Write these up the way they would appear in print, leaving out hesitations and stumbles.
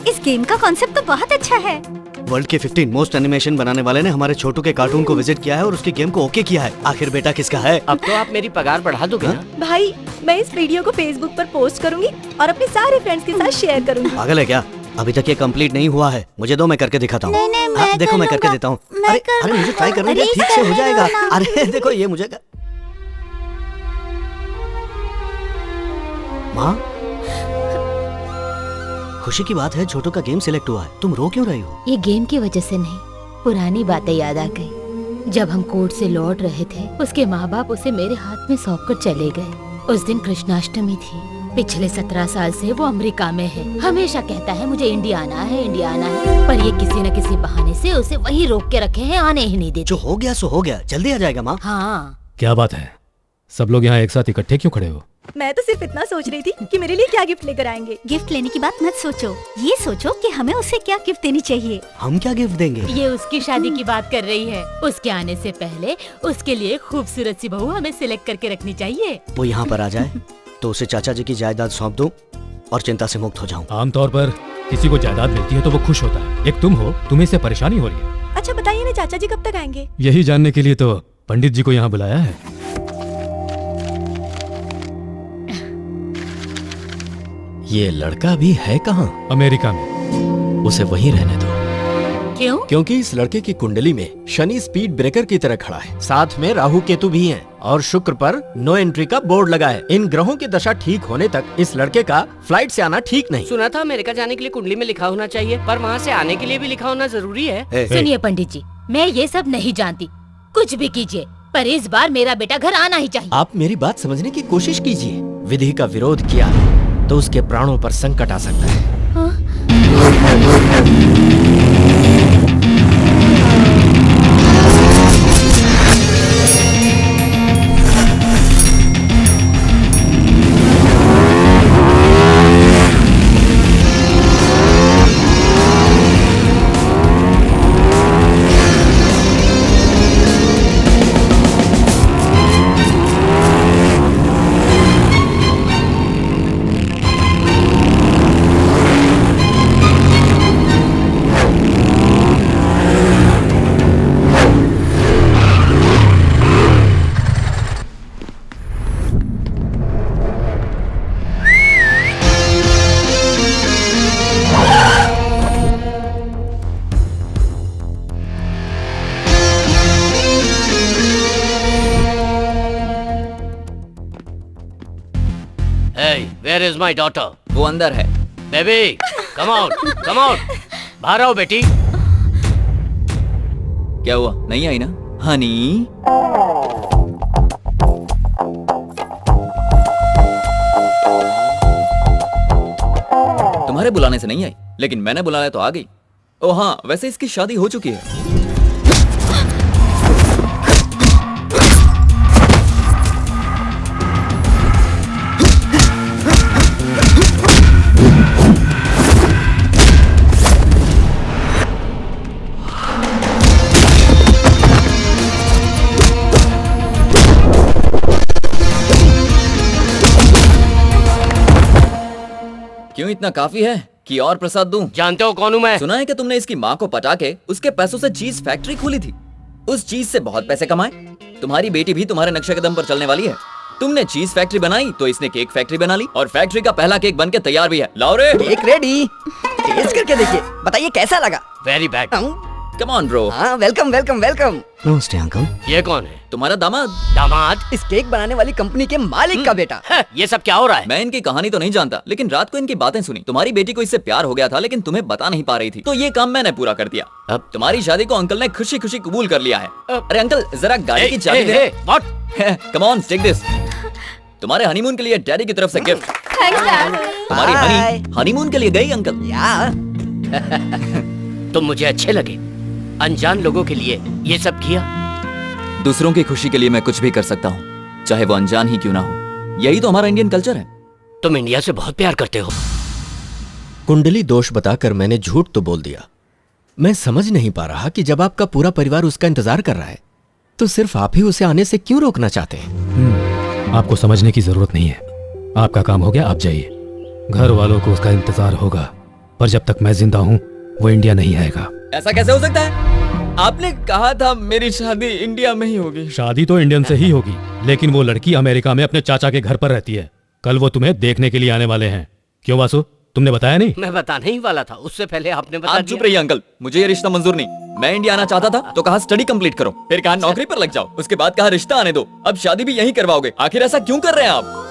इस गेम का कॉन्सेप्ट तो बहुत अच्छा है। वर्ल्ड के 15 मोस्ट एनिमेशन बनाने वाले ने हमारे छोटू के कार्टून को विजिट किया है और उसकी गेम को ओके किया है। आखिर बेटा किसका है? अब तो आप मेरी पगार बढ़ा दोगे ना? भाई मैं इस वीडियो को फेसबुक पर पोस्ट करूंगी और अपने सारे फ्रेंड्स के साथ शेयर करूंगी। पागल है क्या? अभी तक ये कंप्लीट नहीं हुआ है। मुझे दो, मैं करके दिखाता हूँ। नहीं, मैं देखो मैं करके देता हूँ। अरे मुझे ट्राई करने दे, ठीक से हो जाएगा। अरे देखो ये मुझे माँ, खुशी की बात है छोटू का गेम सिलेक्ट हुआ है। तुम रो क्यों रही हो? ये गेम की वजह से नहीं, पुरानी बातें याद आ गई। जब हम कोर्ट से लौट रहे थे, उसके माँ बाप उसे मेरे हाथ में सौंप कर चले गए। उस दिन कृष्णाष्टमी थी। पिछले 17 साल से वो अमेरिका में है। हमेशा कहता है मुझे इंडिया आना है, इंडिया आना है, पर ये किसी न किसी बहाने से उसे वहीं रोक के रखे हैं, आने ही नहीं देते। जो हो गया सो हो गया, जल्दी आ जाएगा माँ। हाँ। क्या बात है, सब लोग यहाँ एक साथ इकट्ठे क्यों खड़े हो? मैं तो सिर्फ इतना सोच रही थी कि मेरे लिए क्या गिफ्ट लेकर आएंगे। गिफ्ट लेने की बात मत सोचो, ये सोचो कि हमें उसे क्या गिफ्ट देनी चाहिए। हम क्या गिफ्ट देंगे? ये उसकी शादी की बात कर रही है। उसके आने से पहले उसके लिए खूबसूरत सी बहू हमें सिलेक्ट करके रखनी चाहिए। वो यहाँ पर आ जाए तो उसे चाचा जी की जायदाद सौंप दूं और चिंता से मुक्त हो जाऊं। आमतौर पर किसी को जायदाद मिलती है तो वो खुश होता है। एक तुम हो, तुम्हें इससे परेशानी हो रही है। अच्छा बताइए ना, चाचा जी कब तक आएंगे? यही जानने के लिए तो पंडित जी को यहाँ बुलाया है। ये लड़का भी है कहाँ? अमेरिका में। उसे वहीं रहने दो। क्यों? क्योंकि इस लड़के की कुंडली में शनि स्पीड ब्रेकर की तरह खड़ा है, साथ में राहु केतु भी हैं और शुक्र पर नो एंट्री का बोर्ड लगा है। इन ग्रहों की दशा ठीक होने तक इस लड़के का फ्लाइट से आना ठीक नहीं। सुना था अमेरिका जाने के लिए कुंडली में लिखा होना चाहिए, पर वहाँ से आने के लिए भी लिखा होना जरूरी है। सुनिए पंडित जी, मैं ये सब नहीं जानती, कुछ भी कीजिए, पर इस बार मेरा बेटा घर आना ही चाहिए। आप मेरी बात समझने की कोशिश कीजिए। विधि का विरोध किया तो उसके प्राणों पर संकट आ सकता है। Where is my daughter? वो अंदर है। Baby, come out, come out. बाहर आओ बेटी। क्या हुआ, नहीं आई ना? हनी तुम्हारे बुलाने से नहीं आई, लेकिन मैंने बुलाया तो आ गई। ओ हाँ, वैसे इसकी शादी हो चुकी है। क्यों, इतना काफी है कि और प्रसाद दूं? जानते हो कौन हूं मैं? सुना है कि तुमने इसकी माँ को पटा के उसके पैसों से चीज फैक्ट्री खोली थी। उस चीज से बहुत पैसे कमाए। तुम्हारी बेटी भी तुम्हारे नक्शे कदम पर चलने वाली है। तुमने चीज फैक्ट्री बनाई तो इसने केक फैक्ट्री बना ली और फैक्ट्री का पहला केक बनके तैयार भी है। लाओ रे। Cake ready. टेस्ट करके देखिए, बताइए कैसा लगा? Very bad. Come on bro. हाँ, वेलकम वेलकम वेलकम। नमस्ते अंकल। ये कौन है? तुम्हारा दामाद। दामाद? इस केक बनाने वाली कंपनी के मालिक का बेटा। ये सब क्या हो रहा है? मैं इनकी कहानी तो नहीं जानता, लेकिन रात को इनकी बातें सुनी। तुम्हारी बेटी को इससे प्यार हो गया था, लेकिन तुम्हें बता नहीं पा रही थी, तो ये काम मैंने पूरा कर दिया। अब तुम्हारी शादी को अंकल ने खुशी खुशी कबूल कर लिया है। अरे अंकल, जरा गाड़ी की चाबी दे। Come on, take this. तुम्हारे हनीमून के लिए डैडी की तरफ से गिफ्ट। तुम्हारी हनी हनीमून के लिए गई अंकल। तुम मुझे अच्छे लगे। अनजान लोगों के लिए ये सब किया। दूसरों की खुशी के लिए मैं कुछ भी कर सकता हूँ, चाहे वो अनजान ही क्यों ना हो। यही तो हमारा इंडियन कल्चर है। तुम इंडिया से बहुत प्यार करते हो। कुंडली दोष बताकर मैंने झूठ तो बोल दिया। मैं समझ नहीं पा रहा कि जब आपका पूरा परिवार उसका इंतजार कर रहा है, तो सिर्फ आप ही उसे आने से क्यों रोकना चाहते हैं? आपको समझने की जरूरत नहीं है। आपका काम हो गया, आप जाइए। घर वालों को उसका इंतजार होगा, पर जब तक मैं जिंदा हूँ वो इंडिया नहीं आएगा। ऐसा कैसे हो सकता है? आपने कहा था मेरी शादी इंडिया में ही होगी। शादी तो इंडियन से ही होगी, लेकिन वो लड़की अमेरिका में अपने चाचा के घर पर रहती है। कल वो तुम्हें देखने के लिए आने वाले हैं। क्यों वासु, तुमने बताया नहीं? मैं बताने ही वाला था, उससे पहले आपने बता आप दिया। चुप रहिए अंकल, मुझे ये रिश्ता मंजूर नहीं। मैं इंडिया आना चाहता था तो कहा स्टडी कंप्लीट करो, फिर कहा नौकरी पर लग जाओ, उसके बाद कहा रिश्ता आने दो, अब शादी भी यहीं करवाओगे। आखिर ऐसा क्यों कर रहे हैं आप?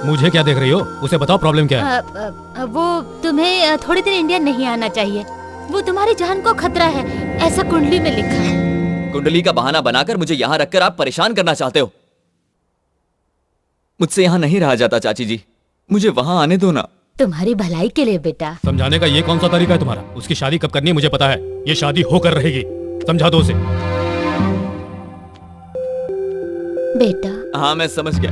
मुझे क्या देख रही हो? उसे बताओ प्रॉब्लम क्या है। वो तुम्हें थोड़ी देर इंडिया नहीं आना चाहिए। वो तुम्हारी जान को खतरा है, ऐसा कुंडली में लिखा है। कुंडली का बहाना बनाकर मुझे यहाँ रखकर आप परेशान करना चाहते हो। मुझसे यहाँ नहीं रहा जाता चाची जी, मुझे वहाँ आने दो ना। तुम्हारी भलाई के लिए बेटा। समझाने का ये कौन सा तरीका है तुम्हारा? उसकी शादी कब करनी है मुझे पता है, ये शादी होकर रहेगी। समझा दो उसे। बेटा। हाँ मैं समझ गया।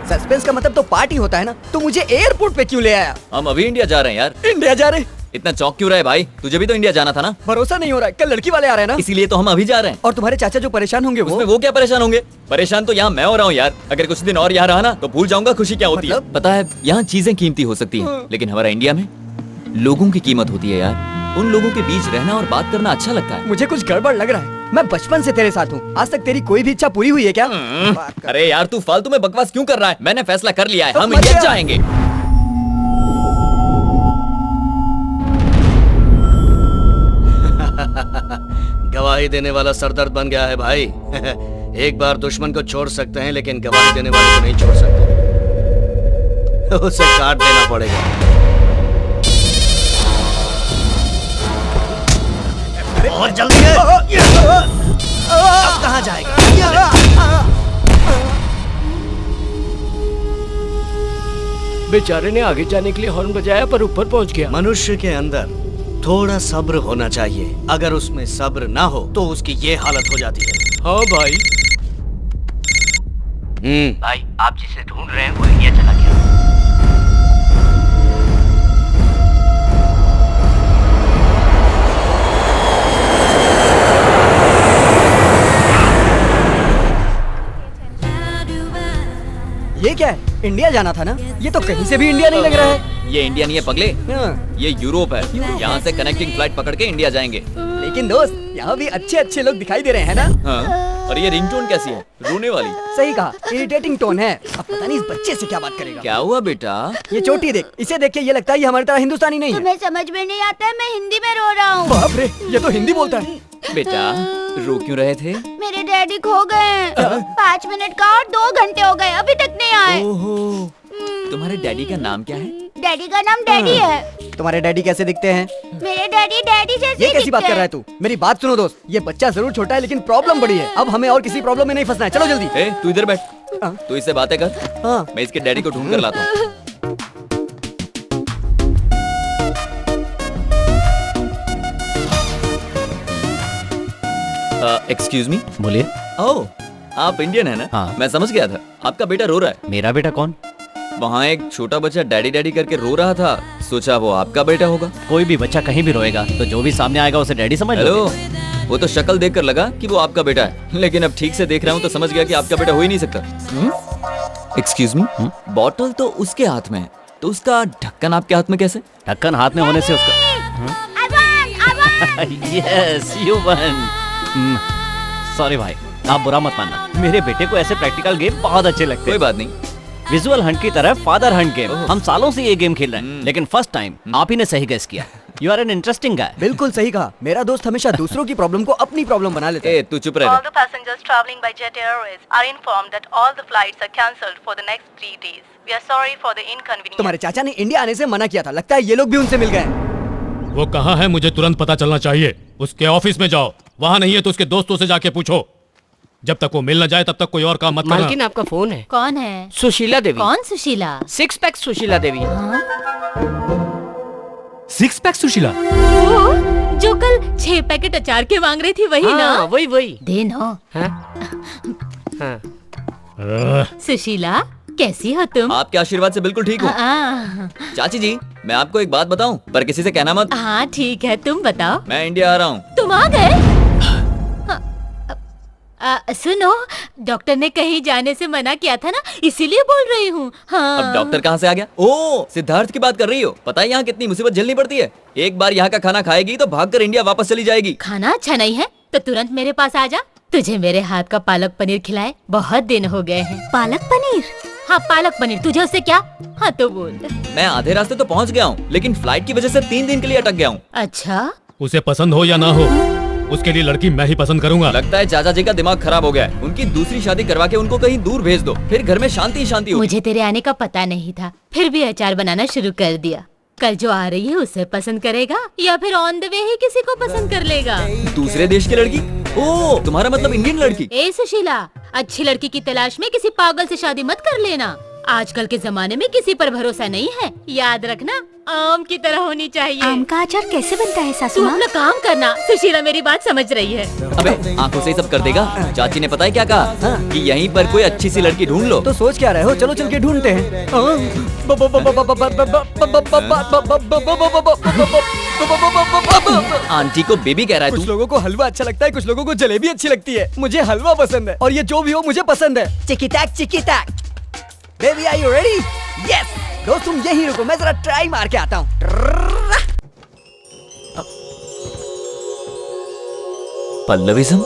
सस्पेंस का मतलब तो पार्टी होता है ना, तो मुझे एयरपोर्ट पे क्यों ले आया? हम अभी इंडिया जा रहे हैं यार। इंडिया जा रहे? इतना चौंक क्यों रहा है भाई? तुझे भी तो इंडिया जाना था ना। भरोसा नहीं हो रहा है, कल लड़की वाले आ रहे हैं ना, इसीलिए तो हम अभी जा रहे हैं। और तुम्हारे चाचा जो परेशान होंगे उसमें वो क्या परेशान होंगे? परेशान तो यहाँ मैं हो रहा हूँ यार। अगर कुछ दिन और यहाँ रहा ना तो भूल जाऊंगा खुशी क्या होती है। पता है यहाँ चीजें कीमती हो सकती है, लेकिन हमारा इंडिया में लोगों की कीमत होती है यार। उन लोगों के बीच रहना और बात करना अच्छा लगता है। मुझे कुछ गड़बड़ लग रहा है। मैं बचपन से तेरे साथ हूँ, आज तक तेरी कोई भी इच्छा पूरी हुई है क्या? अरे यार तू फालतू में बकवास क्यों कर रहा है? मैंने फैसला कर लिया है, तो हम इंडिया जाएंगे। गवाही देने वाला सरदर्द बन गया है भाई। एक बार दुश्मन को छोड़ सकते हैं, लेकिन गवाही देने वाले को नहीं छोड़ सकते। उसे काट देना पड़ेगा। और जल्दी है। अब कहाँ जाएगा? बेचारे ने आगे जाने के लिए हॉर्न बजाया पर ऊपर पहुंच गया। मनुष्य के अंदर थोड़ा सब्र होना चाहिए। अगर उसमें सब्र ना हो तो उसकी ये हालत हो जाती है। हाँ भाई। भाई आप जिसे ढूंढ रहे हैं वो इंडिया चला गया। ये क्या है? इंडिया जाना था ना? ये तो कहीं से भी इंडिया नहीं लग रहा है। ये इंडिया नहीं है पगले, ये यूरोप है। यहाँ से कनेक्टिंग फ्लाइट पकड़ के इंडिया जाएंगे। लेकिन दोस्त यहाँ भी अच्छे अच्छे लोग दिखाई दे रहे हैं ना? हाँ। और ये रिंगटोन कैसी है? रोने वाली। सही कहा, इरिटेटिंग टोन है। अब पता नहीं इस बच्चे से क्या बात करेगा। क्या हुआ बेटा? ये चोटी देख, इसे देख के ये लगता है ये हमारी तरह हिंदुस्तानी नहीं है। तुम्हें समझ में नहीं आता है, मैं हिंदी में रो रहा हूँ। बाप रे, ये तो हिंदी बोलता है। बेटा रो क्यों रहे थे? मेरे डैडी खो गए। 5 मिनट का और 2 घंटे हो गए, अभी तक नहीं आए। ओहो, तुम्हारे डैडी का नाम क्या है? डैडी का नाम डैडी है। तुम्हारे डैडी कैसे दिखते हैं? मेरे डैडी डैडी जैसे ये कैसी बात कर रहा है तू? मेरी बात सुनो दोस्त, ये बच्चा जरूर छोटा है लेकिन प्रॉब्लम बड़ी है। अब हमें और किसी प्रॉब्लम में नहीं फंसना है, चलो जल्दी। ए, तू इधर बैठ। तू इससे बातें कर। हाँ। मैं इसके डैडी को ढूंढ कर लाता हूँ। Excuse me. बोलिए। ओह, आप इंडियन है ना? हाँ। मैं समझ गया था। आपका बेटा रो रहा है। मेरा बेटा कौन? वहाँ एक छोटा बच्चा डैडी डैडी करके रो रहा था, सोचा वो आपका बेटा होगा। कोई भी बच्चा कहीं भी रोएगा तो जो भी सामने आएगा उसे डैडी समझ लो। हेलो, वो तो शक्ल देखकर लगा कि वो आपका बेटा है, लेकिन अब ठीक से देख रहा हूँ तो समझ गया कि आपका बेटा हो ही नहीं सकता। एक्सक्यूज मी, बॉटल तो उसके हाथ में है, तो उसका ढक्कन आपके हाथ में कैसे? ढक्कन हाथ में होने से उसका यस यू वन। सॉरी भाई, आप बुरा मत मानना, मेरे बेटे को ऐसे प्रैक्टिकल गेम बहुत अच्छे लगते हैं। कोई बात नहीं। विजुअल हंट की तरह फादर हंट गेम हम सालों से ये गेम खेल रहे हैं, लेकिन फर्स्ट टाइम आप ही ने सही गेस किया। You are an interesting guy. बिल्कुल सही कहा। मेरा दोस्त हमेशा दूसरों की प्रॉब्लम को अपनी प्रॉब्लम बना लेता है। ए, तू चुप रह। All the passengers traveling by Jet Airways are informed that all the flights are cancelled for the next 3 days. We are sorry for the inconvenience. तुम्हारे चाचा ने इंडिया आने से मना किया था, लगता है ये लोग भी उनसे मिल गए। वो कहाँ है मुझे तुरंत पता चलना चाहिए। उसके ऑफिस में जाओ, वहाँ नहीं है तो उसके दोस्तों से जाके पूछो। जब तक वो मिल न जाए तब तक कोई और काम मत करना। मालकिन आपका फोन है। कौन है? सुशीला देवी। कौन सुशीला? 6 पैक सुशीला देवी। 6 पैक सुशीला? जो कल 6 पैकेट अचार के मांग रही थी, वही ना? वही दे ना। हाँ? सुशीला, कैसी हो तुम? आपके आशीर्वाद से बिल्कुल ठीक हूँ। चाची जी, मैं आपको एक बात बताऊं, पर किसी से कहना मत। हाँ ठीक है, तुम बताओ। मैं इंडिया आ रहा हूँ। तुम आ गए? सुनो, डॉक्टर ने कहीं जाने से मना किया था ना, इसीलिए बोल रही हूँ। हाँ। अब डॉक्टर कहाँ से आ गया? ओह, सिद्धार्थ की बात कर रही हो। पता है यहाँ कितनी मुसीबत झेलनी पड़ती है। एक बार यहाँ का खाना खाएगी तो भागकर इंडिया वापस चली जाएगी। खाना अच्छा नहीं है तो तुरंत मेरे पास आ जा, तुझे मेरे हाथ का पालक पनीर खिलाए, बहुत दिन हो गए हैं। पालक पनीर? हाँ पालक पनीर, तुझे उससे क्या? हाँ तो बोल। मैं आधे रास्ते तो पहुँच गया हूँ, लेकिन फ्लाइट की वजह से 3 दिन के लिए अटक गया हूँ। अच्छा, उसे पसंद हो या ना हो, उसके लिए लड़की मैं ही पसंद करूंगा। लगता है चाचा जी का दिमाग खराब हो गया है। उनकी दूसरी शादी करवा के उनको कहीं दूर भेज दो, फिर घर में शांति शांति होगी। मुझे तेरे आने का पता नहीं था, फिर भी अचार बनाना शुरू कर दिया। कल जो आ रही है उसे पसंद करेगा या फिर ऑन द वे ही किसी को पसंद कर लेगा? दूसरे देश की लड़की? ओह, तुम्हारा मतलब इंडियन लड़की? ए सुशीला, अच्छी लड़की की तलाश में किसी पागल से शादी मत कर लेना। आजकल के जमाने में किसी पर भरोसा नहीं है। याद रखना, आम की तरह होनी चाहिए। आम का अचार कैसे बनता है सासू तू माँ? अपना काम करना। सुशीला मेरी बात समझ रही है। अबे आंखों से ही सब कर देगा। चाची ने पता है क्या कहा? कि यहीं पर कोई अच्छी सी लड़की ढूंढ लो। तो सोच क्या रहे हो? चलो चल के ढूंढते हैं। आंटी को बेबी कह रहा है कुछ तू? लोगों को हलवा अच्छा लगता है, कुछ लोगों को जलेबी अच्छी लगती है। मुझे हलवा पसंद है और ये जो भी हो मुझे पसंद है। चिकी टैक। Baby are you ready? Yes. दोस्त तुम यहीं रुको, मैं जरा ट्राई मार के आता हूँ। पल्लविज्म?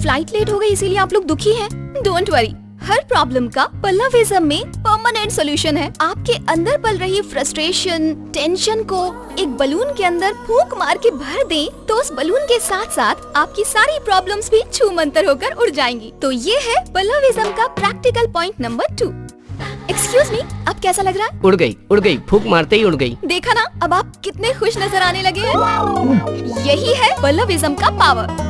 फ्लाइट लेट हो गई इसीलिए आप लोग दुखी हैं। डोंट वरी, हर प्रॉब्लम का पल्लविज्म में परमानेंट सॉल्यूशन है। आपके अंदर पल रही फ्रस्ट्रेशन, टेंशन को एक बलून के अंदर फूंक मार के भर दें तो उस बलून के साथ साथ आपकी सारी प्रॉब्लम्स भी छूमंतर होकर उड़ जाएंगी। तो ये है पल्लविज्म का practical point number 2। Excuse me, अब कैसा लग रहा है? उड़ गई, फूंक मारते ही उड़ गई। देखा ना, अब आप कितने खुश नजर आने लगे हैं। यही है पल्लविज्म का पावर।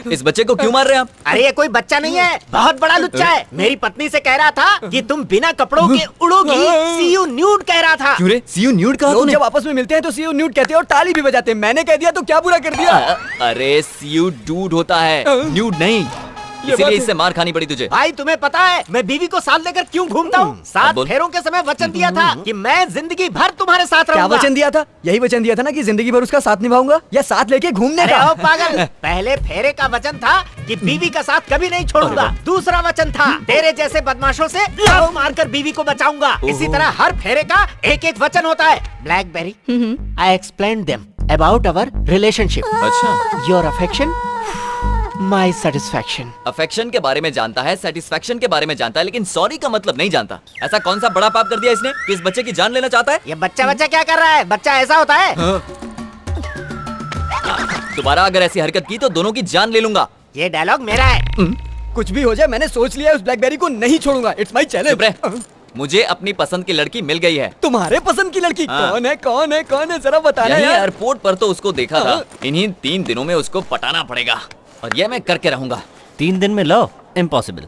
इस बच्चे को क्यों मार रहे हैं आप? अरे ये कोई बच्चा नहीं है, बहुत बड़ा लुच्चा है। मेरी पत्नी से कह रहा था कि तुम बिना कपड़ों के उड़ोगी। सी यू न्यूड कह रहा था। क्यों रे? सी यू न्यूड कहा तूने? जब आपस में मिलते हैं तो सी यू न्यूड कहते हैं और ताली भी बजाते हैं। मैंने कह दिया तो क्या बुरा कर दिया? अरे सी यू डूड होता है, न्यूड नहीं। इसीलिए इससे मार खानी पड़ी तुझे। भाई तुम्हें पता है मैं बीवी को साथ लेकर क्यों घूमता हूँ? 7 फेरों के समय वचन दिया था कि मैं जिंदगी भर तुम्हारे साथ रहूंगा। क्या वचन दिया था? यही वचन दिया था ना कि जिंदगी भर उसका साथ निभाऊंगा, या साथ लेके घूमने का? अरे ओ पागल, पहले फेरे का वचन था कि बीवी का साथ कभी नहीं छोड़ूंगा। दूसरा वचन था तेरे जैसे बदमाशों से लव मारकर बीवी को बचाऊंगा। इसी तरह हर फेरे का एक एक वचन होता है। BlackBerry, I explain them about our relationship. अच्छा, your affection, my satisfaction. Affection के बारे में जानता है, सेटिस्फैक्शन के बारे में जानता है, लेकिन सॉरी का मतलब नहीं जानता। ऐसा कौन सा बड़ा पाप कर दिया इसने कि इस बच्चे की जान लेना चाहता है? ये बच्चा क्या कर रहा है? बच्चा ऐसा होता है? दोबारा अगर ऐसी हरकत की तो दोनों की जान ले लूंगा। ये डायलॉग मेरा है। कुछ भी हो जाए, मैंने सोच लिया है, उस ब्लैकबेरी को नहीं छोड़ूंगा। It's my challenge. मुझे अपनी पसंद की लड़की मिल गई है। तुम्हारे पसंद की लड़की? हाँ। कौन है जरा बताना यार। एयरपोर्ट पर तो उसको देखा था। इन्हीं 3 दिनों में उसको पटाना पड़ेगा और ये मैं करके रहूंगा। 3 दिन में लव? इम्पॉसिबल।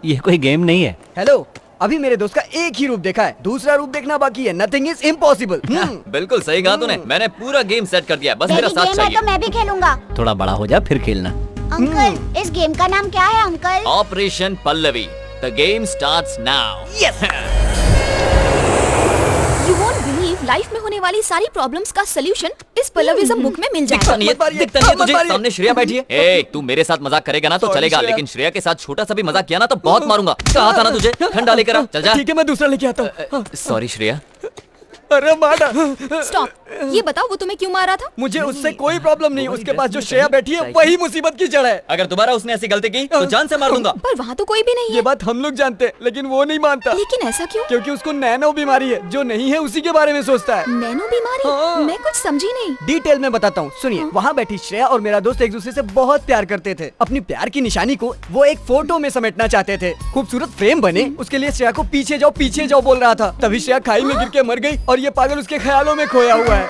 ये कोई गेम नहीं है। हेलो, अभी मेरे दोस्त का एक ही रूप देखा है, दूसरा रूप देखना बाकी है। Nothing is impossible. बिल्कुल सही कहा तूने। मैंने पूरा गेम सेट कर दिया, बस मेरा साथ चाहिए। तो मैं भी खेलूंगा। थोड़ा बड़ा हो जा फिर खेलना। अंकल, इस गेम का नाम क्या है uncle? Operation Pallavi. The game starts now. Yes. You won't believe, life में होने वाली सारी प्रॉब्लम्स का सलूशन इस पल्लविज्म बुक में मिल जाएगा। दिखता नहीं है तुझे? सामने श्रेया बैठी है। ए, तू मेरे साथ मजाक करेगा ना तो चलेगा, लेकिन श्रेया के साथ छोटा सा भी मजाक किया ना तो बहुत मारूंगा। कहा था ना तुझे? ठंडा लेकर आ, चल जा। ठीक है, मैं दूसरा लेके आता हूँ। सॉरी श्रेया। अरे मारा। स्टॉप, ये बताओ वो तुम्हें क्यों मारा था? मुझे उससे कोई प्रॉब्लम नहीं, उसके पास जो श्रेया बैठी है वही मुसीबत की जड़ है। अगर दोबारा उसने ऐसी गलती की तो जान से मार दूंगा। पर वहाँ तो कोई भी नहीं है। ये बात हम लोग जानते हैं, लेकिन वो नहीं मानता। लेकिन ऐसा क्यों? क्योंकि उसको नैनो बीमारी है, जो नहीं है उसी के बारे में सोचता है। नैनो बीमारी? हाँ। मैं कुछ समझी नहीं। डिटेल में बताता हूँ, सुनिए। वहाँ बैठी श्रेया और मेरा दोस्त एक दूसरे से बहुत प्यार करते थे। अपनी प्यार की निशानी को वो एक फोटो में समेटना चाहते थे। खूबसूरत फ्रेम बने, उसके लिए श्रेया को पीछे जाओ बोल रहा था। तभी श्रेया खाई में गिर के मर गई और ये पागल उसके ख्यालों में खोया हुआ है।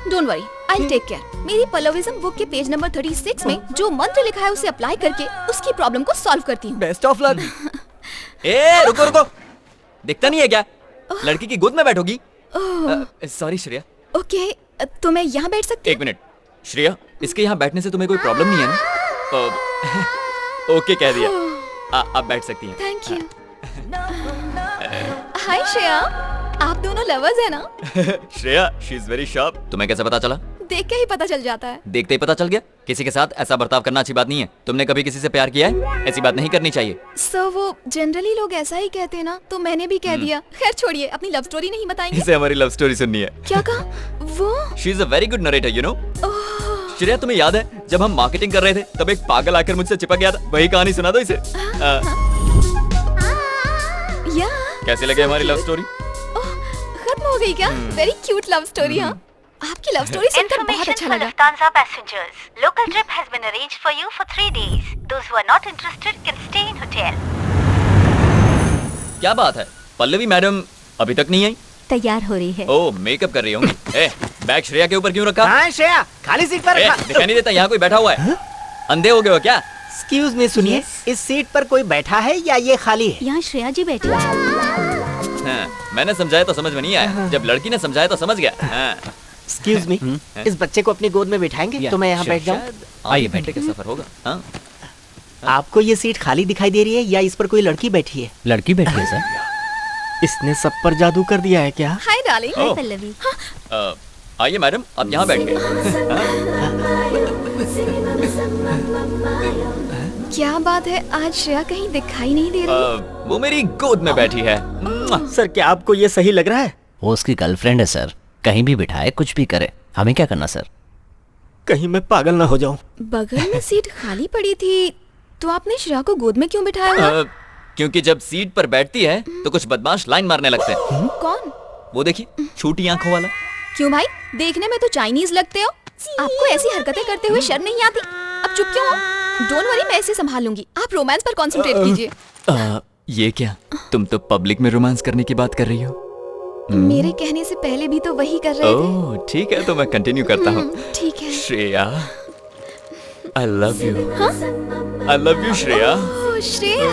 Don't worry, I take care. मेरी पल्लविज्म बुक के पेज नंबर 36 में जो मंत्र लिखा है उसे अप्लाई करके उसकी प्रॉब्लम को सॉल्व करती हूँ। Best of luck. ए रुको रुको, दिखता नहीं है क्या? लड़की की गोद में बैठोगी? सॉरी श्रेया। ओके, तो मैं यहाँ बैठ सकती हूँ? एक मिनट श्रेया, इसके यहाँ बैठने से तुम्हें कोई प्रॉब्लम नहीं है ना? ओके कह दिया, आप बैठ सकती हैं। Thank you. हाय श्रेया, आप दोनों लवर्स हैं ना? Shreya, she is very sharp. तुम्हें कैसे पता चला? देख के ही पता चल जाता है। देखते ही पता चल गया? किसी के साथ ऐसा बर्ताव करना अच्छी बात नहीं है। तुमने कभी किसी से प्यार किया है? ऐसी बात नहीं करनी चाहिए। सर वो जनरली लोग ऐसा ही कहते हैं ना, तो मैंने भी कह दिया। खैर छोड़िए, अपनी लव स्टोरी नहीं बताएंगे? इसे हमारी लव स्टोरी सुननी है। क्या कहा वो? She is a very good narrator, you know. Shreya, तुम्हें याद है जब हम मार्केटिंग कर रहे थे तब एक पागल आकर मुझसे चिपक गया था? वही कहानी सुना दो इसे। कैसे लगे हमारी लव स्टोरी? खत्म हो गई क्या? Very cute love story. हाँ, आपकी लव स्टोरी सुनकर बहुत अच्छा लगा। Lufthansa passengers, local trip has been arranged for you for 3 days. Those who are not interested can stay in hotel. क्या बात है, पल्लवी मैडम अभी तक नहीं आई? तैयार हो रही है। ओह, मेकअप कर रही होंगी। बैग श्रेया के ऊपर क्यों रखा? हाँ श्रेया, खाली सीट पर रखा। दिखाई नहीं देता यहाँ कोई बैठा हुआ है? अंधे हो गए हो क्या? एक्सक्यूज मी, सुनिए, इस सीट पर कोई बैठा है या ये खाली है? यहाँ श्रेया जी बैठी है। मैंने समझाया तो समझ में नहीं आया, जब लड़की ने समझाया तो समझ गया। एक्सक्यूज मी, इस बच्चे को अपनी गोद में बिठाएंगे तो मैं यहाँ बैठ जाऊँ? आइए, बैठे का सफर होगा। हाँ? आपको ये सीट खाली दिखाई दे रही है या इस पर कोई लड़की बैठी है? लड़की बैठी है सर। इसने सब पर जादू कर दिया है क्या? Hi darling. हाय पल्लवी। आइए मैडम, आप यहाँ बैठ गए। क्या बात है, आज श्रेया कहीं दिखाई नहीं दे रही। वो मेरी गोद में बैठी है। सर, क्या आपको ये सही लग रहा है? वो उसकी गर्लफ्रेंड है सर, कहीं भी बिठाए कुछ भी करे, हमें क्या करना सर? कहीं मैं पागल ना हो जाऊं। बगल में सीट खाली पड़ी थी, तो आपने श्रेया को गोद में क्यों बिठाया हुआ? क्योंकि जब सीट पर बैठती है तो कुछ बदमाश लाइन मारने लगते हैं। कौन? वो देखिए, छोटी आंखों वाला। क्यों भाई, देखने में तो चाइनीज लगते हो। आपको ऐसी हरकतें करते हुए शर्म नहीं आती? अब चुप क्यों हो? डोंट वरी, मैं इसे संभाल लूंगी। आप रोमांस पर कंसंट्रेट कीजिए। ये क्या, तुम तो पब्लिक में रोमांस करने की बात कर रही हो? मेरे कहने से पहले भी तो वही कर रहे थे। ओह ठीक है, तो मैं कंटिन्यू करता हूँ। ठीक है। Shreya, I love you. I love you Shreya. Shreya.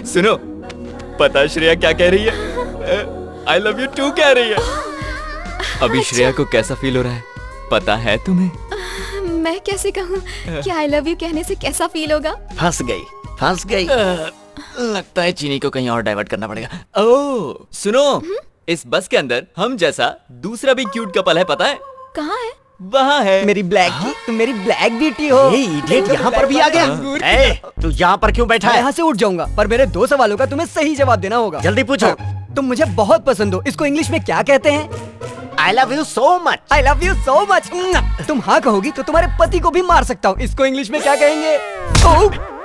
सुनो, पता श्रेया क्या कह रही है? I love you too कह रही है। अभी श्रेया को कैसा फील हो रहा है पता है तुम्हें? मैं कैसे कहूँ कि I love you कहने से कैसा फील होगा? फंस गई। लगता है चीनी को कहीं और डाइवर्ट करना पड़ेगा। ओह सुनो, इस बस के अंदर हम जैसा दूसरा भी क्यूट कपल है, पता है? कहाँ है? वहाँ है। मेरी ब्लैक ब्यूटी हो। इडियट यहाँ पर भी आ गया। तू यहाँ पर क्यों बैठा है? यहाँ से उठ जाऊंगा, पर मेरे 2 सवालों का तुम्हें सही जवाब देना होगा। जल्दी पूछो। तुम मुझे बहुत पसंद हो, इसको इंग्लिश में क्या कहते हैं? I love you so much. I love you so much. तुम हाँ कहोगी तो तुम्हारे पति को भी मार सकता हूँ, इसको इंग्लिश में क्या कहेंगे?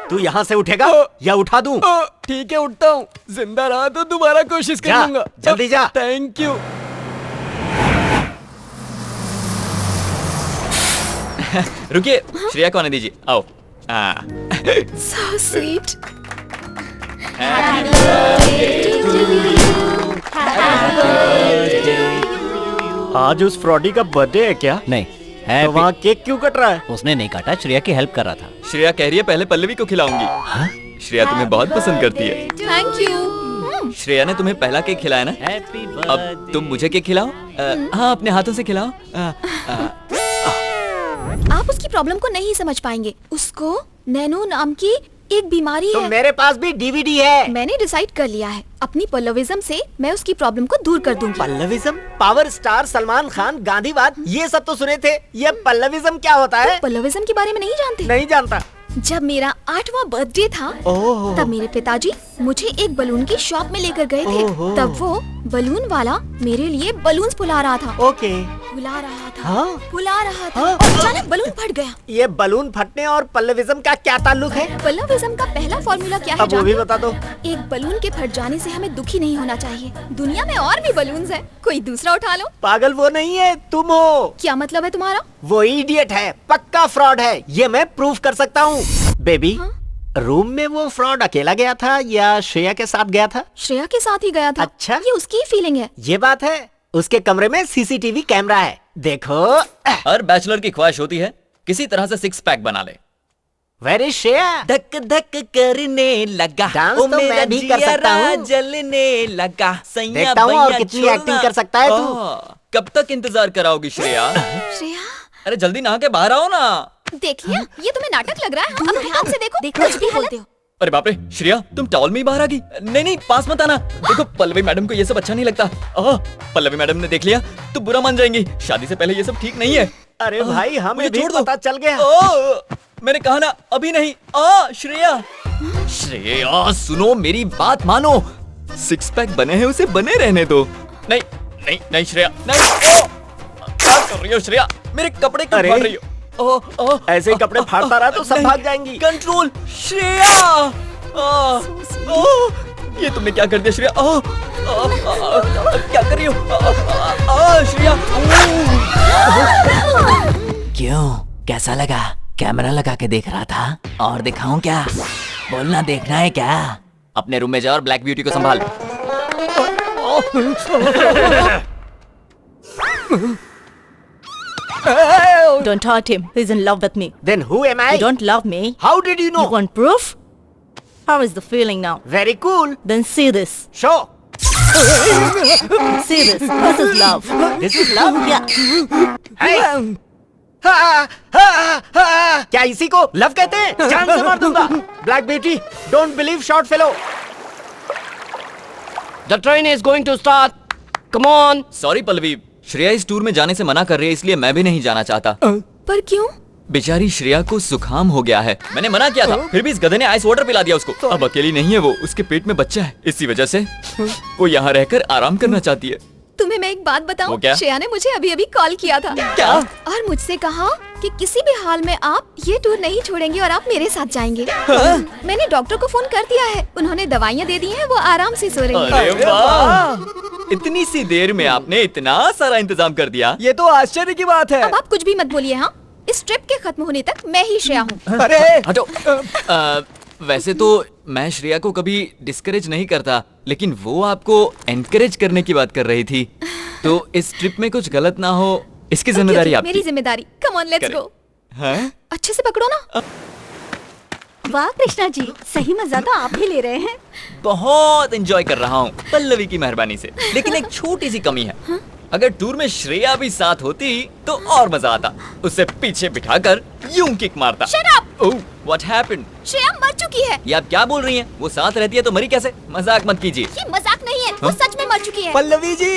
तू यहाँ से उठेगा या उठा दूं? ठीक है, उठता हूँ। जिंदा रहा तो दोबारा कोशिश कर लूंगा। जल्दी जा। Thank you. रुकिए, श्रेया को आने दीजिए। आओ। So sweet. आज उस फ्रॉडी का बर्थडे है क्या? नहीं है। तो वहाँ केक क्यों कट रहा है? उसने नहीं काटा, श्रेया की हेल्प कर रहा था। श्रेया कह रही है पहले पल्लवी को खिलाऊंगी। श्रेया तुम्हें बहुत पसंद करती है। Thank you. श्रेया ने तुम्हें पहला केक खिलाया ना? अब तुम मुझे केक खिलाओ। हाँ, अपने हाथों से खिलाओ। आप उसकी प्रॉब्लम को नहीं समझ पाएंगे। उसको नैनो नाम की एक बीमारी तो है। मेरे पास भी डीवीडी है। मैंने डिसाइड कर लिया है, अपनी पल्लविज्म से मैं उसकी प्रॉब्लम को दूर कर दूंगी। पल्लविज्म? पावर स्टार सलमान खान, गांधीवाद, ये सब तो सुने थे। ये पल्लविज्म क्या होता है? पल्लविज्म के बारे में नहीं जानते? नहीं जानता। जब मेरा 8वां बर्थडे था, तब मेरे पिताजी मुझे एक बलून की शॉप में लेकर गए थे। तब वो बलून वाला मेरे लिए बलून्स फुला रहा था। फुला रहा था। और अचानक बलून फट गया। ये बलून फटने और पल्लविज्म का क्या ताल्लुक है? पल्लविज्म का पहला फॉर्मूला क्या है? अब वो भी बता दो। एक बलून के फट जाने से हमें दुखी नहीं होना चाहिए। दुनिया में और भी बलून्स हैं, कोई दूसरा उठा लो। पागल वो नहीं है, तुम हो। क्या मतलब है तुम्हारा? वो इडियट है, पक्का फ्रॉड है, ये मैं प्रूफ कर सकता हूँ। बेबी, रूम में वो फ्रॉड अकेला गया था या श्रेया के साथ गया था? श्रेया के साथ ही गया था। अच्छा, ये उसकी ही फीलिंग है। ये बात है। उसके कमरे में सीसीटीवी कैमरा है, देखो। हर बैचलर की ख्वाहिश होती है किसी तरह से सिक्स पैक बना ले। Where is Shreya? धक धक करने लगा, डांस तो मैं भी कर सकता हूँ। जलने लगा, देखता हूँ और कितनी एक्टिंग कर सकता है तू। कब तक इंतजार कराओगी श्रेया? श्रेया, अरे जल्दी नहा के बाहर आओ ना। देख लिया, ये तुम्हें नाटक लग रहा है। अब ध्यान से देखो, कुछ भी बोलते हो। अरे बाप रे श्रेया, तुम टॉवल में ही बाहर आ गई। नहीं पास मत आना। देखो पल्लवी मैडम को ये सब अच्छा नहीं लगता। पल्लवी मैडम ने देख लिया तो बुरा मान जाएंगी। शादी से पहले ये सब ठीक नहीं है। अरे भाई हमें भी पता चल गया। मैंने कहा ना अभी नहीं। श्रेया सुनो, मेरी बात मानो। सिक्स पैक बने हैं, उसे बने रहने दो। नहीं श्रेया, नहीं। क्या कर रही हो श्रेया? मेरे कपड़े क्यों फाड़ रही हो? ऐसे ही कपड़े फाड़ता रहा तो सब भाग जाएंगी। कंट्रोल श्रेया। ये तुमने क्या कर दिया श्रेया? क्या कर रही हो श्रेया? क्यों, कैसा लगा? कैमरा लगा के देख रहा था और दिखाऊं क्या? बोलना, देखना है क्या? अपने रूम में जा और ब्लैक ब्यूटी को संभाल। Don't hurt him. He's in love with me. Then who am I? You don't love me. How did you know? You want proof? How is the feeling now? Very cool. Then see this. Show. See this. This is love. This is love? Yeah. Hey. क्या इसी को love कहते हैं? जान से मार दूंगा। Black beauty, don't believe short fellow. The train is going to start. Come on. Sorry Pallavi, Shreya इस टूर में जाने से मना कर रही है, इसलिए मैं भी नहीं जाना चाहता। पर क्यों? बेचारी श्रेया को जुकाम हो गया है। मैंने मना किया था, फिर भी इस गधे ने आइस वाटर पिला दिया उसको। अब अकेली नहीं है वो, उसके पेट में बच्चा है। इसी वजह से वो यहाँ रहकर आराम करना चाहती है। तुम्हें मैं एक बात बताऊं? श्रेया ने मुझे अभी अभी कॉल किया था। क्या? और मुझसे कहा कि किसी भी हाल में आप ये टूर नहीं छोड़ेंगे और आप मेरे साथ जाएंगे। मैंने डॉक्टर को फोन कर दिया है, उन्होंने दवाइयाँ दे दी हैं, वो आराम से सो रही हैं। अरे वाह! इतनी सी देर में आपने इतना सारा इंतजाम कर दिया। ये तो आश्चर्य की बात है। अब आप कुछ भी मत बोलिए। हाँ, इस ट्रिप के खत्म होने तक मैं ही श्रेया हूँ। अरे हटो। वैसे तो मैं श्रेया को कभी डिस्करेज नहीं करता, लेकिन वो आपको एनकरेज करने की बात कर रही थी, तो इस ट्रिप में कुछ गलत ना हो इसकी जिम्मेदारी आपकी। मेरी जिम्मेदारी। Come on, let's go. अच्छे से पकड़ो ना। वाह कृष्णा जी, सही मजा तो आप ही ले रहे हैं। बहुत एंजॉय कर रहा हूँ पल्लवी की मेहरबानी से, लेकिन एक छोटी सी कमी है। अगर टूर में श्रेया भी साथ होती तो और मजा आता। उसे पीछे बिठाकर यूं किक मारता। Shut up! Oh, what happened? Shreya मर चुकी है। ये आप क्या बोल रही हैं? वो साथ रहती है तो मरी कैसे? मजाक मत कीजिए। ये मजाक नहीं है, वो सच में मर चुकी है। पल्लवी जी,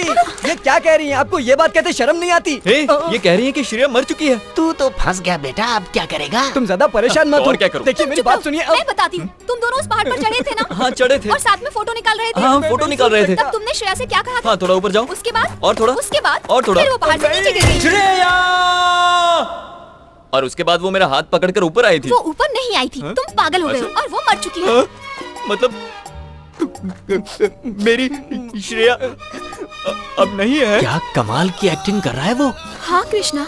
ये क्या कह रही हैं? आपको ये बात कहते शर्म नहीं आती? ये कह रही है कि श्रेया मर चुकी है। तू तो फंस गया बेटा, अब क्या करेगा? तुम ज्यादा परेशान मत हो। और क्या करूं? देखिए मेरी बात सुनिए। मैं बताती हूँ। तुम दोनों उस पहाड़ पर चढ़े थे ना? हाँ चढ़े थे। और साथ में फोटो निकाल रहे थे। हाँ फोटो निकाल रहे थे। तब तुमने श्रेया से क्या कहा था? हाँ थोड़ा ऊपर जाओ। उसके बाद? और थोड़ा। उसके बाद? और थोड़ा। फिर वो पहाड़ से नीचे गिर गई। श्रेया! और उसके बाद वो मेरा हाथ पकड़कर ऊपर आई थी। वो ऊपर नहीं आई थी, तुम पागल हो गए हो और वो मर चुकी है। मतलब मेरी श्रेया अब नहीं है। क्या कमाल की एक्टिंग कर रहा है वो। हाँ कृष्णा,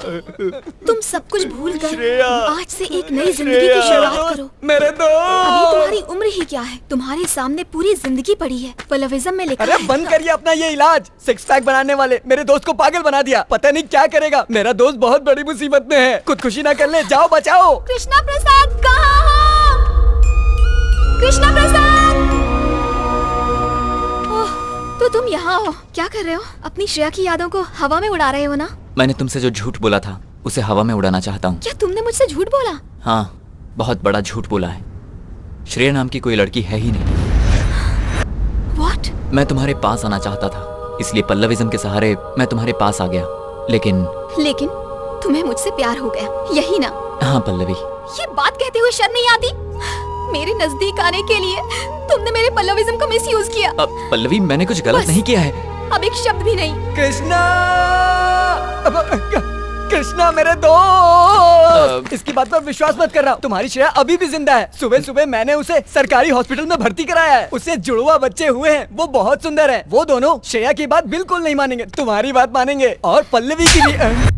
तुम सब कुछ भूल कर आज से एक नई जिंदगी की शुरुआत करो। मेरे दोस्त, अभी तुम्हारी उम्र ही क्या है, तुम्हारे सामने पूरी जिंदगी पड़ी है। पल्लविज्म में लिखा है। अरे बंद करिए अपना ये इलाज। सिक्स पैक बनाने वाले मेरे दोस्त को पागल बना दिया। पता नहीं क्या करेगा। मेरा दोस्त बहुत बड़ी मुसीबत में है। खुदकुशी ना कर ले, जाओ बचाओ। कृष्णा प्रसाद कहाँ हो? कृष्णा प्रसाद! तो तुम यहाँ हो, क्या कर रहे हो? अपनी श्रेया की यादों को हवा में उड़ा रहे हो ना? मैंने तुमसे जो झूठ बोला था उसे हवा में उड़ाना चाहता हूँ। क्या तुमने मुझसे झूठ बोला? हाँ, बहुत बड़ा झूठ बोला है। श्रेया नाम की कोई लड़की है ही नहीं। What? मैं तुम्हारे पास आना चाहता था, इसलिए पल्लविज्म के सहारे मैं तुम्हारे पास आ गया। लेकिन तुम्हें मुझसे प्यार हो गया, यही ना? हाँ पल्लवी। ये बात कहते हुए शर्म नहीं आती? मेरे नजदीक आने के लिए तुमने मेरे पल्लविज्म का मिसयूज किया। पल्लवी, मैंने कुछ गलत नहीं किया है। अब एक शब्द भी नहीं। कृष्णा! कृष्णा मेरे दोस्त, इसकी बात पर विश्वास मत कर रहा हूँ। तुम्हारी श्रेया अभी भी जिंदा है। सुबह सुबह मैंने उसे सरकारी हॉस्पिटल में भर्ती कराया है। उसे जुड़वा बच्चे हुए हैं, वो बहुत सुंदर है। वो दोनों श्रेया की बात बिल्कुल नहीं मानेंगे, तुम्हारी बात मानेंगे। और पल्लवी की भी।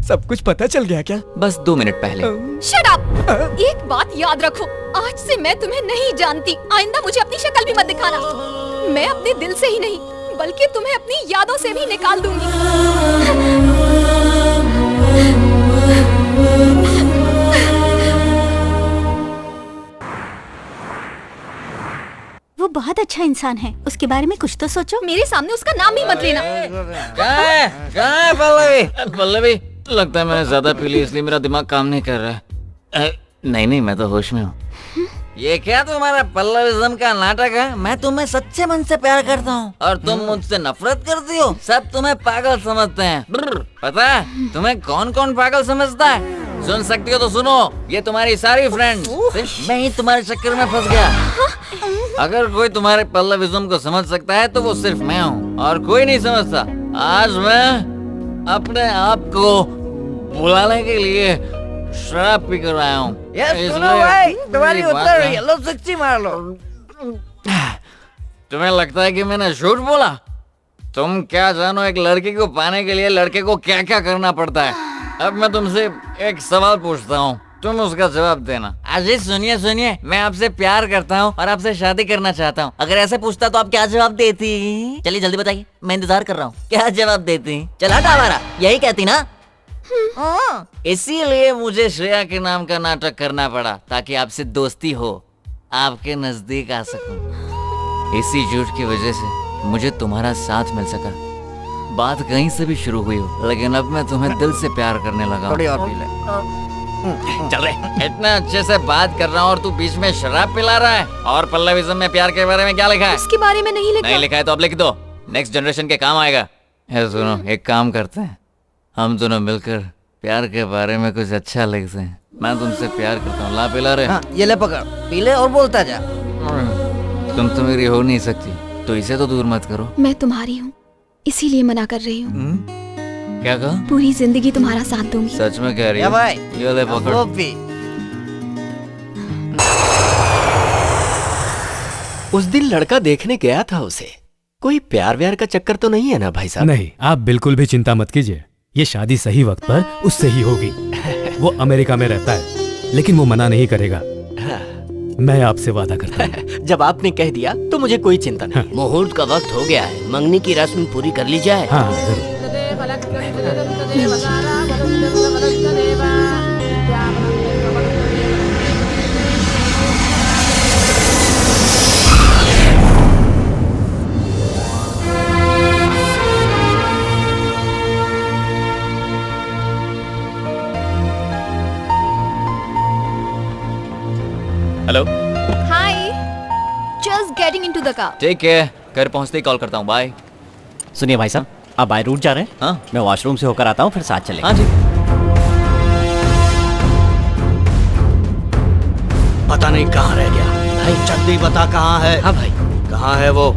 सब कुछ पता चल गया क्या? बस 2 मिनट पहले। Shut up! एक बात याद रखो, आज से मैं तुम्हें नहीं जानती। आइंदा मुझे अपनी शक्ल भी मत दिखाना। मैं अपने दिल से ही नहीं बल्कि तुम्हें अपनी यादों से भी निकाल दूंगी। वो बहुत अच्छा इंसान है, उसके बारे में कुछ तो सोचो। मेरे सामने उसका नाम भी मत लेना। कहाँ है पल्लवी? पल्लवी, लगता है मैंने ज्यादा पी ली इसलिए मेरा दिमाग काम नहीं कर रहा है। नहीं, मैं तो होश में हूँ। ये क्या तुम्हारा पल्लविज्म का नाटक है? मैं तुम्हें सच्चे मन से प्यार करता हूँ और तुम मुझसे नफरत करती हो। सब तुम्हें पागल समझते हैं। पता है तुम्हें कौन कौन पागल समझता है? सुन सकती हो तो सुनो, ये तुम्हारी सारी फ्रेंड्स। सिर्फ मैं ही तुम्हारे चक्कर में फंस गया। अगर कोई तुम्हारे पल्लविज्म को समझ सकता है तो वो सिर्फ मैं हूँ और कोई नहीं समझता। आज मैं अपने आप को बुलाने के लिए शराब पी कर आया हूँ। सुनो भाई, तुम्हारी उत्तर रही है, लो सच्ची मार लो। तुम्हें लगता है कि मैंने झूठ बोला? तुम क्या जानो एक लड़की को पाने के लिए लड़के को क्या क्या करना पड़ता है। अब मैं तुमसे एक सवाल पूछता हूँ, तुम उसका जवाब देना। अजय सुनिए, मैं आपसे प्यार करता हूँ और आपसे शादी करना चाहता हूँ। अगर ऐसे पूछता तो आप क्या जवाब देती? चलिए जल्दी बताइए, मैं इंतजार कर रहा हूँ। क्या जवाब देती? चला टावारा, यही कहती ना? इसीलिए मुझे श्रेया के नाम का नाटक करना पड़ा ताकि आपसे दोस्ती हो, आपके नजदीक आ सकूं। इसी झूठ की वजह से मुझे तुम्हारा साथ मिल सका। बात कहीं से भी शुरू हुई हो, लेकिन अब मैं तुम्हें दिल से प्यार करने लगा। थोड़ी और पी ले। चल रहे इतना अच्छे से बात कर रहा हूँ और तू बीच में शराब पिला रहा है। और पल्लविज्म में प्यार के बारे में क्या लिखा है? उसके बारे में नहीं लिखा है तो अब लिख दो, नेक्स्ट जनरेशन के काम आएगा। सुनो, एक काम करते हैं, हम दोनों मिलकर प्यार के बारे में कुछ अच्छा लिखते हैं। मैं तुमसे प्यार करता हूँ। ला पिला रहे? हाँ, ये ले पकड़, पी ले और बोलता जा। तुम तो मेरी हो नहीं सकती तो इसे तो दूर मत करो। मैं तुम्हारी हूँ, इसीलिए मना कर रही हूँ। क्या कहा? पूरी जिंदगी तुम्हारा साथ दूंगी। सच में कह रही है? भाई, ये ले पकड़। वो पी। उस दिन लड़का देखने गया था उसे। कोई प्यार व्यार का चक्कर तो नहीं है ना भाई साहब? नहीं, आप बिल्कुल भी चिंता मत कीजिए। ये शादी सही वक्त पर उससे ही होगी। वो अमेरिका में रहता है लेकिन वो मना नहीं करेगा। मैं आपसे वादा करता हूँ। जब आपने कह दिया तो मुझे कोई चिंता नहीं। मुहूर्त का वक्त हो गया है, मंगनी की रस्म पूरी कर ली जाए। हाँ जरूर। Hello. Hi, just getting into the car. ठीक है, घर पहुंचते ही कॉल करता हूँ। बाय। सुनिए भाई साहब, आप बाय रूट जा रहे हैं? हाँ, मैं वॉशरूम से होकर आता हूँ, फिर साथ चलेंगे। हाँ जी। पता नहीं कहाँ रह गया भाई, जल्दी बता कहाँ है। हाँ भाई, कहाँ है वो?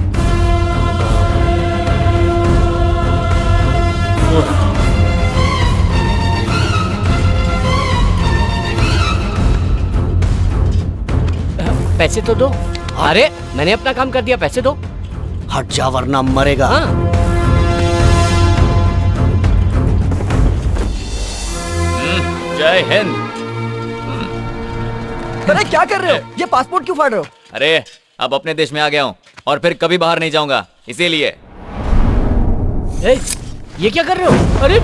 पैसे तो दो। अरे मैंने अपना काम कर दिया, पैसे दो। हट जा वरना मरेगा। हाँ। जय हिंद। अरे क्या कर रहे हो? ये पासपोर्ट क्यों फाड़ रहे हो? अरे अब अपने देश में आ गया हूँ और फिर कभी बाहर नहीं जाऊंगा, इसीलिए। ये क्या कर रहे हो? अरे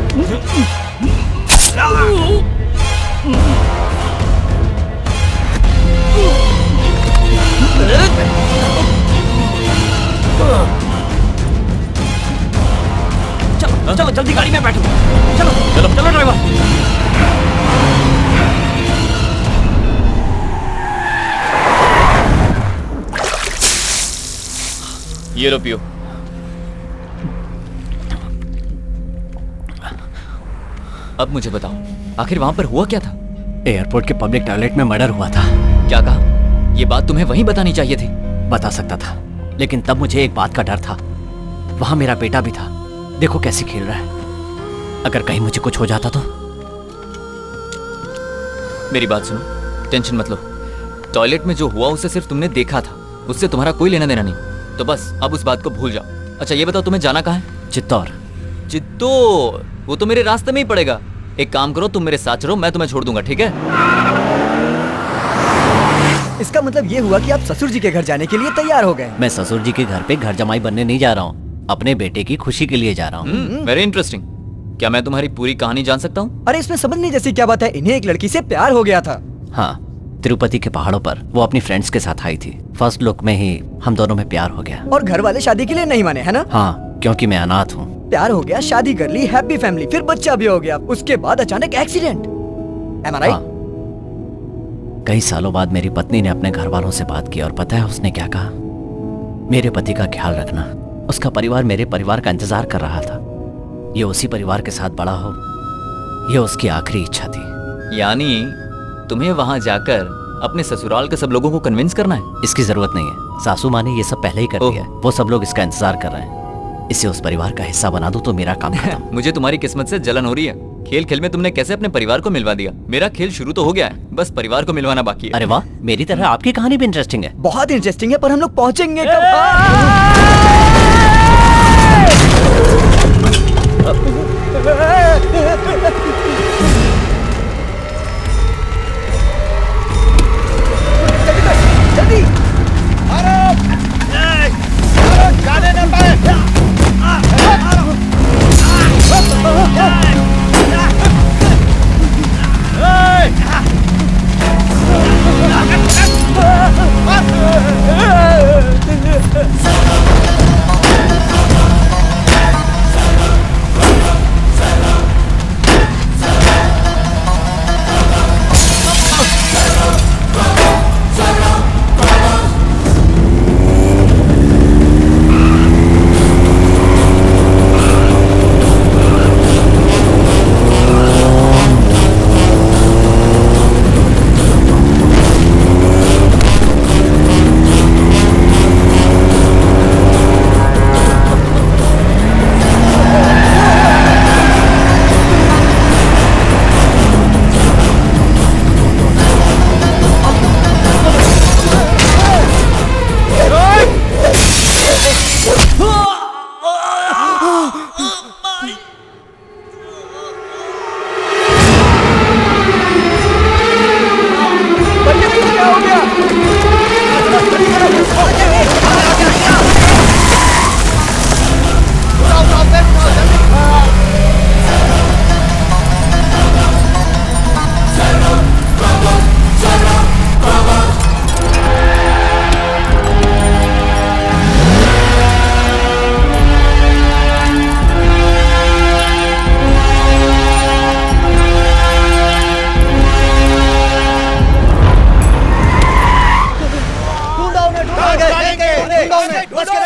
चलो चलो जल्दी गाड़ी में बैठो। चलो चलो चलो ड्राइवर। ये लो पियो। अब मुझे बताओ, आखिर वहां पर हुआ क्या था? एयरपोर्ट के पब्लिक टॉयलेट में मर्डर हुआ था। क्या कहा? ये बात तुम्हें वहीं बतानी चाहिए थी। बता सकता था, लेकिन तब मुझे एक बात का डर था। वहां मेरा बेटा भी था, देखो कैसे खेल रहा है। अगर कहीं मुझे कुछ हो जाता तो मेरी बात सुनो, टेंशन मत लो। टॉयलेट में जो हुआ उसे सिर्फ तुमने देखा था, उससे तुम्हारा कोई लेना देना नहीं। तो बस अब उस बात को भूल जाओ। अच्छा ये बताओ, तुम्हें जाना कहाँ है? चित्तौड़। चित्तौड़? वो तो मेरे रास्ते में ही पड़ेगा। एक काम करो, तुम मेरे साथ चलो, मैं तुम्हें छोड़ दूंगा, ठीक है? इसका मतलब ये हुआ कि आप ससुर जी के घर जाने के लिए तैयार हो गए। मैं ससुर जी के घर पे घर जमाई बनने नहीं जा रहा हूँ, अपने बेटे की खुशी के लिए जा रहा हूँ। Very interesting. क्या मैं तुम्हारी पूरी कहानी जान सकता हूँ? अरे इसमें समझने जैसी क्या बात है, इन्हें एक लड़की से प्यार हो गया था। हाँ, तिरुपति के पहाड़ों पर वो अपनी फ्रेंड्स के साथ आई थी। फर्स्ट लुक में ही हम दोनों में प्यार हो गया। और घर वाले शादी के लिए नहीं माने, है ना? हाँ, क्योंकि मैं अनाथ हूँ। प्यार हो गया, शादी कर ली, हैप्पी फैमिली, फिर बच्चा भी हो गया। उसके बाद अचानक एक्सीडेंट। Am I right? कई सालों बाद मेरी पत्नी ने अपने घर वालों से बात की और पता है उसने क्या कहा? मेरे पति का ख्याल रखना। उसका परिवार मेरे परिवार का इंतजार कर रहा था। ये उसी परिवार के साथ बड़ा हो, ये उसकी आखिरी इच्छा थी। यानी तुम्हें वहां जाकर अपने ससुराल के सब लोगों को कन्विंस करना है? इसकी जरूरत नहीं है, सासू माँ ने ये सब पहले ही कर दिया है। वो सब लोग इसका इंतजार कर रहे हैं। इसे उस परिवार का हिस्सा बना दो तो मेरा काम खत्म। मुझे तुम्हारी किस्मत से जलन हो रही है। खेल खेल में तुमने कैसे अपने परिवार को मिलवा दिया। मेरा खेल शुरू तो हो गया है, बस परिवार को मिलवाना बाकी है। अरे वाह, मेरी तरह आपकी कहानी भी इंटरेस्टिंग है। बहुत इंटरेस्टिंग है, पर हम लोग पहुंचेंगे जल्दी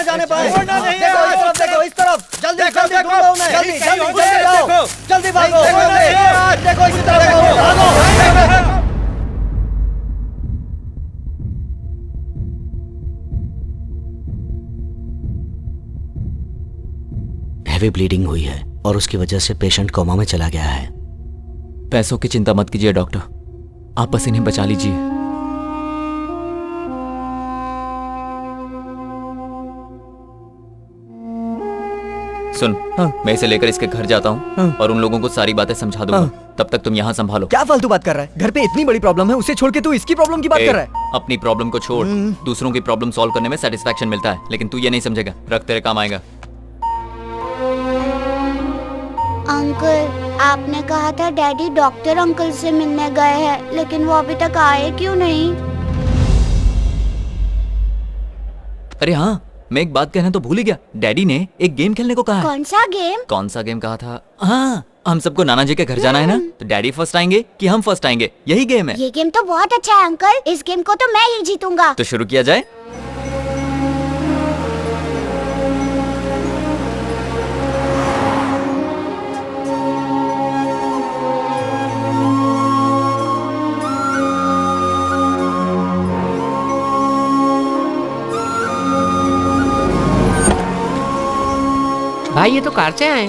जाने न पाए। हैवी ब्लीडिंग हुई है और उसकी वजह से पेशेंट कोमा में चला गया है। पैसों की चिंता मत कीजिए डॉक्टर, आप बस इन्हें बचा लीजिए। सुन, मैं इसे लेकर इसके घर जाता हूँ और उन लोगों को सारी बातें समझा दूंगा। तब तक तुम यहाँ संभालो। क्या फालतू बात कर रहा है? घर पे इतनी बड़ी प्रॉब्लम है, उसे छोड़ के तू इसकी प्रॉब्लम की बात कर रहा है? अपनी प्रॉब्लम को छोड़, दूसरों की प्रॉब्लम सॉल्व करने में सेटिस्फैक्शन मिलता है, लेकिन तू ये नहीं समझेगा। रख, तेरे काम आएगा। अंकल, आपने कहा था डैडी डॉक्टर अंकल से मिलने गए हैं, लेकिन वो अभी तक आए क्यों नहीं? अरे हाँ, मैं एक बात कहना तो भूल ही गया। डैडी ने एक गेम खेलने को कहा है। कौन सा गेम? कौन सा गेम कहा था? हाँ, हम सबको नाना जी के घर जाना है ना, तो डैडी फर्स्ट आएंगे कि हम फर्स्ट आएंगे, यही गेम है। ये गेम तो बहुत अच्छा है अंकल, इस गेम को तो मैं ही जीतूंगा। तो शुरू किया जाए। भाई ये तो कार से आए।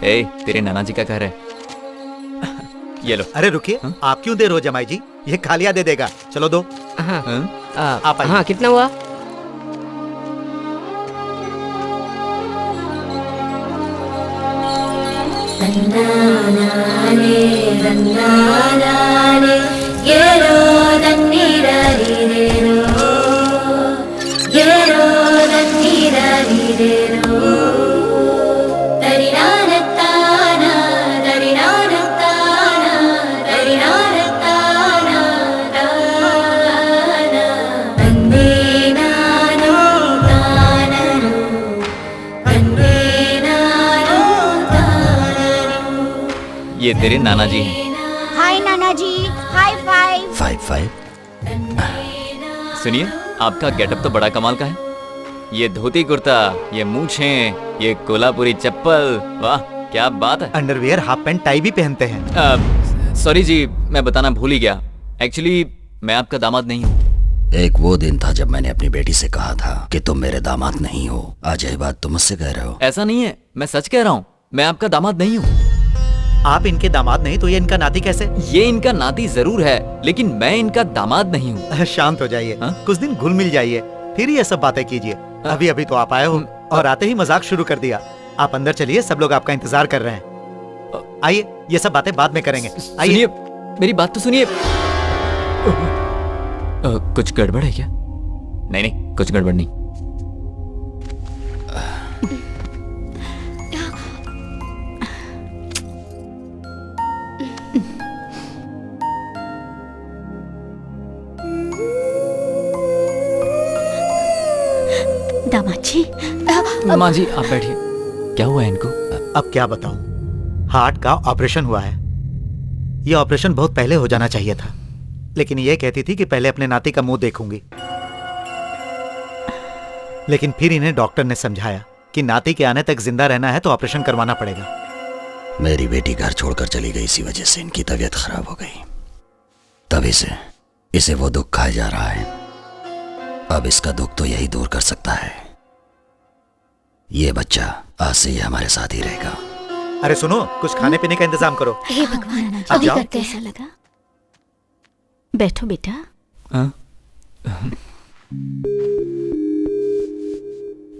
ए, तेरे नाना जी का घर है। ये लो। अरे रुकिए, आप क्यों दे रहे हो जमाई जी? ये खालिया दे देगा। चलो दो। आप आइए। हाँ, कितना हुआ? ये तेरे नाना जी हैं। हाय नाना जी, हाई फाइव। 5-5। सुनिए, आपका गेटअप तो बड़ा कमाल का है। ये धोती कुर्ता, ये मूछें, ये कोल्हापुरी चप्पल, वाह क्या बात है। अंडरवियर, हाफ पैंट, टाई भी पहनते हैं। सॉरी जी, मैं बताना भूल ही गया। एक्चुअली मैं आपका दामाद नहीं हूँ। एक वो दिन था जब मैंने अपनी बेटी से कहा था कि तुम मेरे दामाद नहीं हो। आज यही बात तुम मुझसे कह रहे हो। ऐसा नहीं है, मैं सच कह रहा हूँ, मैं आपका दामाद नहीं हूँ। आप इनके दामाद नहीं तो ये इनका नाती कैसे? ये इनका नाती जरूर है, लेकिन मैं इनका दामाद नहीं हूँ। शांत हो जाइए, कुछ दिन घुल मिल जाइए, फिर ये सब बातें कीजिए। अभी अभी तो आप आए हो और आते ही मजाक शुरू कर दिया। आप अंदर चलिए, सब लोग आपका इंतजार कर रहे हैं। आइए, ये सब बातें बाद में करेंगे। आइए, मेरी बात तो सुनिए। कुछ गड़बड़ है क्या? नहीं नहीं, कुछ गड़बड़ नहीं। दामाद जी। माँ जी आप बैठिए। क्या हुआ है इनको? अब क्या बताऊं, हार्ट का ऑपरेशन हुआ है। ये ऑपरेशन बहुत पहले हो जाना चाहिए था, लेकिन ये कहती थी कि पहले अपने नाती का मुंह देखूंगी। लेकिन फिर इन्हें डॉक्टर ने समझाया कि नाती के आने तक जिंदा रहना है तो ऑपरेशन करवाना पड़ेगा। मेरी बेटी घर छोड़कर चली गई, इसी वजह से इनकी तबीयत खराब हो गई। तभी से इसे वो दुख खाया जा रहा है। अब इसका दुख तो यही दूर कर सकता है। ये बच्चा आज से ये हमारे साथ ही रहेगा। अरे सुनो, कुछ खाने पीने का इंतजाम करो। हे भगवान, अब अभी जाओ। करते ऐसा लगा। बैठो बेटा।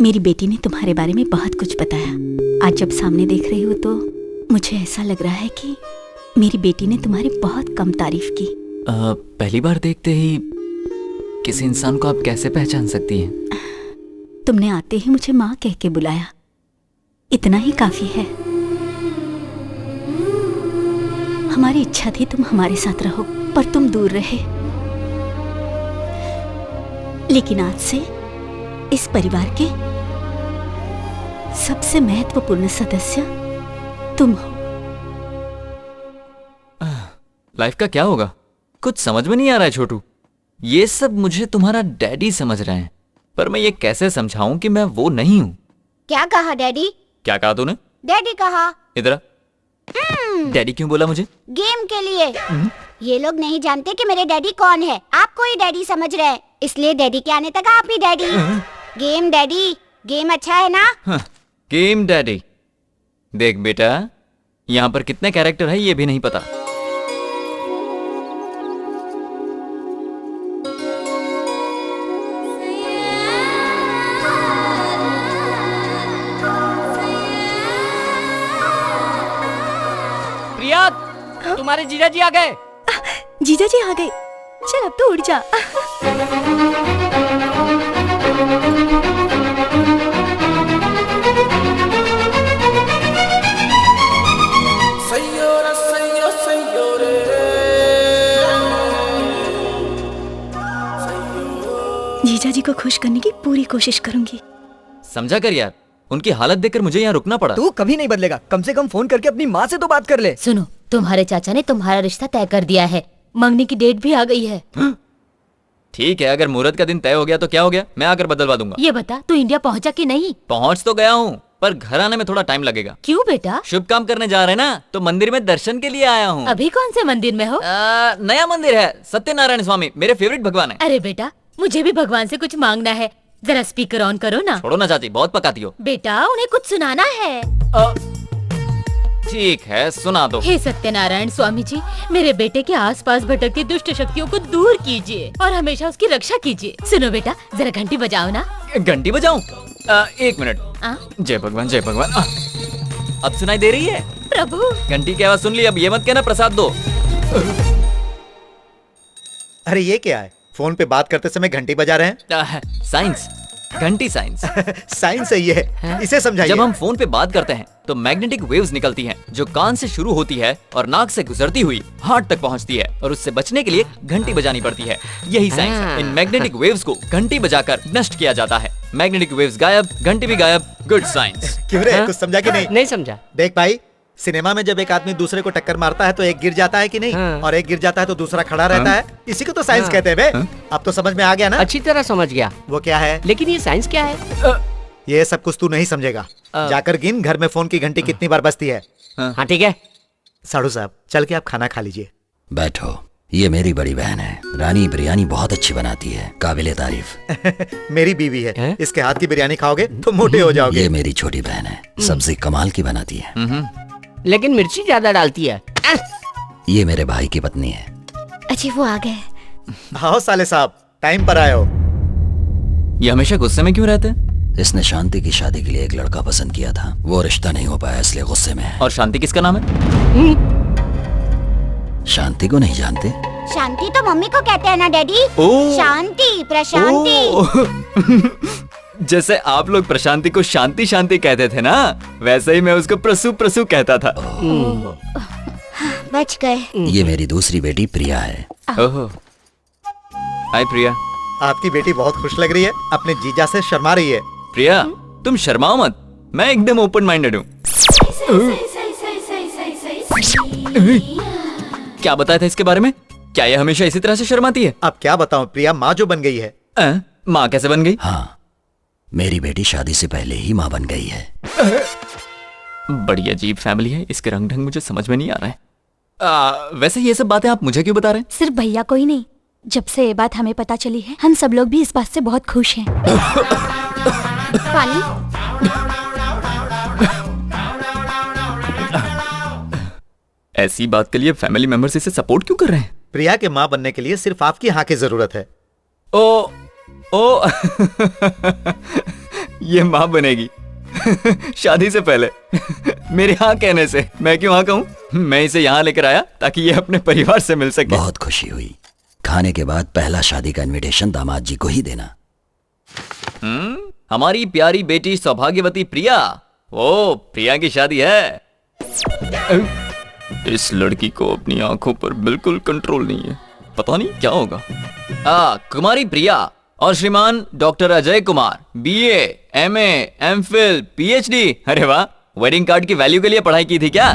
मेरी बेटी ने तुम्हारे बारे में बहुत कुछ बताया। आज जब सामने देख रही हो तो मुझे ऐसा लग रहा है कि मेरी बेटी ने तुम्हारी बहुत कम तारीफ की। पहली बार देखते ही किसी इंसान को आप कैसे पहचान सकती हैं? तुमने आते ही मुझे माँ कह के बुलाया, इतना ही काफी है। हमारी इच्छा थी तुम हमारे साथ रहो, पर तुम दूर रहे। लेकिन आज से इस परिवार के सबसे महत्वपूर्ण सदस्य तुम हो। लाइफ का क्या होगा? कुछ समझ में नहीं आ रहा है छोटू। ये सब मुझे तुम्हारा डैडी समझ रहे हैं, पर मैं ये कैसे समझाऊं कि मैं वो नहीं हूँ। क्या कहा डैडी? क्या कहा तूने? डैडी कहा। इधर आ। डैडी क्यों बोला मुझे? गेम के लिए। ये लोग नहीं जानते कि मेरे डैडी कौन है। आपको ही डैडी समझ रहे हैं, इसलिए डैडी के आने तक आप ही डैडी। गेम डैडी, गेम अच्छा है ना? Game daddy. देख बेटा, यहाँ पर कितने कैरेक्टर है ये भी नहीं पता। प्रिया, तुम्हारे जीजा जी आ गए। जीजा जी आ गए। चल अब तो उड़ जा। जीजा जी को खुश करने की पूरी कोशिश करूंगी। समझा कर यार, उनकी हालत देखकर मुझे यहाँ रुकना पड़ा। तू कभी नहीं बदलेगा। कम से कम फोन करके अपनी माँ से तो बात कर ले। सुनो, तुम्हारे चाचा ने तुम्हारा रिश्ता तय कर दिया है। मंगनी की डेट भी आ गई है। ठीक है, अगर मुहूर्त का दिन तय हो गया तो क्या हो गया, मैं आकर बदलवा दूंगा। ये बता, तू इंडिया पहुंचा कि नहीं? पहुंच तो गया हूँ, पर घर आने में थोड़ा टाइम लगेगा। क्यों बेटा? शुभ काम करने जा रहे हैं ना, तो मंदिर में दर्शन के लिए आया हूँ। अभी कौन से मंदिर में हो? नया मंदिर है, सत्यनारायण स्वामी, मेरे फेवरेट भगवान है। अरे बेटा, मुझे भी भगवान से कुछ मांगना है। जरा स्पीकर ऑन करो ना। छोड़ो ना चाची, बहुत पकाती हो। बेटा, उन्हें कुछ सुनाना है। ठीक है, सुना दो। हे सत्यनारायण स्वामी जी, मेरे बेटे के आसपास भटकती दुष्ट शक्तियों को दूर कीजिए और हमेशा उसकी रक्षा कीजिए। सुनो बेटा, जरा घंटी बजाओ ना। घंटी बजाऊं? 1 मिनट। जय भगवान, जय भगवान। अब सुनाई दे रही है? प्रभु, घंटी की आवाज सुन ली। अब ये मत कहना प्रसाद दो। अरे ये क्या है? फोन पे बात करते समय घंटी बजा रहे हैं? साइंस, घंटी साइंस। साइंस है ये, इसे समझाइए। जब हम फोन पे बात करते हैं तो मैग्नेटिक वेव्स निकलती हैं, जो कान से शुरू होती है और नाक से गुजरती हुई हार्ट तक पहुंचती है, और उससे बचने के लिए घंटी बजानी पड़ती है। यही साइंस है। इन मैग्नेटिक वेव्स को घंटी बजाकर नष्ट किया जाता है। मैग्नेटिक वेव्स गायब, घंटी भी गायब। Good science. क्यों रे, कुछ समझा कि नहीं? नहीं समझा। देख भाई, सिनेमा में जब एक आदमी दूसरे को टक्कर मारता है तो एक गिर जाता है कि नहीं? और एक गिर जाता है तो दूसरा खड़ा रहता है। इसी को तो साइंस कहते हैं बे। अब तो समझ में आ गया ना? अच्छी तरह समझ गया। वो क्या है? लेकिन ये साइंस क्या है? ये सब कुछ तू नहीं समझेगा। जाकर गिन घर में फोन की घंटी कितनी बार बजती है। हाँ ठीक है। साड़ू साहब, चल के आप खाना खा लीजिए। बैठो, ये मेरी बड़ी बहन है। रानी बिरयानी बहुत अच्छी बनाती है, काबिले तारीफ। मेरी बीवी है, इसके हाथ की बिरयानी खाओगे तो मोटे हो जाओगे। ये मेरी छोटी बहन है, सब्जी कमाल की बनाती है, लेकिन मिर्ची ज्यादा डालती है। ये मेरे भाई की पत्नी है। अच्छी, वो आ गए। आओ साले साहब, टाइम पर आए हो। ये हमेशा गुस्से में क्यों रहते हैं? इसने शांति की शादी के लिए एक लड़का पसंद किया था, वो रिश्ता नहीं हो पाया इसलिए गुस्से में है। और शांति किसका नाम है? शांति को नहीं जानते? शांति तो मम्मी को कहते हैं ना डैडी। शांति, प्रशांति। जैसे आप लोग प्रशांति को शांति शांति कहते थे ना, वैसे ही मैं उसको प्रसू प्रसू कहता था। बच गए। ये मेरी दूसरी बेटी प्रिया है। ओहो, हाय प्रिया। आपकी बेटी बहुत खुश लग रही है, अपने जीजा से शर्मा रही है। प्रिया, तुम शर्माओ मत, मैं एकदम ओपन माइंडेड हूँ। क्या बताया था इसके बारे में? क्या ये हमेशा इसी तरह से शर्माती है? अब क्या बताऊं, प्रिया माँ जो बन गई है। माँ कैसे बन गई? हाँ, मेरी बेटी शादी से पहले ही माँ बन गई है। बड़ी अजीब फैमिली है, इसके रंग ढंग मुझे समझ में नहीं आ रहा है। वैसे ये सब बातें आप मुझे क्यों बता रहे हैं? सिर्फ भैया को ही नहीं, जब से ये बात हमें पता चली है, हम सब लोग भी इस बात से बहुत खुश हैं। पानी? ऐसी बात के लिए फैमिली मेंबर्स इसे सपोर्ट क्यों कर रहे हैं? प्रिया के माँ बनने के लिए सिर्फ आपकी हाँ की जरूरत है। ओ ये माँ बनेगी शादी से पहले मेरे हाँ कहने से। मैं क्यों हाँ कहूँ? मैं इसे यहाँ लेकर आया ताकि ये अपने परिवार से मिल सके। बहुत खुशी हुई। खाने के बाद पहला शादी का इनविटेशन दामाद जी को ही देना। हमारी प्यारी बेटी सौभाग्यवती प्रिया। ओ, प्रिया की शादी है। इस लड़की को अपनी आंखों पर बिल्कुल कंट्रोल नहीं है, पता नहीं क्या होगा। कुमारी प्रिया और श्रीमान doctor Ajay Kumar, BA, MA, MPhil, PhD। अरे वाह, वेडिंग कार्ड की वैल्यू के लिए पढ़ाई की थी क्या?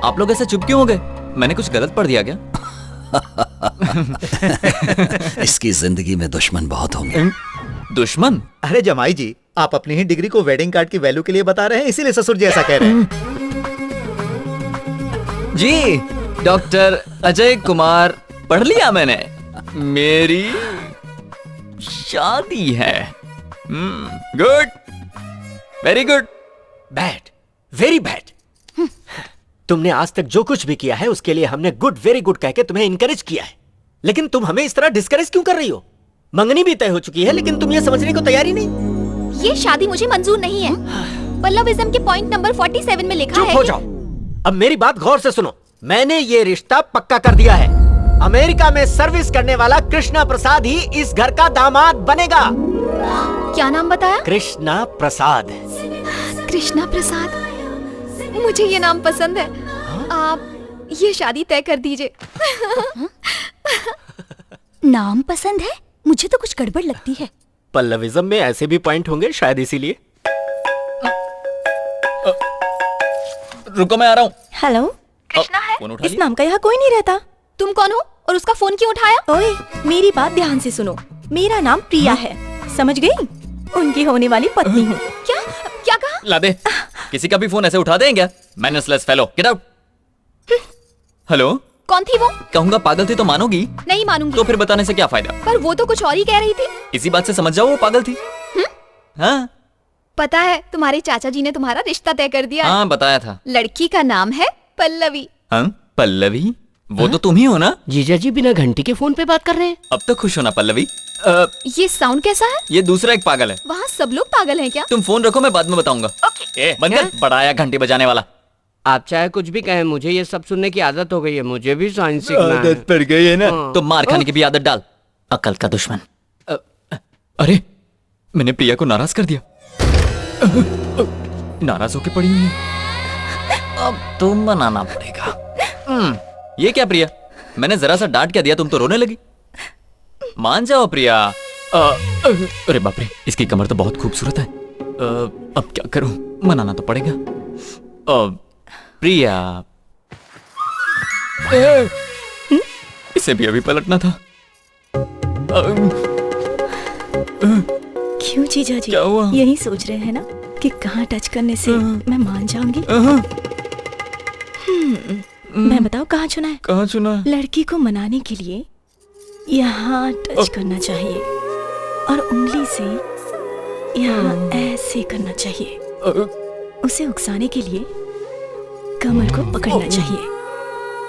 आप लोग ऐसे चुप क्यों हो गए? मैंने कुछ गलत पढ़ दिया क्या? इसकी जिंदगी में दुश्मन बहुत होंगे। दुश्मन? अरे जमाई जी, आप अपनी ही डिग्री को वेडिंग कार्ड की वैल्यू के लिए बता रहे हैं, इसीलिए ससुर जी ऐसा कह रहे हैं। जी, डॉक्टर अजय कुमार पढ़ लिया मैंने। मेरी शादी है। Good, very good. Bad, very bad. तुमने आज तक जो कुछ भी किया है उसके लिए हमने गुड, वेरी गुड कह के तुम्हें इनकरेज किया है, लेकिन तुम हमें इस तरह डिस्करेज क्यों कर रही हो? मंगनी भी तय हो चुकी है, लेकिन तुम ये समझने को तैयार ही नहीं। ये शादी मुझे मंजूर नहीं है। पल्लविज्म के पॉइंट नंबर 47 में लिखा है। चुप हो जाओ। अब मेरी बात गौर से सुनो। मैंने ये रिश्ता पक्का कर दिया है। अमेरिका में सर्विस करने वाला कृष्णा प्रसाद ही इस घर का दामाद बनेगा। क्या नाम बताया? कृष्णा प्रसाद। कृष्णा प्रसाद, मुझे ये नाम पसंद है। आप ये शादी तय कर दीजिए। नाम पसंद है? मुझे तो कुछ गड़बड़ लगती है। पल्लविज्म में ऐसे भी पॉइंट होंगे शायद, इसीलिए। रुको, मैं आ रहा हूँ। हेलो, कृष्णा है? इस नाम का यहाँ कोई नहीं रहता। तुम कौन हो और उसका फोन क्यों उठाया? ओए, मेरी बात ध्यान से सुनो। मेरा नाम प्रिया है, समझ गई? उनकी होने वाली पत्नी हूँ। क्या क्या कहा? ला दे, किसी का भी फोन ऐसे उठा दें क्या? मैनर्सलेस फेलो, गेट आउट। हेलो, कौन थी वो? कहूंगा पागल थी तो मानोगी? नहीं मानूंगी। तो फिर बताने से क्या फायदा? पर वो तो कुछ और ही कह रही थी। इसी बात से समझ जाओ वो पागल थी। हाँ, पता है तुम्हारे चाचा जी ने तुम्हारा रिश्ता तय कर दिया। हाँ बताया था। लड़की का नाम है पल्लवी। पल्लवी? वो तो तुम ही हो ना? जीजा जी बिना घंटी के फोन पे बात कर रहे हैं। अब तो खुश हो ना पल्लवी? ये साउंड कैसा है? ये दूसरा एक पागल है। वहाँ सब लोग पागल हैं क्या? तुम फोन रखो, मैं बाद में बताऊंगा। बंद कर, बड़ा आया घंटी बजाने वाला। आप चाहे कुछ भी कहें, मुझे ये सब सुनने की आदत हो गई है। मुझे भी साइंस सीखना है। आदत पड़ गई है ना? तो मार खाने की भी आदत डाल। अकल का दुश्मन। अरे मैंने प्रिया को नाराज कर दिया। नाराज होके पड़ी हुई है। अब तुम बनाना पड़ेगा। ये क्या प्रिया, मैंने जरा सा डांट क्या दिया, तुम तो रोने लगी। मान जाओ प्रिया। अरे बाप रे, इसकी कमर तो बहुत खूबसूरत है। अब क्या करूं, मनाना तो पड़ेगा। प्रिया, इसे भी अभी पलटना था। क्यों जीजा जी? क्या हुआ? यही सोच रहे हैं ना कि कहाँ टच करने से मैं मान जाऊंगी? मैं बताओ कहाँ चुना है? कहाँ चुना है? लड़की को मनाने के लिए यहाँ टच करना चाहिए और उंगली से यहाँ ऐसे करना चाहिए। उसे उकसाने के लिए कमर को पकड़ना चाहिए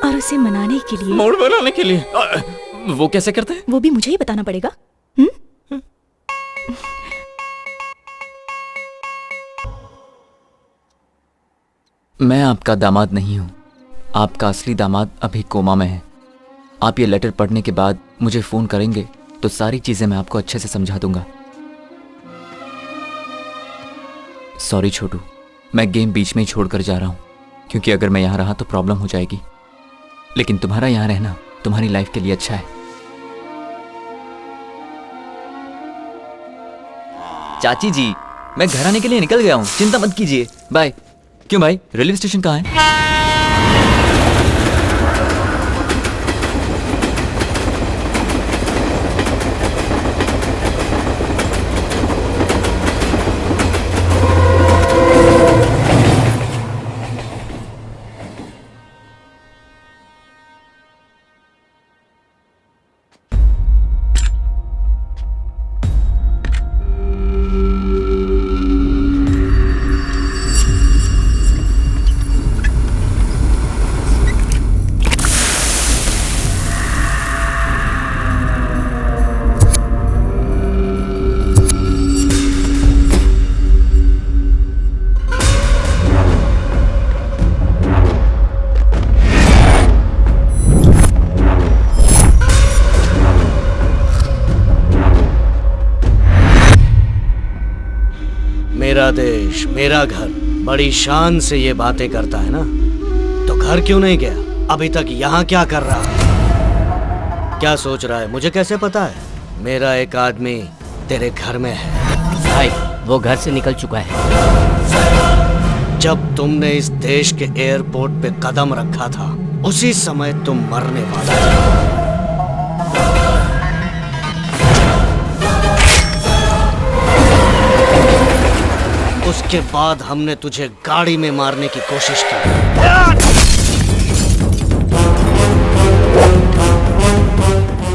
और उसे मनाने के लिए मोड़ बनाने के लिए। वो कैसे करते हैं? वो भी मुझे ही बताना पड़ेगा। मैं आपका दामाद नहीं हूँ, आपका असली दामाद अभी कोमा में है। आप ये लेटर पढ़ने के बाद मुझे फोन करेंगे तो सारी चीजें मैं आपको अच्छे से समझा दूंगा। सॉरी छोटू, मैं गेम बीच में ही छोड़कर जा रहा हूँ, क्योंकि अगर मैं यहाँ रहा तो प्रॉब्लम हो जाएगी। लेकिन तुम्हारा यहाँ रहना तुम्हारी लाइफ के लिए अच्छा है। चाची जी, मैं घर आने के लिए निकल गया हूँ, चिंता मत कीजिए। बाय। क्यों भाई, रेलवे स्टेशन कहाँ है? मेरा देश, मेरा घर, बड़ी शान से ये बातें करता है ना, तो घर क्यों नहीं गया? अभी तक यहाँ क्या कर रहा है? क्या सोच रहा है? मुझे कैसे पता है? मेरा एक आदमी तेरे घर में है। भाई, वो घर से निकल चुका है। जब तुमने इस देश के एयरपोर्ट पे कदम रखा था, उसी समय तुम मरने वाला था। उसके बाद हमने तुझे गाड़ी में मारने की कोशिश की।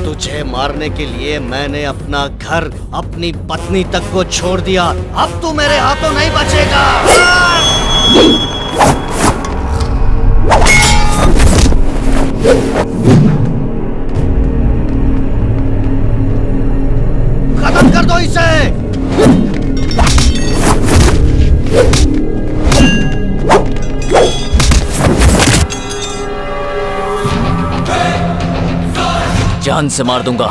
तुझे मारने के लिए मैंने अपना घर, अपनी पत्नी तक को छोड़ दिया। अब तू मेरे हाथों नहीं बचेगा। खत्म कर दो इसे। जान से मार दूंगा।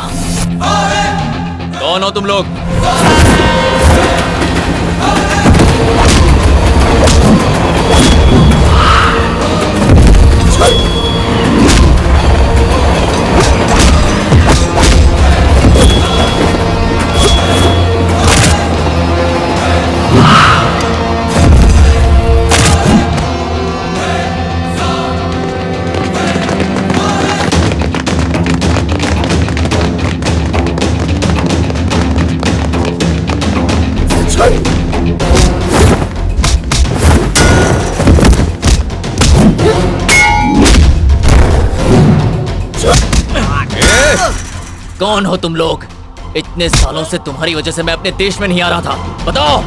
कौन हो तुम लोग? कौन हो तुम लोग? इतने सालों से तुम्हारी वजह से मैं अपने देश में नहीं आ रहा था। बताओ।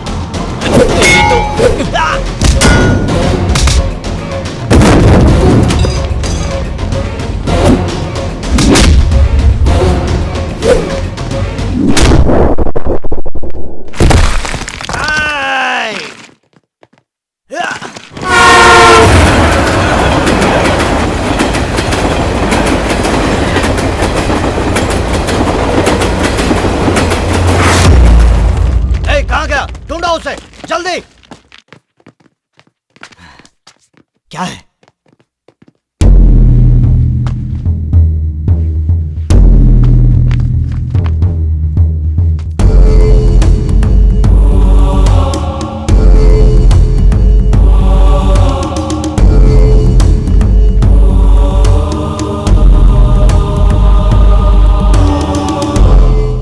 कहाँ गया? ढूंढो उसे, जल्दी। क्या है?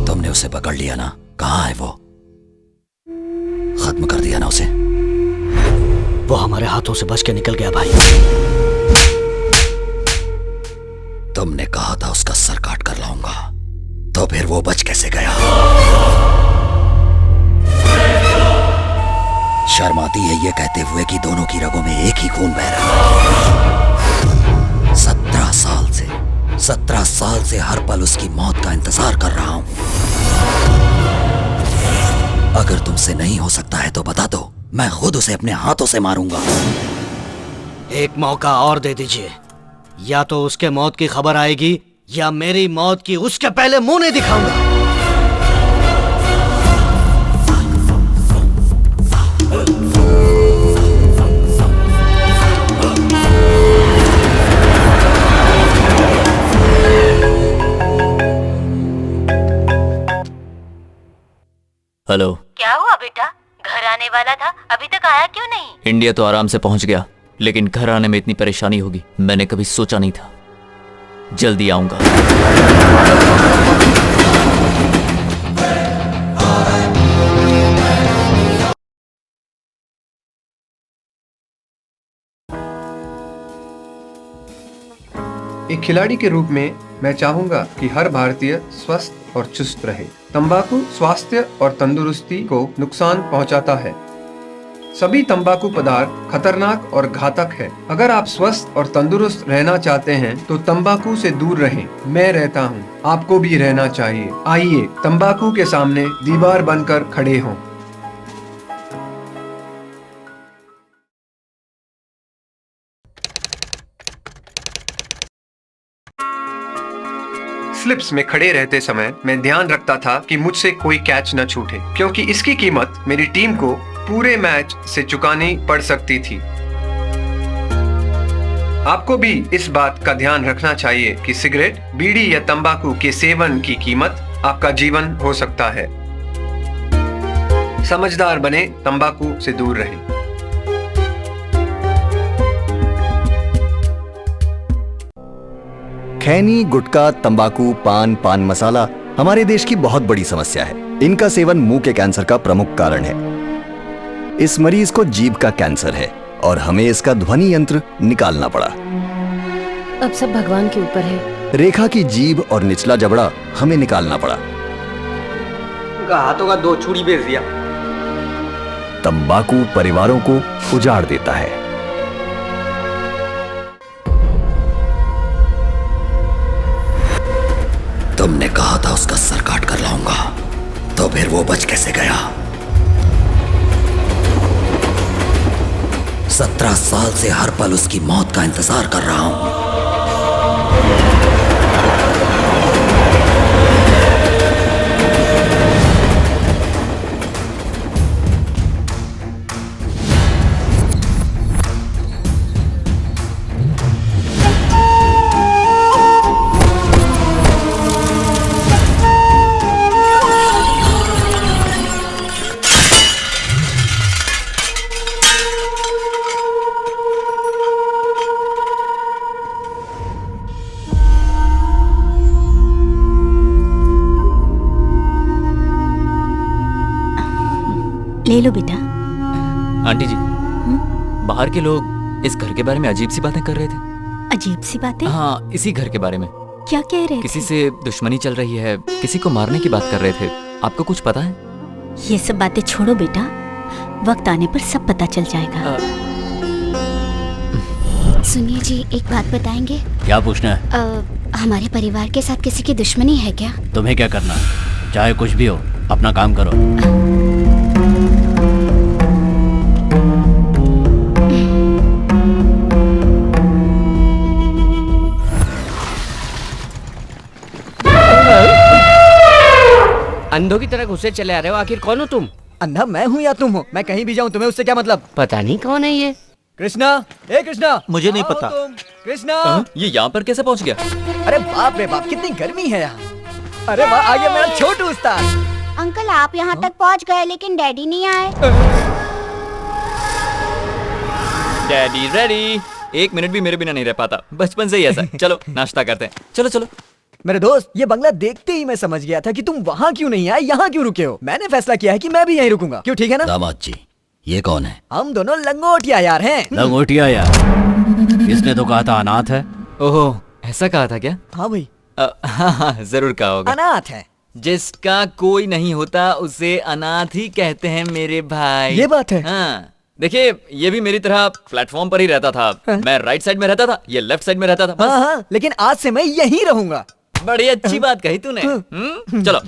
तुमने उसे पकड़ लिया ना? कहाँ है वो? खत्म कर दिया ना उसे? वो हमारे हाथों से बच के निकल गया भाई। तुमने कहा था उसका सर काट कर लाऊंगा, तो फिर वो बच कैसे गया? शर्म आती है ये कहते हुए कि दोनों की रगों में एक ही खून बह रहा है। 17 साल से हर पल उसकी मौत का इंतजार कर रहा हूं। अगर तुमसे नहीं हो सकता है तो बता दो, मैं खुद उसे अपने हाथों से मारूंगा। एक मौका और दे दीजिए, या तो उसके मौत की खबर आएगी या मेरी मौत की उसके पहले मुंह नहीं दिखाऊंगा। हेलो। क्या हुआ बेटा? घर आने वाला था, अभी तक आया क्यों नहीं? इंडिया तो आराम से पहुंच गया, लेकिन घर आने में इतनी परेशानी होगी मैंने कभी सोचा नहीं था। जल्दी आऊंगा। एक खिलाड़ी के रूप में मैं चाहूंगा कि हर भारतीय स्वस्थ और चुस्त रहे। तंबाकू स्वास्थ्य और तंदुरुस्ती को नुकसान पहुंचाता है। सभी तंबाकू पदार्थ खतरनाक और घातक है। अगर आप स्वस्थ और तंदुरुस्त रहना चाहते हैं तो तंबाकू से दूर रहें। मैं रहता हूं, आपको भी रहना चाहिए। आइए तंबाकू के सामने दीवार बनकर खड़े हों। स्लिप्स में खड़े रहते समय मैं ध्यान रखता था कि मुझसे कोई कैच न छूटे, क्योंकि इसकी कीमत मेरी टीम को पूरे मैच से चुकानी पड़ सकती थी। आपको भी इस बात का ध्यान रखना चाहिए कि सिगरेट, बीड़ी या तंबाकू के सेवन की कीमत आपका जीवन हो सकता है। समझदार बने, तंबाकू से दूर रहें। खैनी, गुटखा, तंबाकू, पान मसाला हमारे देश की बहुत बड़ी समस्या है। इनका सेवन मुंह के कैंसर का प्रमुख कारण है। इस मरीज को जीभ का कैंसर है और हमें इसका ध्वनि यंत्र निकालना पड़ा। अब सब भगवान के ऊपर है। रेखा की जीभ और निचला जबड़ा हमें निकालना पड़ा। उनका हाथों का 2 चूड़ी बेच दिया। तंबाकू परिवारों को उजाड़ देता है। तुमने कहा था उसका सर काट कर लाऊंगा, तो फिर वो बच कैसे गया? 17 साल से हर पल उसकी मौत का इंतजार कर रहा हूं। ले लो बेटा। आंटी जी, बाहर के लोग इस घर के बारे में अजीब सी बातें कर रहे थे। अजीब सी बातें? हाँ, इसी घर के बारे में। क्या कह रहे किसी थे? से दुश्मनी चल रही है, किसी को मारने की बात कर रहे थे। आपको कुछ पता है? ये सब बातें छोड़ो बेटा, वक्त आने पर सब पता चल जाएगा। सुनिए जी, एक बात बताएंगे? क्या पूछना है? हमारे परिवार के साथ किसी की दुश्मनी है क्या? तुम्हें क्या करना है? चाहे कुछ भी हो, अपना काम करो। अंधों की तरह घुसे चले आ रहे हो, आखिर कौन हो तुम? अंधा मैं हूँ या तुम हो? मैं कहीं भी जाऊँ तुम्हें उससे क्या मतलब? पता नहीं कौन है ये। कृष्णा, ए कृष्णा, मुझे नहीं पता। कृष्णा, ये यहाँ पर कैसे पहुँच गया? अरे बाप रे बाप, कितनी गर्मी है यहाँ। अरे वाह, आ गया मेरा छोटू उस्ताद। अंकल आप यहाँ तक पहुँच गए लेकिन डैडी नहीं आए। Daddy ready. 1 मिनट भी मेरे बिना नहीं रह पाता, बचपन से ही ऐसा है। चलो नाश्ता करते हैं, चलो चलो। मेरे दोस्त, ये बंगला देखते ही मैं समझ गया था कि तुम वहाँ क्यों नहीं आए, यहाँ क्यों रुके हो। मैंने फैसला किया है कि मैं भी यहीं रुकूंगा। क्यों, ठीक है ना? दामाद जी, ये कौन है? हम दोनों लंगोटिया यार हैं। लंगोटिया यार? इसने तो कहा था अनाथ है। ओहो, ऐसा कहा था क्या? हाँ भाई। हाँ, जरूर कहा होगा। अनाथ है। जिसका कोई नहीं होता उसे अनाथ ही कहते हैं मेरे भाई। ये बात है। हाँ, देखिए ये भी मेरी तरह प्लेटफॉर्म पर ही रहता था। मैं राइट साइड में रहता था, ये लेफ्ट साइड में रहता था। हाँ हाँ, लेकिन आज से मैं यहीं रहूंगा। बड़ी अच्छी बात कही तूने। चलो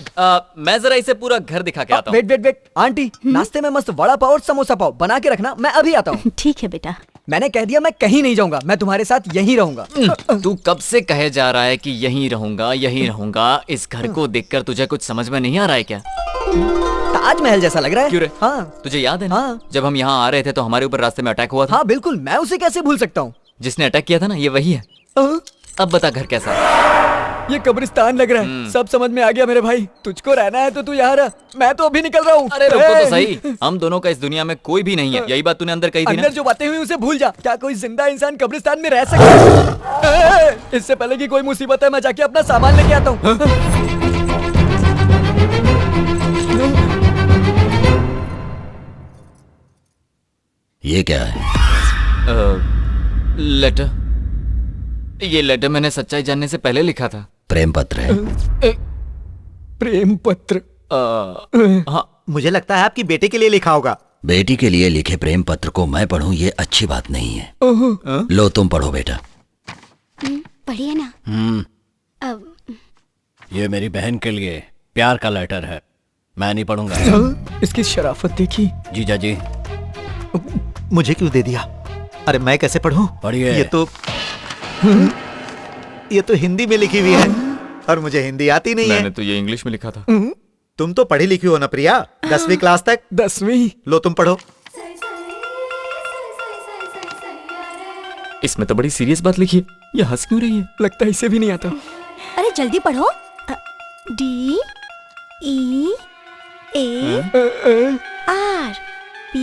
मैं जरा इसे पूरा घर दिखा के आता हूँ। वेट वेट वेट, आंटी, नाश्ते में मस्त वड़ा पाव और समोसा पाव बना के रखना, मैं अभी आता हूँ। ठीक है बेटा। मैंने कह दिया मैं कहीं नहीं जाऊंगा, मैं तुम्हारे साथ यहीं रहूंगा। तू कब से कहे जा रहा है कि यहीं रहूंगा यहीं रहूंगा? इस घर को देखकर तुझे कुछ समझ में नहीं आ रहा है क्या? ताजमहल जैसा लग रहा है। क्यों रे? हाँ। तुझे याद है ना? हाँ। जब हम यहाँ आ रहे थे तो हमारे ऊपर रास्ते में अटैक हुआ था। हाँ बिल्कुल, मैं उसे कैसे भूल सकता हूँ। जिसने अटैक किया था ना, ये वही है। अब बता घर कैसा है? ये कब्रिस्तान लग रहा है। सब समझ में आ गया मेरे भाई। तुझको रहना है तो तू यहाँ रह, मैं तो अभी निकल रहा हूँ। अरे रुको तो सही, हम दोनों का इस दुनिया में कोई भी नहीं है। यही बात तूने अंदर कही थी ना? अंदर जो बातें हुई उसे भूल जा। क्या कोई जिंदा इंसान कब्रिस्तान में रह सकता है? इससे पहले कि कोई मुसीबत है, मैं जाके अपना सामान लेके आता हूँ। ये क्या है? लेटर। ये लेटर मैंने सच्चाई जानने से पहले लिखा था। प्रेम पत्र है। प्रेम पत्र? हाँ, मुझे लगता है आपकी बेटे के लिए लिखा होगा। बेटी के लिए लिखे प्रेम पत्र को मैं पढ़ूं, ये अच्छी बात नहीं है। लो तुम पढ़ो बेटा। पढ़िए ना। ये मेरी बहन के लिए प्यार का लेटर है, मैं नहीं पढ़ूंगा। इसकी शराफत देखी। जीजा जी। मुझे क्यों दे दिया? अरे मैं कैसे पढ़ूं? पढ़िए। ये तो हिंदी में लिखी हुई है और मुझे हिंदी आती नहीं है। मैंने तो ये इंग्लिश में लिखा था। तुम तो पढ़ी लिखी हो ना प्रिया, 10वीं क्लास तक। 10वीं? लो तुम पढ़ो। इसमें तो बड़ी सीरियस बात लिखी है, ये हंस क्यों रही है? लगता है इसे भी नहीं आता। अरे जल्दी पढ़ो। D E A R P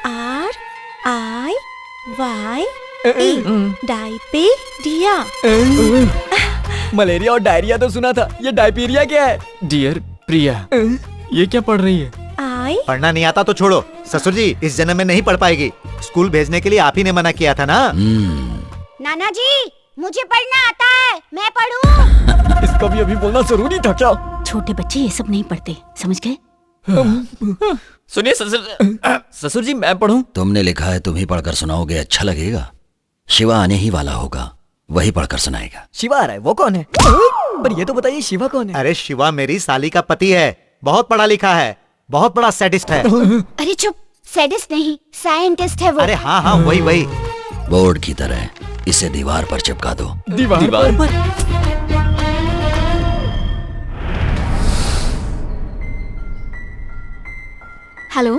R I Y E डायपेरिया। मलेरिया और डायरिया तो सुना था, ये डायपीरिया क्या है? डियर प्रिया, ये क्या पढ़ रही है? पढ़ना नहीं आता तो छोड़ो। ससुर जी इस जन्म में नहीं पढ़ पाएगी। स्कूल भेजने के लिए आप ही ने मना किया था ना। नाना जी, मुझे पढ़ना आता है, मैं पढ़ूं। इसका भी अभी बोलना जरूरी था क्या? छोटे बच्चे ये सब नहीं पढ़ते, समझ गए? सुनिए ससुर जी, मैं पढ़ूं? तुमने लिखा है, तुम ही पढ़कर सुनाओगे, अच्छा लगेगा। शिवा आने ही वाला होगा, वही पढ़कर सुनाएगा। शिवा आ रहा है? वो कौन है? पर ये तो बताइए शिवा कौन है? अरे शिवा मेरी साली का पति है, बहुत पढ़ा लिखा है, बहुत बड़ा सैडिस्ट है। अरे चुप, सैडिस्ट नहीं, साइंटिस्ट है वो। अरे हाँ हाँ वही। बोर्ड की तरह इसे दीवार पर चिपका दो। दीवार पर? हेलो,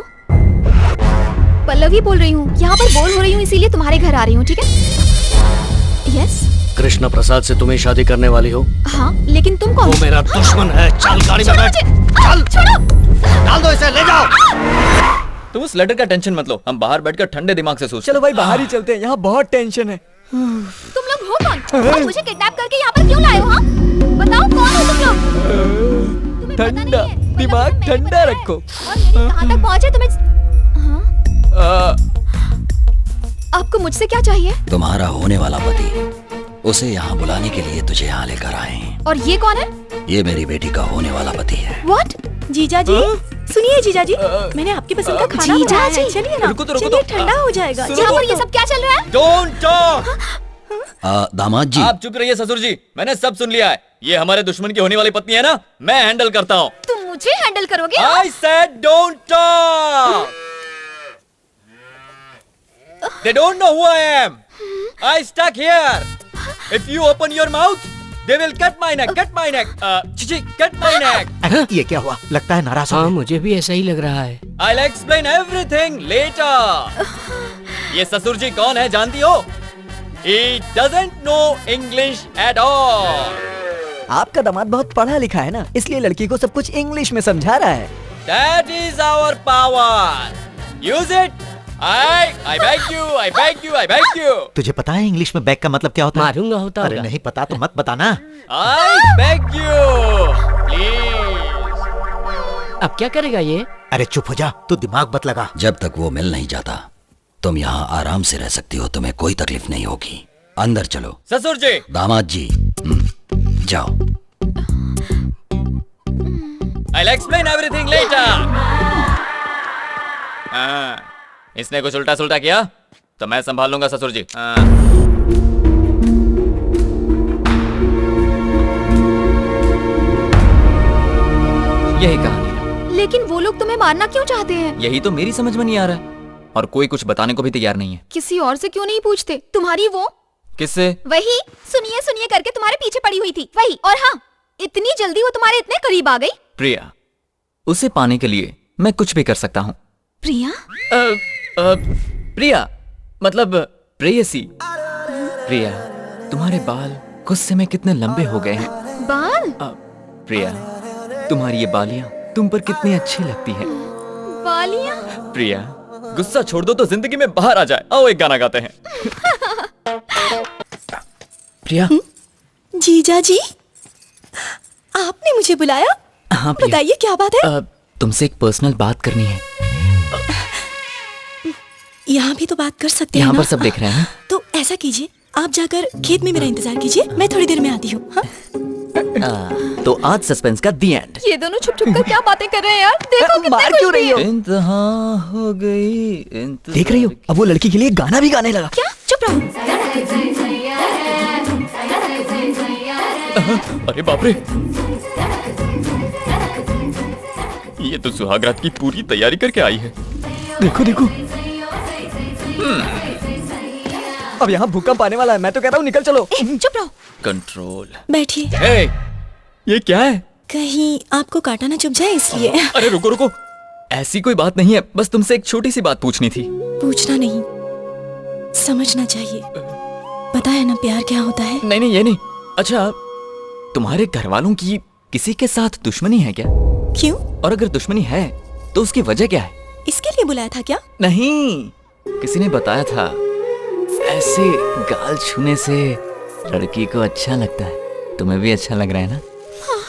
पल्लवी बोल रही हूँ। यहाँ पर बोल हो रही हूँ, इसीलिए तुम्हारे घर आ रही हूँ, ठीक है? यस। कृष्ण प्रसाद से तुम्हें शादी करने वाली हो? हाँ, लेकिन तुम कौन? वो मेरा दुश्मन है। चल गाड़ी में बैठ। चल छोड़ो। डाल दो इसे, ले जाओ। तुम उस लेटर का टेंशन मत लो, हम बाहर बैठकर ठंडे दिमाग से सोचते। चलो भाई बाहर ही चलते हैं, यहाँ बहुत टेंशन है। तुम लोग हो कौन? और मुझे किडनैप करके यहाँ पर क्यों लाए हो? हाँ? बताओ कौन हो तुम लोग? ठंडा दिमाग ठंडा रखो। और ये कहाँ तक पहुँचे तुम्हें? आपको मुझसे क्या चाहिए? तुम्हारा होने वाला पति, उसे यहाँ बुलाने के लिए तुझे यहाँ लेकर आए हैं। और ये कौन है? ये मेरी बेटी का होने वाला पति है। What? जीजा जी, सुनिए जीजाजी, मैंने आपकी पसंद का खाना बनाया है। चलिए ना, चलिए ठंडा हो जाएगा। यहाँ पर ये सब क्या चल रहा है? Don't talk. दामाद जी, आप चुप रहिए ससुर जी, मैंने सब सुन लिया है। ये हमारे दुश्मन की होने वाली पत्नी है ना, मैं हैंडल करता हूँ। तुम मुझे हैंडल करोगे? I said don't talk. They don't know who I am. I stuck here. If you open your mouth, they will cut my neck. Cut my neck. Chichi, cut my neck. ये क्या हुआ? लगता है नाराज हो हाँ, गए। मुझे भी ऐसा ही लग रहा है। I'll explain everything later. ये ससुर जी कौन है जानती हो? He doesn't know English at all. आपका दामाद बहुत पढ़ा लिखा है ना, इसलिए लड़की को सब कुछ इंग्लिश में समझा रहा है। That is our power. Use it. I beg you, I beg you, I beg you. तुझे पता है इंग्लिश में बैग का मतलब क्या होता है? मारूंगा होता अरे होगा। नहीं पता तो मत बताना। I beg you, please. अब क्या करेगा ये? अरे चुप हो जा, तू दिमाग मत लगा। जब तक वो मिल नहीं जाता तुम यहाँ आराम से रह सकती हो, तुम्हें कोई तकलीफ नहीं होगी। अंदर चलो। ससुर जी। दामाद जी, जाओ। I'll explain everything later. इसने कुछ उल्टा सुल्टा किया तो मैं संभाल लूंगा ससुर जी। यही कहानी। लेकिन वो लोग तुम्हें मारना क्यों चाहते हैं? यही तो मेरी समझ में नहीं आ रहा है, और कोई कुछ बताने को भी तैयार नहीं है। किसी और से क्यों नहीं पूछते? तुम्हारी वो किससे? वही सुनिए सुनिए करके तुम्हारे पीछे पड़ी हुई थी, वही। और हाँ, इतनी जल्दी वो तुम्हारे इतने करीब आ गई। प्रिया, उसे पाने के लिए मैं कुछ भी कर सकता हूँ। प्रिया? प्रिया मतलब प्रेयसी। प्रिया, तुम्हारे बाल गुस्से में कितने लंबे हो गए हैं। बाल? प्रिया, तुम्हारी ये बालियां तुम पर कितनी अच्छी लगती हैं। बालियां? प्रिया, गुस्सा छोड़ दो तो जिंदगी में बाहर आ जाए। आओ एक गाना गाते हैं। प्रिया। जीजा जी, आपने मुझे बुलाया? हाँ प्रिया। बताइए क्या बात है? तुमसे एक पर्सनल बात करनी है। यहाँ भी तो बात कर सकते हैं यहाँ ना? पर सब देख रहे हैं ना? तो ऐसा कीजिए, आप जाकर खेत में मेरा इंतजार कीजिए, मैं थोड़ी देर में आती हूँ। हाँ? तो आज सस्पेंस का दी एंड। ये दोनों छुप छुप कर क्या बातें कर रहे हैं यार? देखो कितने खुश भी हैं। इंतहा हो गई। देख रही हो, अब वो लड़की के लिए गाना भी गाने लगा। क्या? चुप रहो। अरे बाप रे, ये तो सुहागरात की पूरी तैयारी करके आई है। देखो देखो, अब यहाँ भूकंप आने वाला है। मैं तो कहता हूँ निकल चलो। चुप रहो। कंट्रोल। बैठिए। ये क्या है? कहीं आपको काटा ना चुभ जाए इसलिए। अरे रुको रुको, ऐसी कोई बात नहीं है, बस तुमसे एक छोटी सी बात पूछनी थी। पूछना नहीं, समझना चाहिए। पता है ना प्यार क्या होता है? नहीं नहीं, ये नहीं। अच्छा, तुम्हारे घर वालों की किसी के साथ दुश्मनी है क्या? क्यों? और अगर दुश्मनी है तो उसकी वजह क्या है? इसके लिए बुलाया था क्या? नहीं, किसी ने बताया था ऐसे गाल छूने से लड़की को अच्छा लगता है। तुम्हें भी अच्छा लग रहा है ना? हाँ,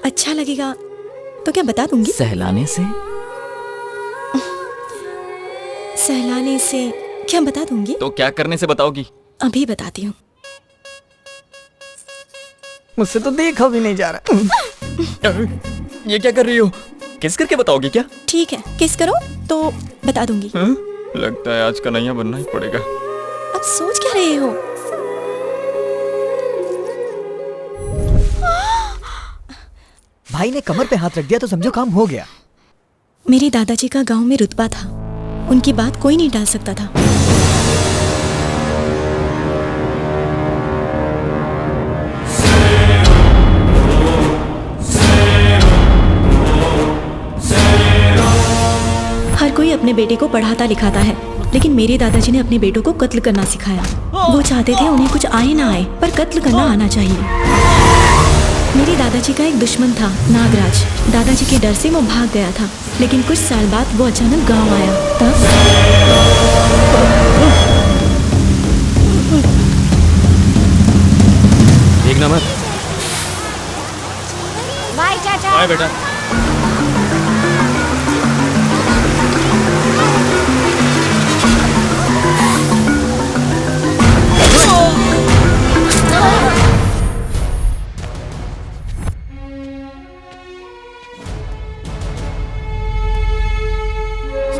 अच्छा लगेगा तो क्या बता दूंगी। सहलाने से? सहलाने से क्या बता दूंगी। तो क्या करने से बताओगी? अभी बताती हूँ। मुझसे तो देखा भी नहीं जा रहा। ये क्या कर रही हो? किस करके बताओगी क्या? ठीक है, किस करो तो बता दूंगी। लगता है आज कन्हैया बनना ही पड़ेगा। अब सोच क्या रहे हो? भाई ने कमर पे हाथ रख दिया तो समझो काम हो गया। मेरे दादाजी का गांव में रुतबा था, उनकी बात कोई नहीं टाल सकता था। हर कोई अपने बेटे को पढ़ाता लिखाता है, लेकिन मेरे दादाजी ने अपने बेटों को कत्ल करना सिखाया। वो चाहते थे उन्हें कुछ आए ना आए, पर कत्ल करना आना चाहिए। मेरे दादाजी का एक दुश्मन था, नागराज। दादाजी के डर से वो भाग गया था, लेकिन कुछ साल बाद वो अचानक गांव आया। तब देखना मत। बाय चाचा। बाय बेटा।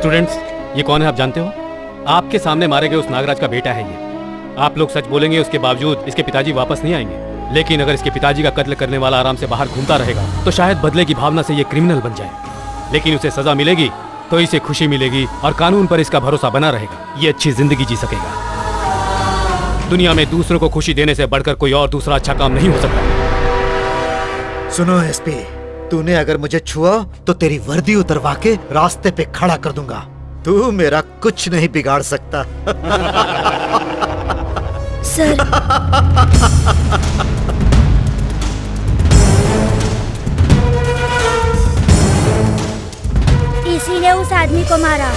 स्टूडेंट्स, ये कौन है आप जानते हो? आपके सामने मारे गए उस नागराज का बेटा है ये। आप लोग सच बोलेंगे, उसके बावजूद इसके पिताजी वापस नहीं आएंगे। लेकिन अगर इसके पिताजी का कत्ल करने वाला आराम से बाहर घूमता रहेगा तो शायद बदले की भावना से ये क्रिमिनल बन जाए। लेकिन उसे सजा मिलेगी तो इसे खुशी मिलेगी और कानून पर इसका भरोसा बना रहेगा। ये अच्छी जिंदगी जी सकेगा। दुनिया में दूसरों को खुशी देने से बढ़कर कोई और दूसरा अच्छा काम नहीं हो सकता। सुनो एसपी, तूने अगर मुझे छुआ तो तेरी वर्दी उतरवा के रास्ते पे खड़ा कर दूंगा। तू मेरा कुछ नहीं बिगाड़ सकता। सर, इसी ने उस आदमी को मारा।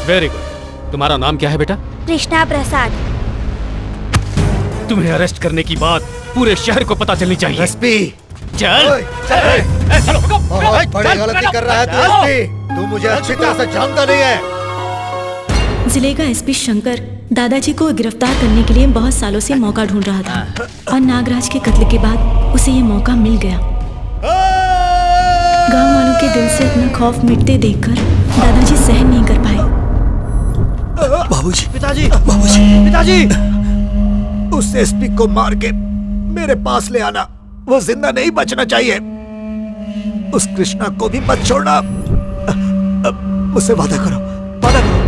Very good. तुम्हारा नाम क्या है बेटा? कृष्णा प्रसाद। तुम्हें अरेस्ट करने की बात पूरे शहर को पता चलनी चाहिए। एसपी चल बहुत बड़ी गलती कर रहा है तू एसपी। तू मुझे अच्छी तरह से जानता नहीं है। जिले का एसपी शंकर दादाजी को गिरफ्तार करने के लिए बहुत सालों से मौका ढूंढ रहा था और नागराज के कत्ल के बाद उसे ये मौका मिल गया। गांव वालों के दिल से अपना खौफ मिटते देखकर दादाजी सहन नहीं कर पाए। बाबूजी, पिताजी, बाबूजी, पिताजी, उस एसपी को मार के मेरे पास ले आना। वो जिंदा नहीं बचना चाहिए। उस कृष्णा को भी मत छोड़ना। मुझसे वादा करो, वादा करो।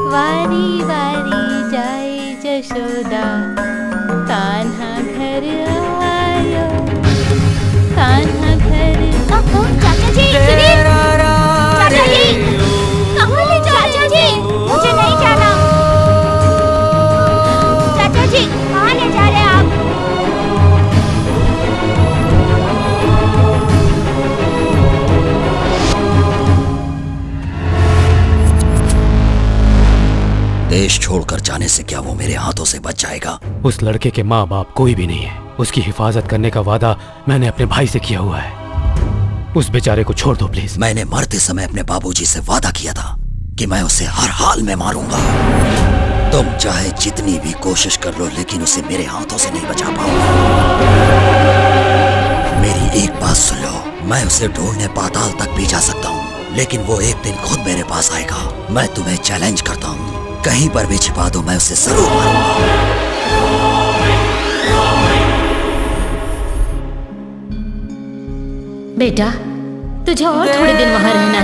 वारी वारी जाए जशोदा, कान्हा घर आयो, कान्हा घर। चाचा जी, सुनिए। चाचा जी, कहाँ ले जा रहे हैं? चाचा जी, मुझे नहीं जाना। चाचा जी, कहाँ ले जा रहे हैं आप? देश छोड़कर जाने से क्या वो मेरे हाथों से बच जाएगा? उस लड़के के माँ बाप कोई भी नहीं है। उसकी हिफाजत करने का वादा मैंने अपने भाई से किया हुआ है। उस बेचारे को छोड़ दो प्लीज। मैंने मरते समय अपने बाबूजी से वादा किया था कि मैं उसे हर हाल में मारूंगा। तुम चाहे जितनी भी कोशिश कर लो लेकिन उसे मेरे हाथों से नहीं बचा पाओगे। मेरी एक बात सुन लो, मैं उसे ढूंढने पाताल तक भी जा सकता हूँ, लेकिन वो एक दिन खुद मेरे पास आएगा। मैं तुम्हें चैलेंज करता हूँ, कहीं पर भी छिपा दो, मैं उसे जरूर मारूंगा। बेटा, तुझे और थोड़े दिन वहाँ रहना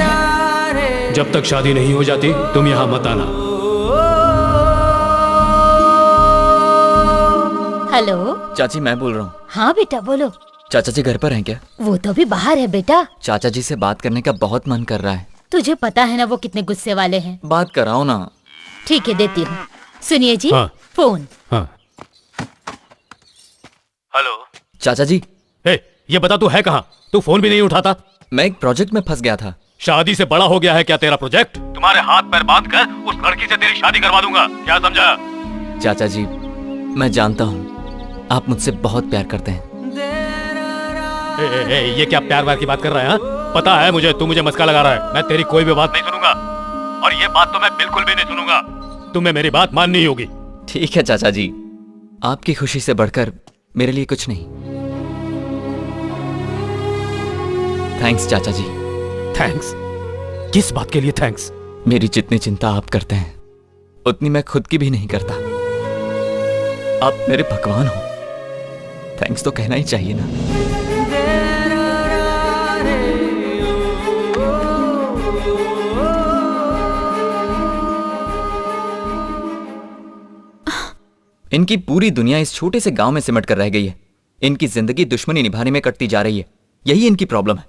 है। जब तक शादी नहीं हो जाती तुम यहाँ मत आना। हेलो चाची, मैं बोल रहा हूँ। हाँ बेटा बोलो। चाचा जी घर पर हैं क्या? वो तो अभी बाहर है बेटा। चाचा जी से बात करने का बहुत मन कर रहा है। तुझे पता है ना वो कितने गुस्से वाले हैं। बात कराओ ना। ठीक है, देती हूँ। सुनिए जी। हाँ। फोन। हाँ। हेलो चाचा जी। ये बता तू है कहाँ? तू फोन भी नहीं उठाता। मैं एक प्रोजेक्ट में फंस गया था। शादी से बड़ा हो गया है क्या तेरा प्रोजेक्ट? तुम्हारे हाथ पैर बांध कर उस लड़की से तेरी शादी करवा दूंगा, क्या समझा? चाचा जी, मैं जानता हूँ आप मुझसे बहुत प्यार करते हैं। ये क्या प्यार व्यार की बात कर रहा है? हाँ? पता है मुझे, तू मुझे मस्का लगा रहा है। मैं तेरी कोई भी बात नहीं सुनूंगा और ये बात तो मैं बिल्कुल भी नहीं सुनूंगा। तुम्हें मेरी बात माननी होगी। ठीक है चाचा जी, आपकी खुशी से बढ़कर मेरे लिए कुछ नहीं। थैंक्स चाचा जी। थैंक्स? किस बात के लिए थैंक्स? मेरी जितनी चिंता आप करते हैं उतनी मैं खुद की भी नहीं करता। आप मेरे भगवान हो, थैंक्स तो कहना ही चाहिए ना। इनकी पूरी दुनिया इस छोटे से गांव में सिमट कर रह गई है। इनकी जिंदगी दुश्मनी निभाने में कटती जा रही है। यही इनकी प्रॉब्लम है।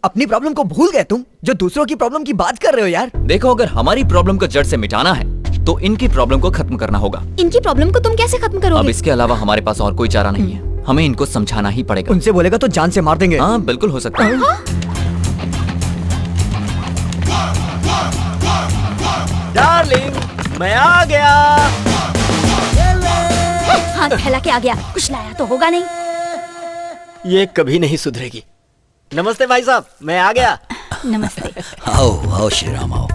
अपनी प्रॉब्लम को भूल गए तुम, जो दूसरों की प्रॉब्लम की बात कर रहे हो यार। देखो, अगर हमारी प्रॉब्लम को जड़ से मिटाना है तो इनकी प्रॉब्लम को खत्म करना होगा। इनकी प्रॉब्लम को तुम कैसे खत्म करोगे? अब इसके अलावा हमारे पास और कोई चारा नहीं है। हमें इनको समझाना ही पड़ेगा। उनसे बोलेगा तो जान से मार देंगे। हाँ बिल्कुल हो सकता है। मैं आ गया। हाथ फैला के आ गया, कुछ लाया तो होगा नहीं। ये कभी नहीं सुधरेगी। नमस्ते भाई साहब, मैं आ गया। नमस्ते। आओ आओ श्रीराम आओ।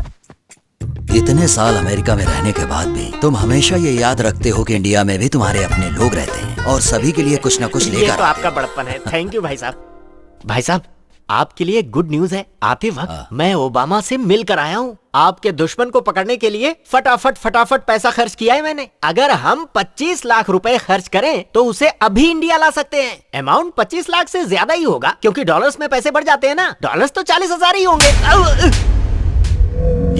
इतने साल अमेरिका में रहने के बाद भी तुम हमेशा ये याद रखते हो कि इंडिया में भी तुम्हारे अपने लोग रहते हैं और सभी के लिए कुछ न कुछ ये लेकर तो आपका बड़प्पन है। थैंक यू भाई साहब। भाई साहब, आपके लिए गुड न्यूज है। आते वक्त मैं ओबामा से मिलकर आया हूँ। आपके दुश्मन को पकड़ने के लिए फटाफट पैसा खर्च किया है मैंने। अगर हम 25 लाख रुपए खर्च करें तो उसे अभी इंडिया ला सकते हैं। अमाउंट 25 लाख से ज्यादा ही होगा क्योंकि डॉलर्स में पैसे बढ़ जाते हैं ना। डॉलर्स तो 40,000 ही होंगे।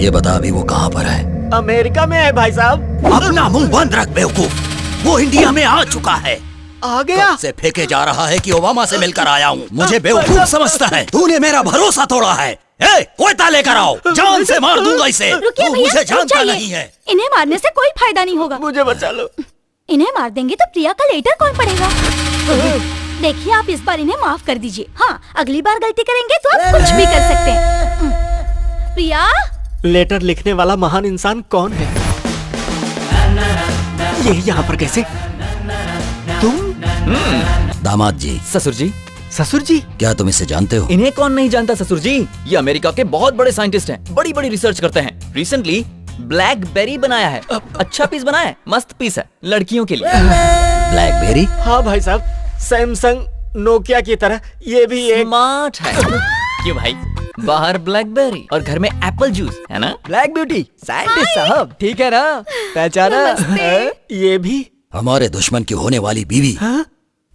ये बता अभी वो कहाँ पर है? अमेरिका में है भाई साहब। अपना मुंह बंद रख बेवकूफ। वो इंडिया में आ चुका है। आ गया? कब से फेंके जा रहा है कि ओबामा से मिलकर आया हूँ। मुझे बेवकूफ समझता है। तूने मेरा भरोसा तोड़ा है। कोयता लेकर आओ, जान से मार दूंगा इसे। रुकिए तू भैया, मुझे रुक जानता जाइए। नहीं है। इन्हें मारने से कोई फायदा नहीं होगा। मुझे बचा लो। इन्हें मार देंगे तो प्रिया का लेटर कौन पढ़ेगा? देखिए, आप इस बार इन्हें माफ कर दीजिए। हाँ, अगली बार गलती करेंगे तो आप कुछ भी कर सकते हैं। प्रिया, लेटर लिखने वाला महान इंसान कौन है? ये यहाँ पर कैसे? तुम? दामाद जी। ससुर जी। ससुर जी? क्या तुम इसे जानते हो? इन्हें कौन नहीं जानता ससुर जी। ये अमेरिका के बहुत बड़े साइंटिस्ट हैं, बड़ी बड़ी रिसर्च करते हैं। रिसेंटली ब्लैकबेरी बनाया है। अच्छा पीस बनाया है, मस्त पीस है लड़कियों के लिए। ब्लैकबेरी? हाँ भाई साहब, सैमसंग नोकिया की तरह ये भी एक स्मार्ट है। क्यों भाई, बाहर ब्लैकबेरी और घर में एप्पल जूस है ना। ब्लैक ब्यूटी साइंटिस्ट साहब, ठीक है ना? पहचाना? ये भी हमारे दुश्मन की होने वाली बीवी।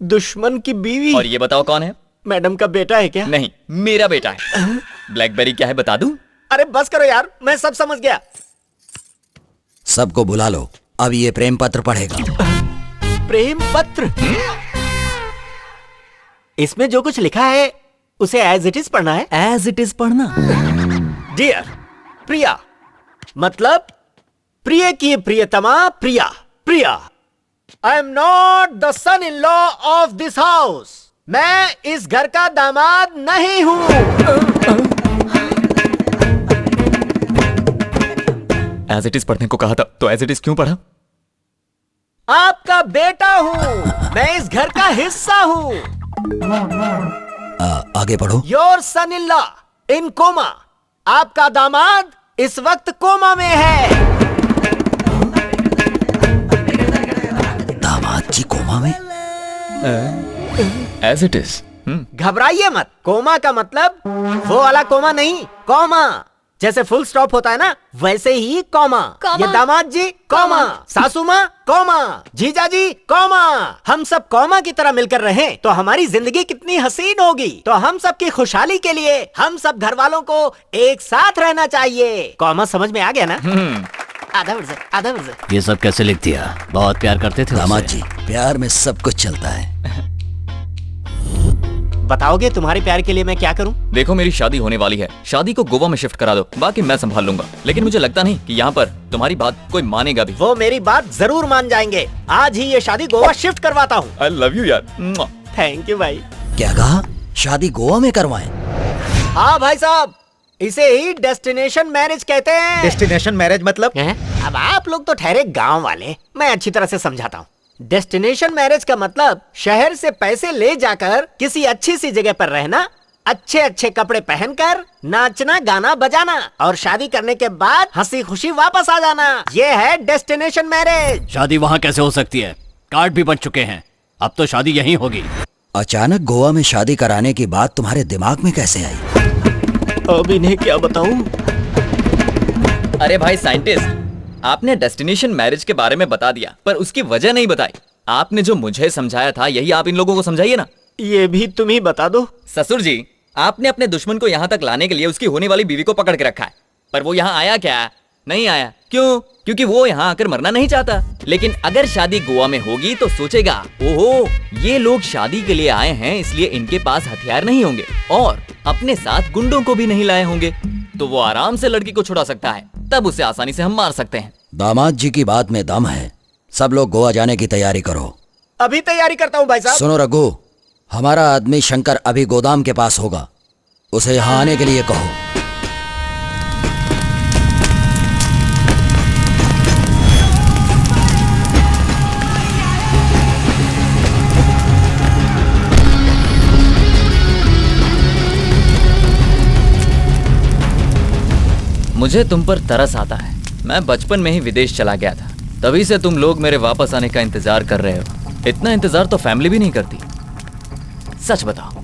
दुश्मन की बीवी? और ये बताओ कौन है? मैडम का बेटा है क्या? नहीं, मेरा बेटा है। ब्लैकबेरी क्या है बता दूं? अरे बस करो यार, मैं सब समझ गया। सबको बुला लो, अब ये प्रेम पत्र पढ़ेगा। प्रेम पत्र? इसमें जो कुछ लिखा है उसे एज इट इज पढ़ना है। एज इट इज पढ़ना। डियर प्रिया, मतलब प्रिय की प्रियतमा Priya. Priya, I am not the son in law of this house. मैं इस घर का दामाद नहीं हूं। एज इट इज पढ़ने को कहा था तो एज इट इज क्यों पढ़ा? आपका बेटा हूं, मैं इस घर का हिस्सा हूं। आगे पढ़ो। Your son in law in coma. आपका दामाद इस वक्त कोमा में है। दामाद जी कोमा में? As it is. घबराइए मत। कोमा का मतलब वो वाला कोमा नहीं, कॉमा। जैसे फुल स्टॉप होता है ना, वैसे ही कॉमा। ये दामाद जी कॉमा, सासू माँ कॉमा, जीजा जी कॉमा। हम सब कॉमा की तरह मिलकर रहें तो हमारी जिंदगी कितनी हसीन होगी। तो हम सब की खुशहाली के लिए हम सब घर वालों को एक साथ रहना चाहिए। कॉमा समझ में आ गया ना? आधा वर्ष। ये सब कैसे लिख दिया? बहुत प्यार करते थे दामाद जी, प्यार में सब कुछ चलता है। बताओगे तुम्हारे प्यार के लिए मैं क्या करूं? देखो, मेरी शादी होने वाली है। शादी को गोवा में शिफ्ट करा दो, बाकी मैं संभाल लूंगा। लेकिन मुझे लगता नहीं कि यहाँ पर तुम्हारी बात कोई मानेगा भी। वो मेरी बात जरूर मान जाएंगे। आज ही ये शादी गोवा शिफ्ट करवाता हूँ। आई लव यू यार। थैंक यू भाई। क्या कहा? शादी गोवा में करवाएं? हाँ भाई साहब, इसे ही डेस्टिनेशन मैरिज कहते हैं। डेस्टिनेशन मैरिज मतलब? अब आप लोग तो ठहरे गांव वाले, मैं अच्छी तरह से समझाता हूँ। डेस्टिनेशन मैरिज का मतलब शहर से पैसे ले जाकर किसी अच्छी सी जगह पर रहना, अच्छे अच्छे कपड़े पहनकर नाचना गाना बजाना और शादी करने के बाद हंसी खुशी वापस आ जाना। ये है डेस्टिनेशन मैरिज। शादी वहाँ कैसे हो सकती है? कार्ड भी बन चुके हैं, अब तो शादी यहीं होगी। अचानक गोवा में शादी कराने की बात तुम्हारे दिमाग में कैसे आई? अब इन्हें क्या बताऊं? अरे भाई साइंटिस्ट, आपने डेस्टिनेशन मैरिज के बारे में बता दिया पर उसकी वजह नहीं बताई। आपने जो मुझे समझाया था यही आप इन लोगों को समझाइए ना। ये भी तुम ही बता दो। ससुर जी, आपने अपने दुश्मन को यहाँ तक लाने के लिए उसकी होने वाली बीवी को पकड़ के रखा है, पर वो यहाँ आया क्या? नहीं आया। क्यों? क्योंकि वो यहाँ आकर मरना नहीं चाहता। लेकिन अगर शादी गोवा में होगी तो सोचेगा, ओहो ये लोग शादी के लिए आए हैं, इसलिए इनके पास हथियार नहीं होंगे और अपने साथ गुंडों को भी नहीं लाए होंगे, तो वो आराम से लड़की को छुड़ा सकता है। तब उसे आसानी से हम मार सकते हैं। दामाद जी की बात में दम है। सब लोग गोवा जाने की तैयारी करो। अभी तैयारी करता हूँ भाई साहब। सुनो रघु, हमारा आदमी शंकर अभी गोदाम के पास होगा, उसे यहाँ आने के लिए कहो। मुझे तुम पर तरस आता है। मैं बचपन में ही विदेश चला गया था, तभी से तुम लोग मेरे वापस आने का इंतजार कर रहे हो। इतना इंतजार तो फैमिली भी नहीं करती। सच बताओ,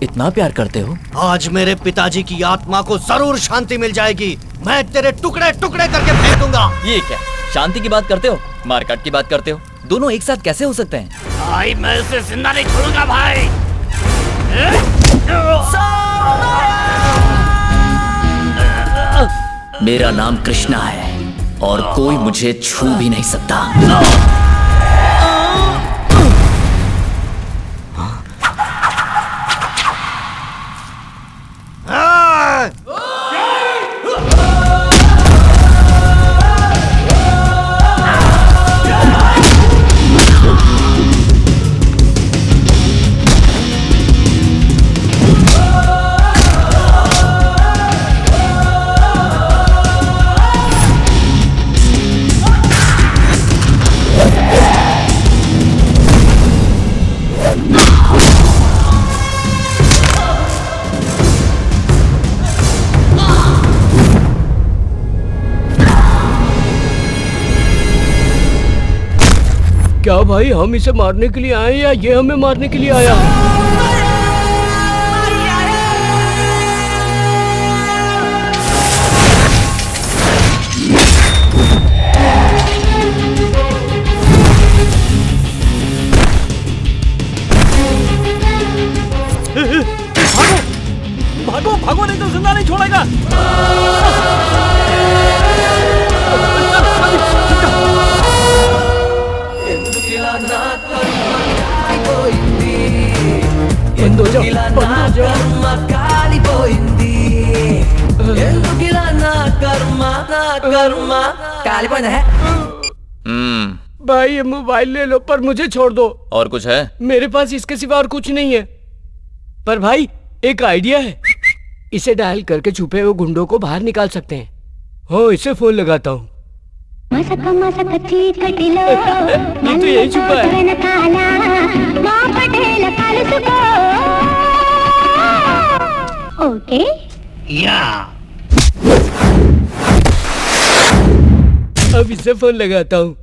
इतना प्यार करते हो? आज मेरे पिताजी की आत्मा को जरूर शांति मिल जाएगी। मैं तेरे टुकड़े टुकड़े करके फेंक दूंगा। ये क्या शांति की बात करते हो, मारकाट की बात करते हो? दोनों एक साथ कैसे हो सकते हैं? भाई मैं उसे जिंदा नहीं छोड़ूंगा भाई। मेरा नाम कृष्णा है और कोई मुझे छू भी नहीं सकता। क्या भाई हम इसे मारने के लिए आए या ये हमें मारने के लिए आया? भागो भागो, नहीं तो जिंदा नहीं छोड़ेगा। बंद हो जाओ, बंद हो जाओ। भाई ये मोबाइल ले लो, पर मुझे छोड़ दो। और कुछ है? मेरे पास इसके सिवा और कुछ नहीं है। पर भाई एक आइडिया है, इसे डायल करके छुपे हुए गुंडों को बाहर निकाल सकते हैं। हो, इसे फोन लगाता हूँ। ये तो यही छुपा है। ओके या अब इसे फोन लगाता हूँ।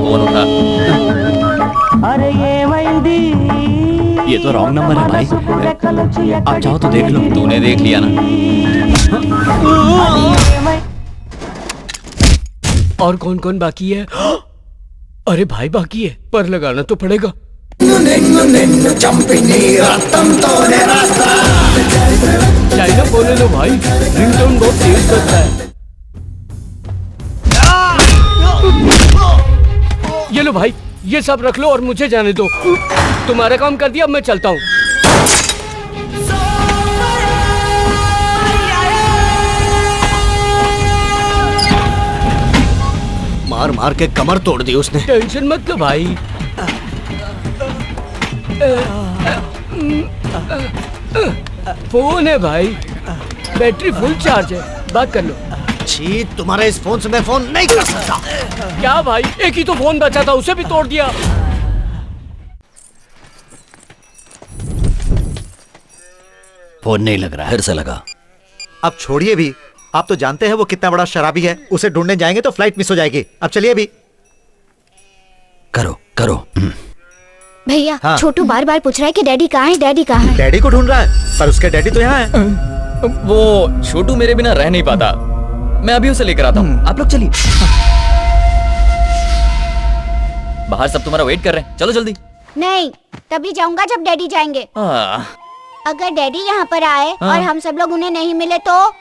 फोन उठा। ये तो रॉन्ग नंबर है भाई, आप चाहो तो देख लो। तूने देख लिया ना? और कौन कौन बाकी है? अरे भाई बाकी है, पर लगाना तो पड़ेगा। चाइना बोले लो भाई, रिंगटोन बहुत तेज करता है। ये लो भाई, ये सब रख लो और मुझे जाने दो। तुम्हारा काम कर दिया, अब मैं चलता हूँ। मार मार के कमर तोड़ दी उसने। टेंशन मत लो भाई। फोन है भाई, बैटरी फुल चार्ज है, बात कर लो। छी, तुम्हारे इस फोन से मैं फोन नहीं कर सकता। क्या भाई, एक ही तो फोन बचा था, उसे भी तोड़ दिया। फोन नहीं लग रहा है। फिर से लगा। अब छोड़िए भी, आप तो जानते हैं वो कितना बड़ा शराबी है। उसे ढूंढने जाएंगे तो फ्लाइट मिस हो जाएगी। अब चलिए अभी। करो करो। भैया, हाँ। छोटू बार बार पूछ रहा है कि डैडी कहाँ है, डैडी कहाँ है। डैडी को ढूंढ रहा है, पर उसके डैडी तो यहाँ है। वो छोटू मेरे बिना रह नहीं पाता, मैं अभी उसे लेकर आता हूँ। आप लोग चलिए, बाहर सब तुम्हारा वेट कर रहे हैं, चलो जल्दी। नहीं, तभी जाऊंगा जब डैडी जाएंगे। अगर डैडी यहाँ पर आए और हम सब लोग उन्हें नहीं मिले तो?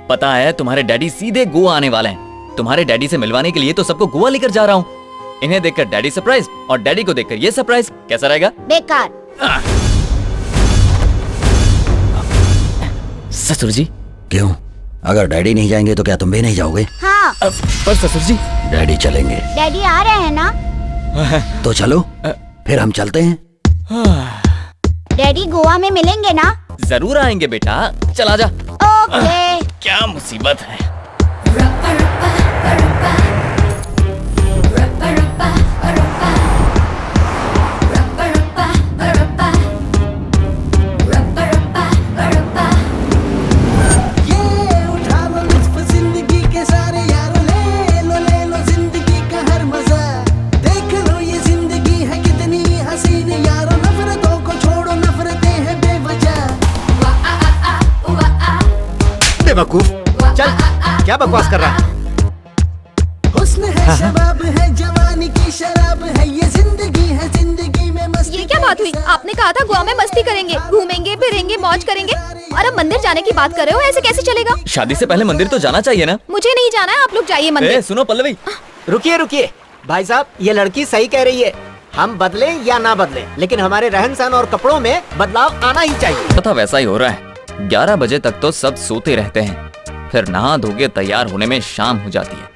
पता है, तुम्हारे डैडी सीधे गोवा आने वाले हैं। तुम्हारे डैडी से मिलवाने के लिए तो सबको गोवा लेकर जा रहा हूँ। इन्हें देखकर डैडी सरप्राइज और डैडी को देखकर ये सरप्राइज, कैसा रहेगा? बेकार। ससुर जी। क्यों? अगर डैडी नहीं जाएंगे तो क्या तुम भी नहीं जाओगे? हाँ। पर ससुर जी, डैडी चलेंगे। डैडी आ रहे हैं ना? तो चलो, फिर हम चलते हैं। डैडी गोवा में मिलेंगे ना? जरूर आएंगे बेटा, चला जा। ओके। क्या मुसीबत है। बेवकूफ, चल क्या बकवास कर रहा है? हुस्न है, शबाब है, जवानी की शराब है, ये जिंदगी में मस्ती। ये क्या बात हुई? आपने कहा था गोवा में मस्ती करेंगे, घूमेंगे फिरेंगे, मौज करेंगे, और अब मंदिर जाने की बात कर रहे हो। ऐसे कैसे चलेगा? शादी से पहले मंदिर तो जाना चाहिए ना। मुझे नहीं जाना है, आप लोग जाइए मंदिर। सुनो पल्लवी, रुकिए रुकिए भाई साहब, ये लड़की सही कह रही है। हम बदले या ना बदले, लेकिन हमारे रहन सहन और कपड़ों में बदलाव आना ही चाहिए। पता वैसा ही हो रहा है। 11 बजे तक तो सब सोते रहते हैं, फिर नहा धो के तैयार होने में शाम हो जाती है।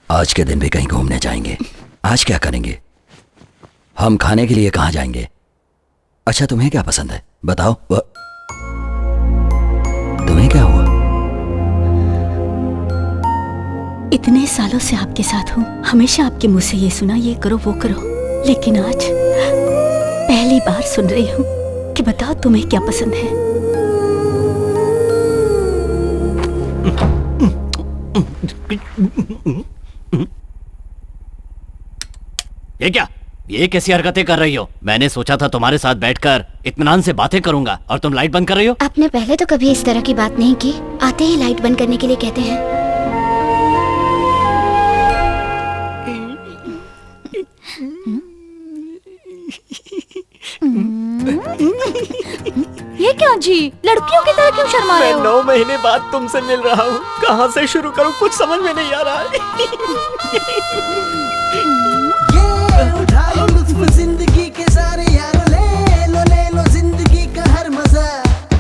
आज के दिन भी कहीं घूमने जाएंगे। आज क्या करेंगे? हम खाने के लिए कहाँ जाएंगे? अच्छा तुम्हें क्या पसंद है बताओ? तुम्हें क्या हुआ? इतने सालों से आपके साथ हूँ, हमेशा आपके मुंह से ये सुना, ये करो वो करो, लेकिन आज पहली बार सुन रही हूँ कि बताओ तुम्हें क्या पसंद है। ये क्या? ये कैसी हरकतें कर रही हो? मैंने सोचा था तुम्हारे साथ बैठकर इत्मीनान से बातें करूंगा और तुम लाइट बंद कर रही हो। आपने पहले तो कभी इस तरह की बात नहीं की। आते ही लाइट बंद करने के लिए कहते हैं। ये क्या जी, लड़कियों की तरह क्यों शर्मा रहे हो? मैं 9 महीने बाद तुमसे मिल रहा हूँ, कहाँ से शुरू करूँ कुछ समझ में नहीं आ रहा है। ये उठा लो लुत्फ जिंदगी के सारे यार, ले लो जिंदगी का हर मजा।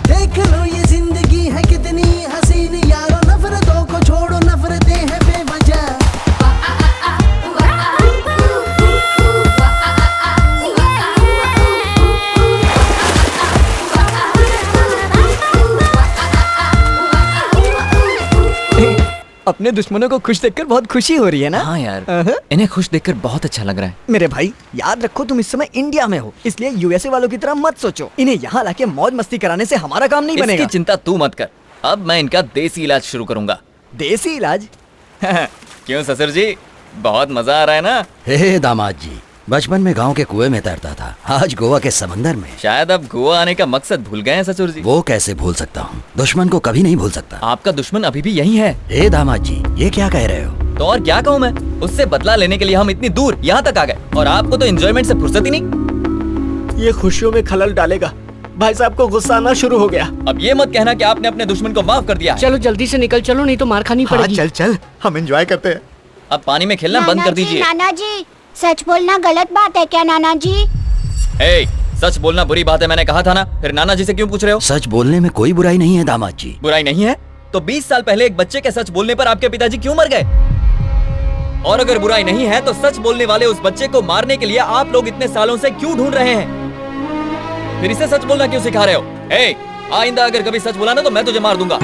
देख लो ये जिंदगी है कितनी हसीन यारो, नफरतों को छोड़ो, नफरतें हैं बेवजह। अपने दुश्मनों को खुश देखकर बहुत खुशी हो रही है ना? हाँ यार, इन्हें खुश देखकर बहुत अच्छा लग रहा है। मेरे भाई याद रखो, तुम इस समय इंडिया में हो, इसलिए यूएसए वालों की तरह मत सोचो। इन्हें यहाँ लाके मौज मस्ती कराने से हमारा काम नहीं बनेगा। इसकी चिंता तू मत कर, अब मैं इनका देसी इलाज शुरू करूंगा। देसी इलाज? क्यों ससुर जी, बहुत मजा आ रहा है ना? हे दामाद जी, बचपन में गांव के कुएं में तैरता था, आज गोवा के समंदर में। शायद अब गोवा आने का मकसद भूल गए हैं ससुर जी। वो कैसे भूल सकता हूँ? दुश्मन को कभी नहीं भूल सकता। आपका दुश्मन अभी भी यही है। हे दामाद जी, ये क्या कह रहे हो? तो और क्या कहूँ मैं? उससे बदला लेने के लिए हम इतनी दूर यहाँ तक आ गए, और आपको तो एंजॉयमेंट से फुर्सत ही नहीं। ये खुशियों में खलल डालेगा। भाई साहब को गुस्सा आना शुरू हो गया। अब ये मत कहना कि आपने अपने दुश्मन को माफ कर दिया है। चलो जल्दी से निकल चलो, नहीं तो मार खानी पड़ेगी। चल चल, हम एंजॉय करते हैं। अब पानी में खेलना बंद कर दीजिए। नाना जी, सच बोलना गलत बात है क्या नाना जी? सच बोलना बुरी बात है, मैंने कहा था ना, फिर नाना जी से क्यों पूछ रहे हो? सच बोलने में कोई बुराई नहीं है दामाद जी। बुराई नहीं है तो 20 साल पहले एक बच्चे के सच बोलने पर आपके पिताजी क्यों मर गए? और अगर बुराई नहीं है तो सच बोलने वाले उस बच्चे को मारने के लिए आप लोग इतने सालों से क्यों ढूंढ रहे हैं? फिर इसे सच बोलना क्यों सिखा रहे हो? आइंदा अगर कभी सच बोला ना तो मैं तुझे मार दूंगा।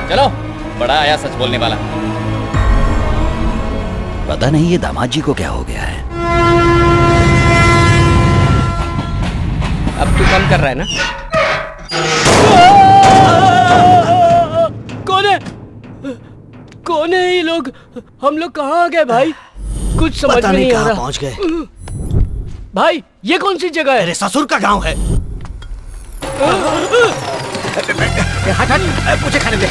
चलो, बड़ा आया सच बोलने वाला। पता नहीं ये दामाद जी को क्या हो गया है। अब तू कम कर रहा है ना? कौन है? कौन है ये लोग? हम लोग कहाँ आ गए भाई? कुछ समझ में नहीं आ रहा। पहुंच गए भाई, ये कौन सी जगह है? मेरे ससुर का गांव है। हट हट, मुझे खाने दे।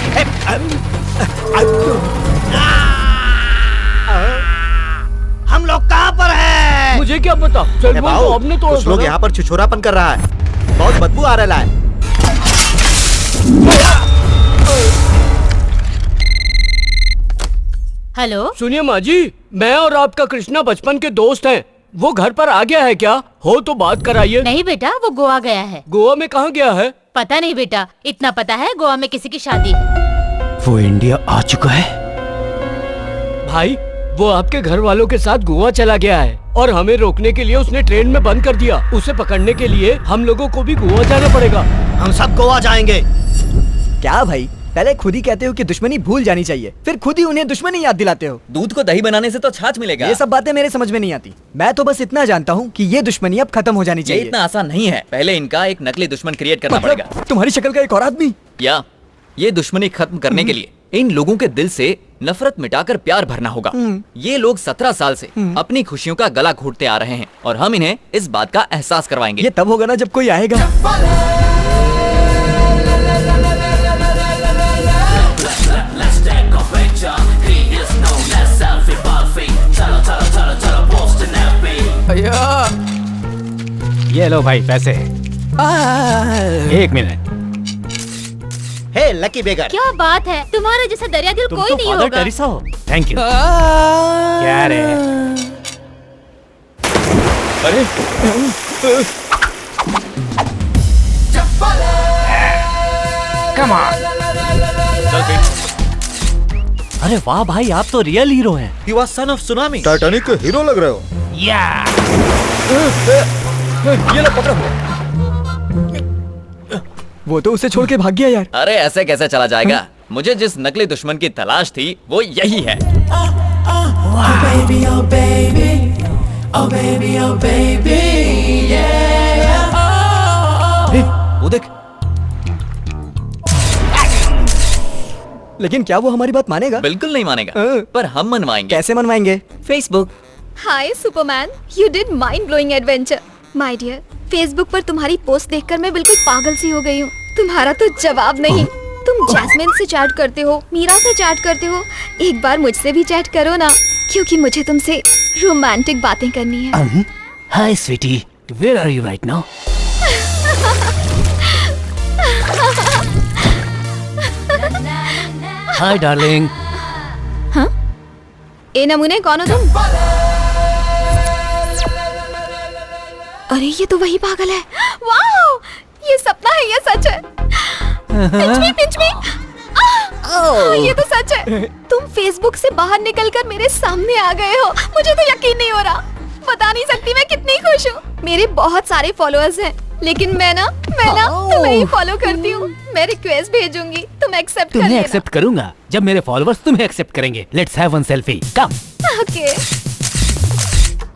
हम लोग कहाँ पर हैं? मुझे क्या पता? चल बोल तो, आपने तोड़ा कुछ लोग यहाँ पर छिछोरापन कर रहा है, बहुत बदबू आ रहा है। हेलो, सुनिए माँ जी, मैं और आपका कृष्णा बचपन के दोस्त हैं। वो घर पर आ गया है क्या? हो तो बात कराइए। नहीं बेटा, वो गोवा गया है। गोवा में कहाँ गया है? पता नहीं बेटा, इतना पता है गोवा में किसी की शादी है। वो इंडिया आ चुका है? भाई, वो आपके घर वालों के साथ गोवा चला गया है और हमें रोकने के लिए उसने ट्रेन में बंद कर दिया। उसे पकड़ने के लिए हम लोगों को भी गोवा जाना पड़ेगा। हम सब गोवा जाएंगे। क्या भाई, पहले खुद ही कहते हो कि दुश्मनी भूल जानी चाहिए, फिर खुद ही उन्हें दुश्मनी याद दिलाते हो। दूध को दही बनाने से तो छाछ मिलेगा। ये सब बातें मेरे समझ में नहीं आती। मैं तो बस इतना जानता हूँ कि ये दुश्मनी अब खत्म हो जानी चाहिए। ये इतना आसान नहीं है, पहले इनका एक नकली दुश्मन क्रिएट करना पड़ेगा। तुम्हारी शक्ल का एक और आदमी? या ये दुश्मनी खत्म करने के लिए इन लोगों के दिल से नफरत मिटाकर प्यार भरना होगा। ये लोग 17 साल से अपनी खुशियों का गला घोटते आ रहे हैं और हम इन्हें इस बात का एहसास करवाएंगे। ये तब होगा ना जब कोई आएगा। भैया। ये लो भाई पैसे। एक मिनट। हे लकी बेगर। क्या बात है, तुम्हारा जैसा दरिया दिल तुम कोई तो नहीं फादर होगा। टेरेसा हो। Thank you. क्या रे? अरे कम ऑन। अरे वाह भाई, आप तो रियल हीरो हैं। You are son of tsunami. Titanic के हीरो लग रहे हो। या। ये लो पकड़ो। वो तो उसे छोड़ के भाग गया यार। अरे ऐसे कैसे चला जाएगा? मुझे जिस नकली दुश्मन की तलाश थी वो यही है। Oh baby, oh baby, oh baby, oh baby, yeah. वो देख। लेकिन क्या वो हमारी बात मानेगा? बिल्कुल नहीं मानेगा, पर हम मनवाएंगे। कैसे मनवाएंगे? Facebook. Hi superman, you did mind blowing adventure. My dear, Facebook पर तुम्हारी पोस्ट देखकर मैं बिल्कुल पागल सी हो गई हूँ। तुम्हारा तो जवाब नहीं। तुम जैस्मिन से चैट करते हो, मीरा से चैट करते हो, एक बार मुझसे भी चैट करो ना, क्योंकि मुझे तुमसे रोमांटिक बातें करनी है। Hi sweetie, where are you right now? Hi darling. हाँ? ए नमूने कौन हो तुम? अरे ये तो वही पागल है। वाओ, ये सपना है या सच है? पिंच मी। ये तो सच है। तुम फेसबुक से बाहर निकलकर मेरे सामने आ गए हो। मुझे तो यकीन नहीं हो रहा। बता नहीं सकती मैं कितनी खुश हूँ। मेरे बहुत सारे फॉलोअर्स हैं, लेकिन मैं ना तुम्हें ही फॉलो करती हूँ। मैं रिक्वेस्ट भेजूंगी, तुम एक्सेप्ट कर तुम्हें लेना। एक्सेप्ट करूंगा जब मेरे फॉलोअर्स तुम्हें एक्सेप्ट करेंगे। Let's have one selfie. Come. Okay.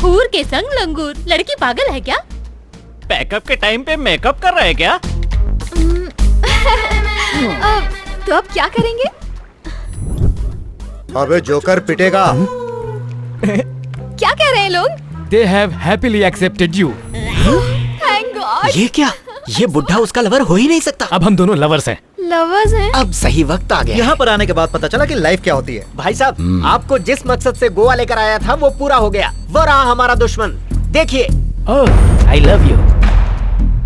हूर के संग लंगूर, लड़की पागल है क्या? पैकअप के टाइम पे मेकअप कर रहे हैं क्या? तो अब क्या करेंगे? अबे जोकर पिटेगा। क्या कह रहे हैं लोग? They have happily accepted you. Thank God. ये क्या? ये बुढ़ा उसका लवर हो ही नहीं सकता। अब हम दोनों लवर्स हैं। लवर्स हैं? अब सही वक्त आ गया। यहाँ पर आने के बाद पता चला कि लाइफ क्या होती है। भाई साहब, आपको जिस मकसद से गोवा लेकर आया था वो पूरा हो गया। वो रहा हमारा दुश्मन। देखिए। Oh, I love you.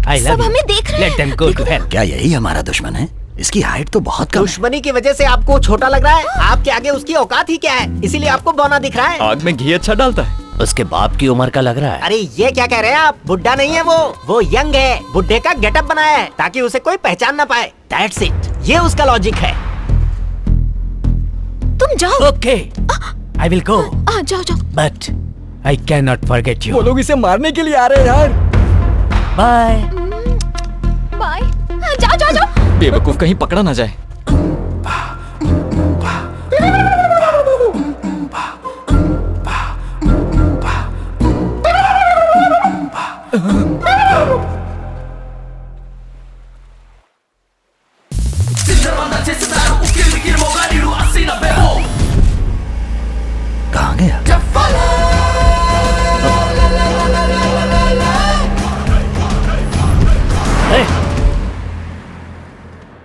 I love सब you. हमें देख रहे हैं। Let them go to hell. क्या यही हमारा दुश्मन है? इसकी हाइट तो बहुत कम है। दुश्मनी की वजह से आपको छोटा लग रहा है। आपके आगे उसकी औकात ही क्या है, इसीलिए आपको बौना दिख रहा है। आग में घी अच्छा डालता है। उसके बाप की उम्र का लग रहा है। अरे ये क्या कह रहे हैं आप? बुड्ढा नहीं है वो यंग है। बुड्ढे का गेटअप बनाया है ताकि उसे कोई पहचान ना पाए। That's it. ये उसका लॉजिक है। तुम जाओ। Okay. I will go. जाओ जाओ। But I cannot forget you. वो लोग इसे मारने के लिए आ रहे हैं यार। Bye. बाय। जाओ जाओ जाओ। बेवकूफ कहीं पकड़ा ना जाए। कहाँ गया?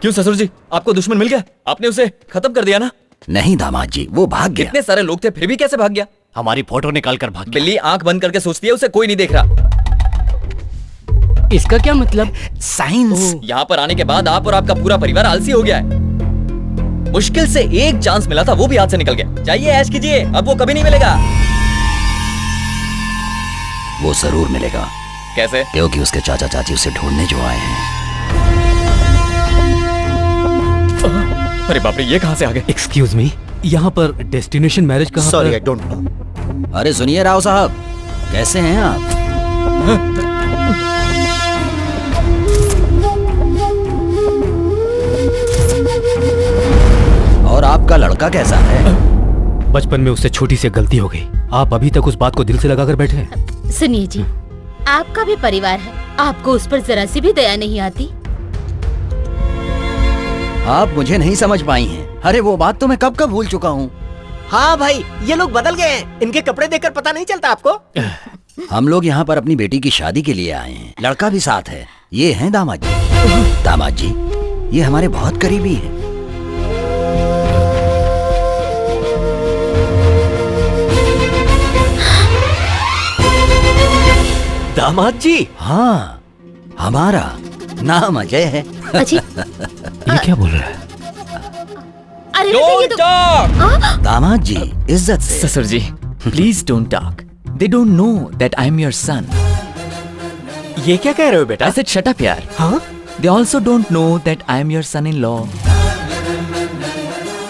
क्यों ससुर जी, आपको दुश्मन मिल गया? आपने उसे खत्म कर दिया ना? नहीं दामाद जी, वो भाग गया। कितने सारे लोग थे फिर भी कैसे भाग गया? हमारी फोटो निकाल कर भाग गया। बिल्ली आंख बंद करके सोचती है उसे कोई नहीं देख रहा। इसका क्या मतलब? साइंस। यहाँ पर आने के बाद आप और आपका पूरा परिवार आलसी हो गया है। मुश्किल से एक चांस मिला था, वो भी हाथ से निकल गया। जाइए ऐश कीजिए, अब वो कभी नहीं मिलेगा। वो जरूर मिलेगा। कैसे? क्योंकि उसके चाचा चाची उसे ढूंढने जो आए हैं। अरे बाप रे, ये कहाँ से आ गए? Excuse me, यहाँ पर डेस्टिनेशन मैरिज कहाँ? Sorry, I don't know. अरे सुनिए राव साहब, कैसे हैं आप? और आपका लड़का कैसा है? बचपन में उससे छोटी सी गलती हो गई। आप अभी तक उस बात को दिल से लगाकर बैठे हैं। सुनिए जी, आपका भी परिवार है, आपको उस पर जरा सी भी दया नहीं आती? आप मुझे नहीं समझ पाई हैं। अरे वो बात तो मैं कब कब भूल चुका हूँ। हाँ भाई, ये लोग बदल गए हैं। इनके कपड़े देखकर पता नहीं चलता आपको? हम लोग यहाँ पर अपनी बेटी की शादी के लिए आए हैं। लड़का भी साथ है। ये हैं दामाद जी। दामाद जी, ये हमारे बहुत करीबी हैं। दामाद जी। हाँ, हमारा नाम अजय है। ये क्या बोल रहा है? अरे ये तो दामाद जी, इज्जत से। ससुर जी, please don't talk. They don't know that I am your son. ये क्या कह रहे हो बेटा? I said shut up यार। हाँ? They also don't know that I am your son-in-law.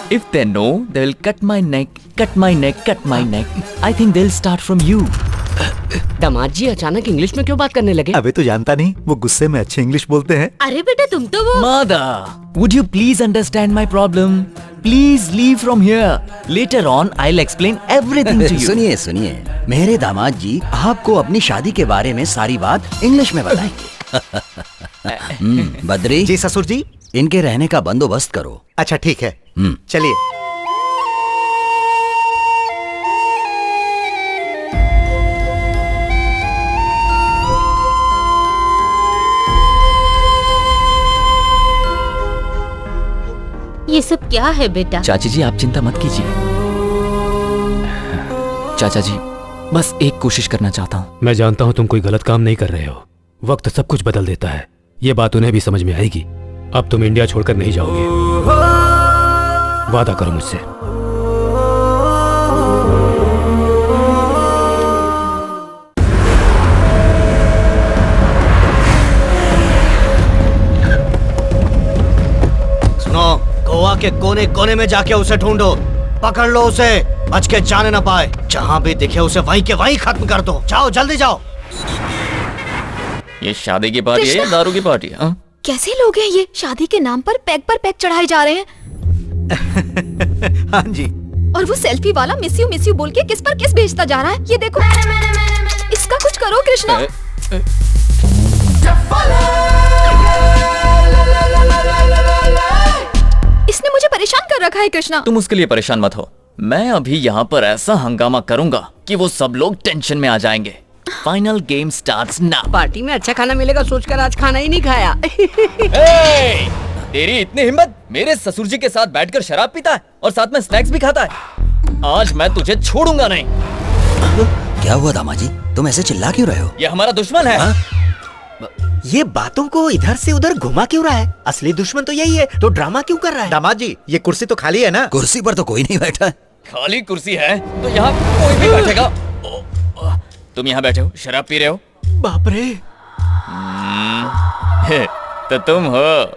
If they know, they will cut my neck, cut my neck, cut my neck. I think they'll start from you. दामाद जी अचानक English में क्यों बात करने लगे? अबे तो जानता नहीं, वो गुस्से में अच्छे इंग्लिश बोलते हैं। अरे बेटा तुम तो वो Mother, would you please understand my problem? Please leave from here. Later on, I'll explain everything to you. सुनिए सुनिए, मेरे दामाद जी आपको अपनी शादी के बारे में सारी बात इंग्लिश में बताएंगे। बद्री जी ससुर जी। इनके रहने का बंदोबस्त करो। अच्छा ठीक है, चलिए। ये सब क्या है बेटा? चाची जी आप चिंता मत कीजिए। चाचा जी बस एक कोशिश करना चाहता हूँ। मैं जानता हूँ तुम कोई गलत काम नहीं कर रहे हो। वक्त सब कुछ बदल देता है। ये बात उन्हें भी समझ में आएगी। अब तुम इंडिया छोड़कर नहीं जाओगे। वादा करो मुझसे। सुनो, गोवा के कोने कोने में जाके उसे ढूंढो, पकड़ लो उसे, बच के जाने ना पाए। जहाँ भी दिखे उसे वहीं के वहीं खत्म कर दो। जाओ जल्दी जाओ। ये शादी की पार्टी है या दारू की पार्टी है? कैसे लोग हैं ये? शादी के नाम पर पैक चढ़ाए जा रहे हैं। हाँ जी। और वो सेल्फी वाला मिस यू बोल के किस पर किस भेजता जा रहा है। ये देखो, इसका कुछ करो कृष्णा। इसने मुझे परेशान कर रखा है कृष्णा। तुम उसके लिए परेशान मत हो। मैं अभी यहाँ पर ऐसा हंगामा करूंगा कि वो सब लोग टेंशन में आ जाएंगे। Final game starts now. Party में अच्छा खाना मिलेगा सोचकर आज खाना ही नहीं खाया। तेरी इतनी हिम्मत, मेरे ससुर जी के साथ बैठकर शराब पीता है और साथ में स्नैक्स भी खाता है। आज मैं तुझे छोड़ूंगा नहीं। क्या हुआ दामाद जी, तुम ऐसे चिल्ला क्यों रहे हो? ये हमारा दुश्मन है। ये बातों को इधर से उधर घुमा क्यों रहा है? असली दुश्मन तो यही है, तो ड्रामा क्यों कर रहा है? दामाद जी, ये कुर्सी तो खाली है ना? कुर्सी पर तो कोई नहीं बैठा है। खाली कुर्सी है तो यहाँ कोई भी बैठेगा। तुम यहाँ बैठे हो, शराब पी रहे हो। बाप रे। तो तुम हो।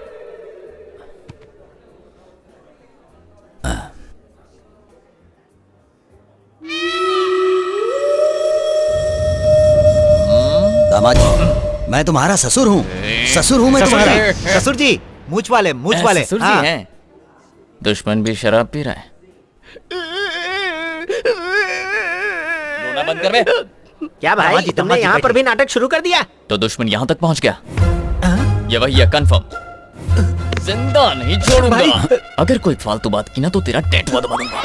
दामाद जी, मैं तुम्हारा ससुर हूँ। ससुर हूँ मैं तुम्हारा। ससुर जी, मूछ वाले मूछ वाले। ससुर जी हैं। दुश्मन भी शराब पी रहा है। रोना बंद कर बे। क्या भाई, तुमने यहाँ पर भी नाटक शुरू कर दिया? तो दुश्मन यहाँ तक पहुँच गया। ये वही है, कंफर्म। जिंदा नहीं छोड़ूंगा। अगर कोई फालतू बात की ना तो तेरा टैटू दबा दूंगा।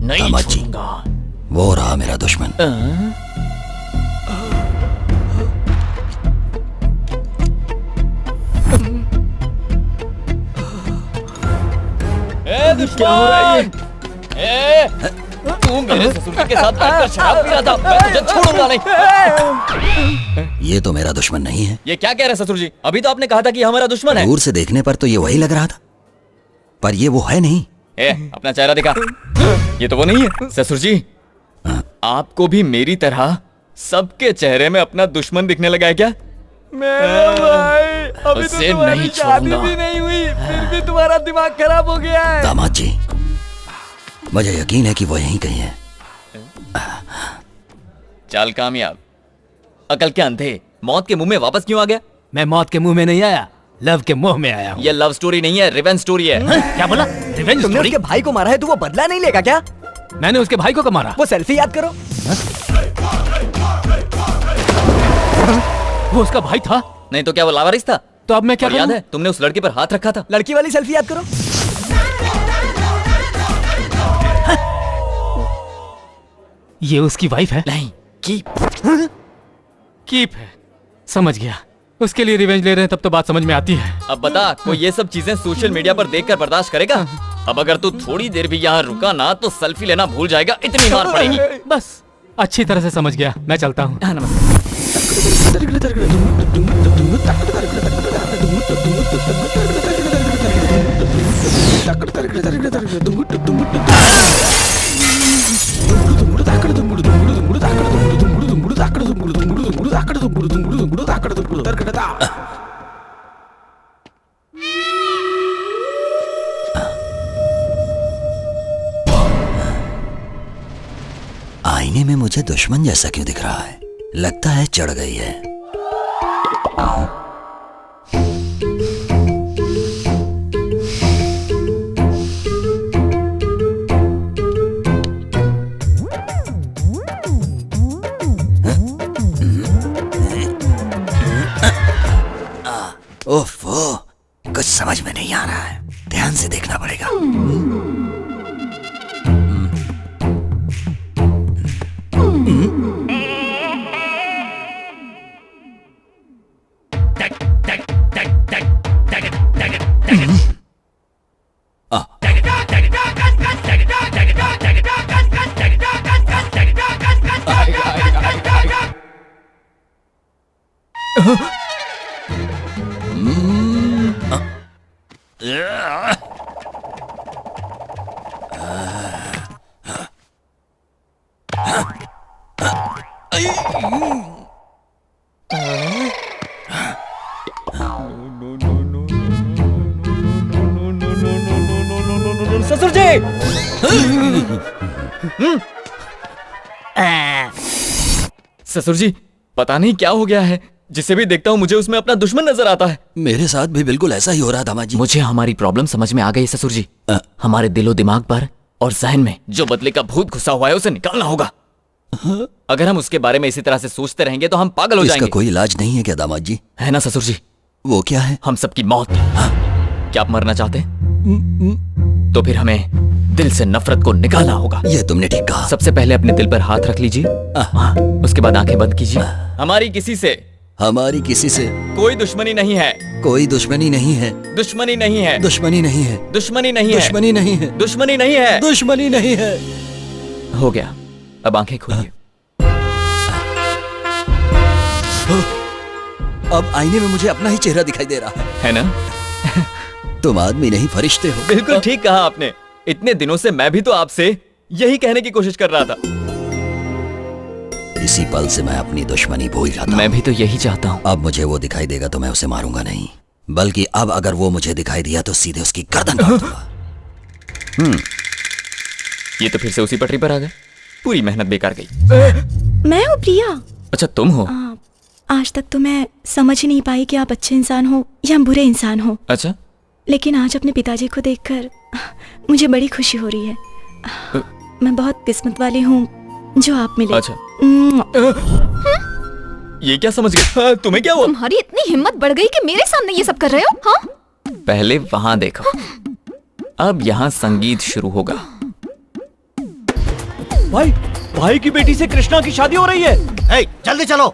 नहीं छोड़ूंगा। वो रहा मेरा दुश्मन। दुश्मन! तू मेरे ससुर के साथ बैठकर शराब पी रहा था। मैं तुझे छोड़ूंगा नहीं। ये तो मेरा दुश्मन नहीं है। ये क्या कह रहे हैं ससुर जी? अभी तो आपने कहा था कि हमारा दुश्मन है। दूर से देखने पर तो ये वही लग रहा था, पर ये वो है नहीं। अपना चेहरा दिखा। ये तो वो नहीं है। ससुर जी, आपको भी मेरी तरह सबके चेहरे में अपना दुश्मन दिखने लगा है क्या? मेरा भाई, अभी तो तुम्हारी शादी भी नहीं हुई, फिर भी तुम्हारा दिमाग खराब हो गया है। दामाद जी, मुझे यकीन है कि वो यहीं कहीं है। चाल कामयाब। अकल के अंधे, मौत के मुंह में वापस क्यों आ गया? मैं मौत के मुंह में नहीं आया, लव के मुंह में आया हूँ। ये लव स्टोरी नहीं है, रिवेंज स्टोरी है। क्या बोला? रिवेंज तुमने स्टोरी? उसके भाई को मारा है तो वो बदला नहीं लेगा क्या? मैंने उसके भाई को कब मारा? वो सेल्फी याद करो। वो उसका भाई था? नहीं तो क्या वो लावारिस था? तो अब मैं क्या याद है तुमने उस लड़के पर हाथ रखा था? लड़की वाली सेल्फी याद करो। ये उसकी वाइफ है? नहीं, कीप है। समझ गया। उसके लिए रिवेंज ले रहे हैं, तब तो बात समझ में आती है। अब बता, कोई ये सब चीजें सोशल मीडिया पर देखकर बर्दाश्त करेगा? अब अगर तू थोड़ी देर भी यहाँ रुका ना तो सेल्फी लेना भूल जाएगा, इतनी मार पड़ेगी। बस अच्छी तरह से समझ गया, मैं चलता हूँ। आईने में मुझे दुश्मन जैसा क्यों दिख रहा है? लगता है चढ़ गई है। ओफो, कुछ समझ में नहीं आ रहा है, ध्यान से देखना पड़ेगा। ससुर जी! ससुर जी, पता नहीं क्या हो गया है, जिसे भी देखता हूँ मुझे उसमें अपना दुश्मन नजर आता है। मेरे साथ भी बिल्कुल ऐसा ही हो रहा था माँ जी। मुझे हमारी प्रॉब्लम समझ में आ गई ससुर जी। हमारे दिलो दिमाग पर और जहन में जो बदले का भूत घुसा हुआ है उसे निकालना होगा। अगर हम उसके बारे में इसी तरह से सोचते रहेंगे तो हम पागल हो जाएंगे। इसका कोई इलाज नहीं है क्या दामाद जी? है ना ससुर जी? वो क्या है? हम सबकी मौत। क्या आप मरना चाहते? तो फिर हमें दिल से नफरत को निकालना होगा। ये तुमने ठीक कहा। सबसे पहले अपने दिल पर हाथ रख लीजिए, उसके बाद आंखें बंद कीजिए। हमारी किसी से कोई दुश्मनी नहीं है। कोई दुश्मनी नहीं है। दुश्मनी नहीं है। दुश्मनी नहीं है। दुश्मनी नहीं है। दुश्मनी नहीं है। दुश्मनी नहीं है। दुश्मनी नहीं है। हो गया, अब आंखें खोलिए। अब आईने में मुझे अपना ही चेहरा दिखाई दे रहा है ना? तुम आदमी नहीं फरिश्ते हो। बिल्कुल ठीक कहा आपने। इतने दिनों से मैं भी तो आपसे यही कहने की कोशिश कर रहा था। इसी पल से मैं अपनी दुश्मनी भूल जाता हूं। मैं भी तो यही चाहता हूँ। अब मुझे वो दिखाई देगा तो मैं उसे मारूंगा नहीं, बल्कि अब अगर वो मुझे दिखाई दिया तो सीधे उसकी गर्दन काट दूंगा। ये तो फिर से उसी पटरी पर आ गए। पूरी मेहनत बेकार गई। मैं हूँ प्रिया। अच्छा तुम हो? आज तक तो मैं समझ ही नहीं पाई कि आप अच्छे इंसान हो या बुरे इंसान हो। अच्छा, लेकिन आज अपने पिताजी को देखकर मुझे बड़ी खुशी हो रही है। मैं बहुत किस्मत वाली हूँ जो आप मिले। अच्छा। ये क्या समझ गए? तुम्हें क्या हुआ? तुम्हारी इतनी हिम्मत बढ़ गई कि मेरे सामने ये सब कर रहे हो? हाँ? पहले वहां देखो, अब यहाँ संगीत शुरू होगा। भाई की बेटी से कृष्णा की शादी हो रही है। जल्दी चलो।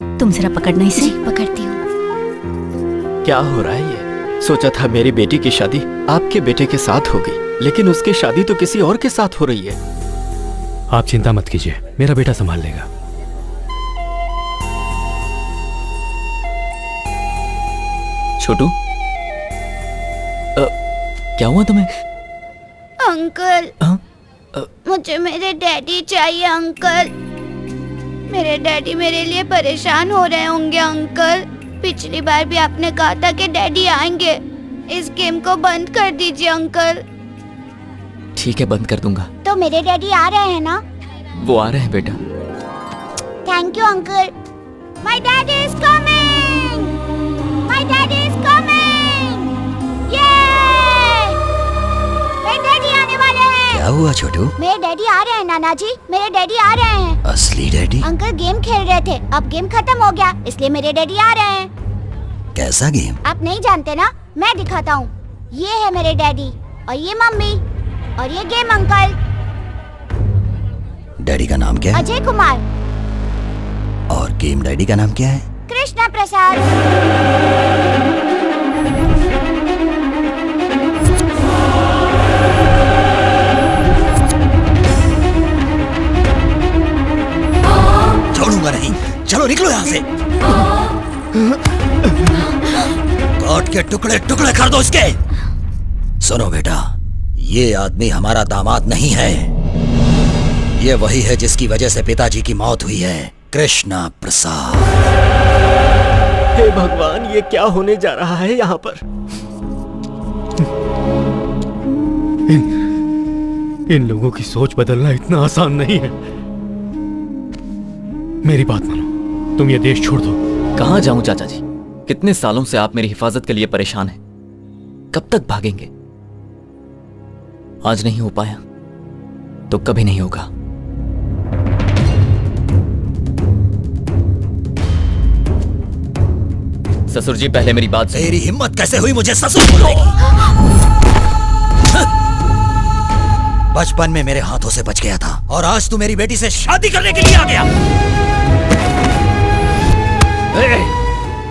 तुम जरा पकड़ना इसे। पकड़ती हूँ। क्या हो रहा है ये? सोचा था मेरी बेटी की शादी आपके बेटे के साथ होगी, लेकिन उसकी शादी तो किसी और के साथ हो रही है। आप चिंता मत कीजिए, मेरा बेटा संभाल लेगा। छोटू, क्या हुआ तुम्हें? अंकल, मुझे मेरे डैडी चाहिए अंकल। मेरे डैडी मेरे लिए परेशान हो रहे होंगे अंकल। पिछली बार भी आपने कहा था कि डैडी आएंगे। इस गेम को बंद कर दीजिए अंकल। ठीक है, बंद कर दूंगा। तो मेरे डैडी आ रहे हैं ना? वो आ रहे हैं बेटा। Thank you uncle. My daddy is coming. My daddy is coming. ये मेरे डैडी आने वाले हैं। क्या हुआ छोटू? मेरे डैडी आ रहे हैं नाना जी, मेरे डैडी आ रहे हैं। असली डैडी? अंकल गेम खेल रहे थे, अब गेम खत्म हो गया, इसलिए मेरे डैडी आ रहे हैं। कैसा गेम? आप नहीं जानते ना, मैं दिखाता हूँ। ये है मेरे डैडी और ये मम्मी और ये गेम अंकल। डैडी का नाम क्या है? अजय कुमार। और गेम डैडी का नाम क्या है? कृष्णा प्रसाद। निकलो यहाँ से। काट के टुकड़े टुकड़े कर दो इसके। सुनो बेटा, ये आदमी हमारा दामाद नहीं है। ये वही है जिसकी वजह से पिताजी की मौत हुई है, कृष्णा प्रसाद। हे भगवान, ये क्या होने जा रहा है यहाँ पर? इन लोगों की सोच बदलना इतना आसान नहीं है। मेरी बात मानो, तुम ये देश छोड़ दो। कहाँ जाऊं चाचा जी? कितने सालों से आप मेरी हिफाजत के लिए परेशान हैं। कब तक भागेंगे? आज नहीं हो पाया तो कभी नहीं होगा। ससुर जी, पहले मेरी बात सुनिए। तेरी हिम्मत कैसे हुई मुझे ससुर बोलने की? बचपन में मेरे हाथों से बच गया था और आज तू मेरी बेटी से शादी करने के लिए आ गया।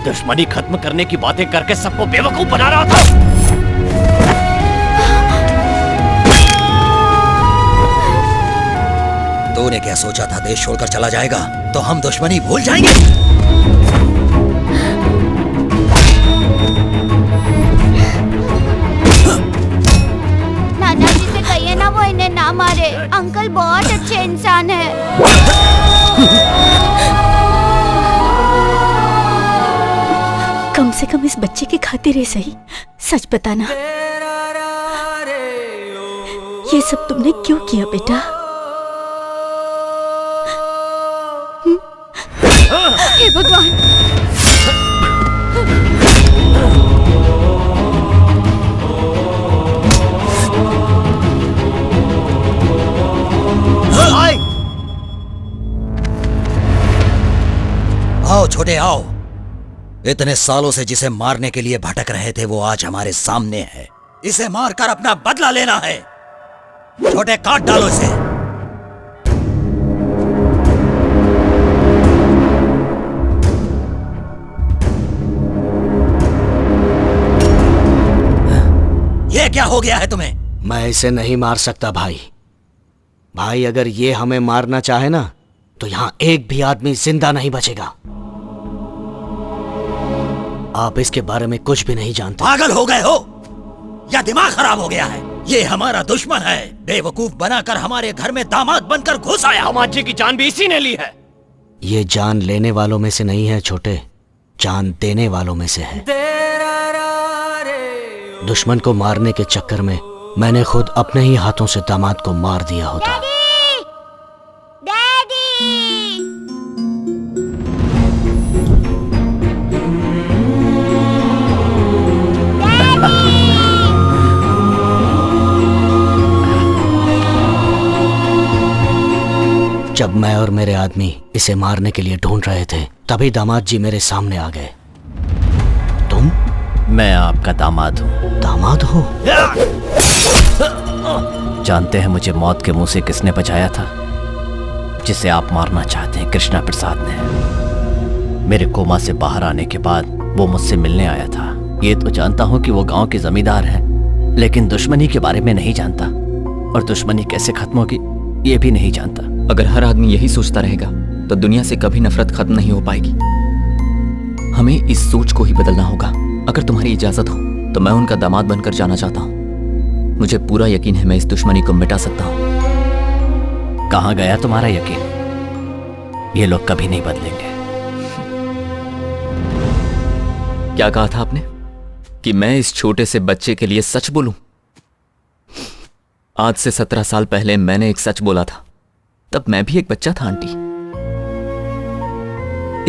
दुश्मनी खत्म करने की बातें करके सबको बेवकूफ बना रहा था। तूने क्या सोचा था देश छोड़कर चला जाएगा तो हम दुश्मनी भूल जाएंगे? नाना जी से कहिए ना वो इन्हें ना मारे। अंकल बहुत अच्छे इंसान है। कम से कम इस बच्चे की खातिर ही सही सच बताना, ये सब तुमने क्यों किया बेटा? हे भगवान! आओ छोटे आओ। इतने सालों से जिसे मारने के लिए भटक रहे थे वो आज हमारे सामने है। इसे मारकर अपना बदला लेना है। छोटे काट डालो इसे। ये क्या हो गया है तुम्हें? मैं इसे नहीं मार सकता भाई। भाई अगर ये हमें मारना चाहे ना तो यहाँ एक भी आदमी जिंदा नहीं बचेगा। आप इसके बारे में कुछ भी नहीं जानते। पागल हो गए हो या दिमाग खराब हो गया है? ये हमारा दुश्मन है। बेवकूफ बनाकर हमारे घर में दामाद बनकर घुस आया। दामाद जी की जान भी इसी ने ली है। ये जान लेने वालों में से नहीं है छोटे, जान देने वालों में से है। दुश्मन को मारने के चक्कर में मैंने खुद अपने ही हाथों से दामाद को मार दिया होता। जब मैं और मेरे आदमी इसे मारने के लिए ढूंढ रहे थे तभी दामाद जी मेरे सामने आ गए। तुम? मैं आपका दामाद हूँ। दामाद हो? जानते हैं मुझे मौत के मुंह से किसने बचाया था? जिसे आप मारना चाहते हैं, कृष्णा प्रसाद ने। मेरे कोमा से बाहर आने के बाद वो मुझसे मिलने आया था। ये तो जानता हूँ कि वो गांव के जमींदार है, लेकिन दुश्मनी के बारे में नहीं जानता और दुश्मनी कैसे खत्म होगी ये भी नहीं जानता। अगर हर आदमी यही सोचता रहेगा तो दुनिया से कभी नफरत खत्म नहीं हो पाएगी। हमें इस सोच को ही बदलना होगा। अगर तुम्हारी इजाजत हो तो मैं उनका दामाद बनकर जाना चाहता हूँ। मुझे पूरा यकीन है मैं इस दुश्मनी को मिटा सकता हूँ। कहाँ गया तुम्हारा यकीन? ये लोग कभी नहीं बदलेंगे। क्या कहा था आपने कि मैं इस छोटे से बच्चे के लिए सच बोलूं? आज से 17 साल पहले मैंने एक सच बोला था। तब मैं भी एक बच्चा था आंटी।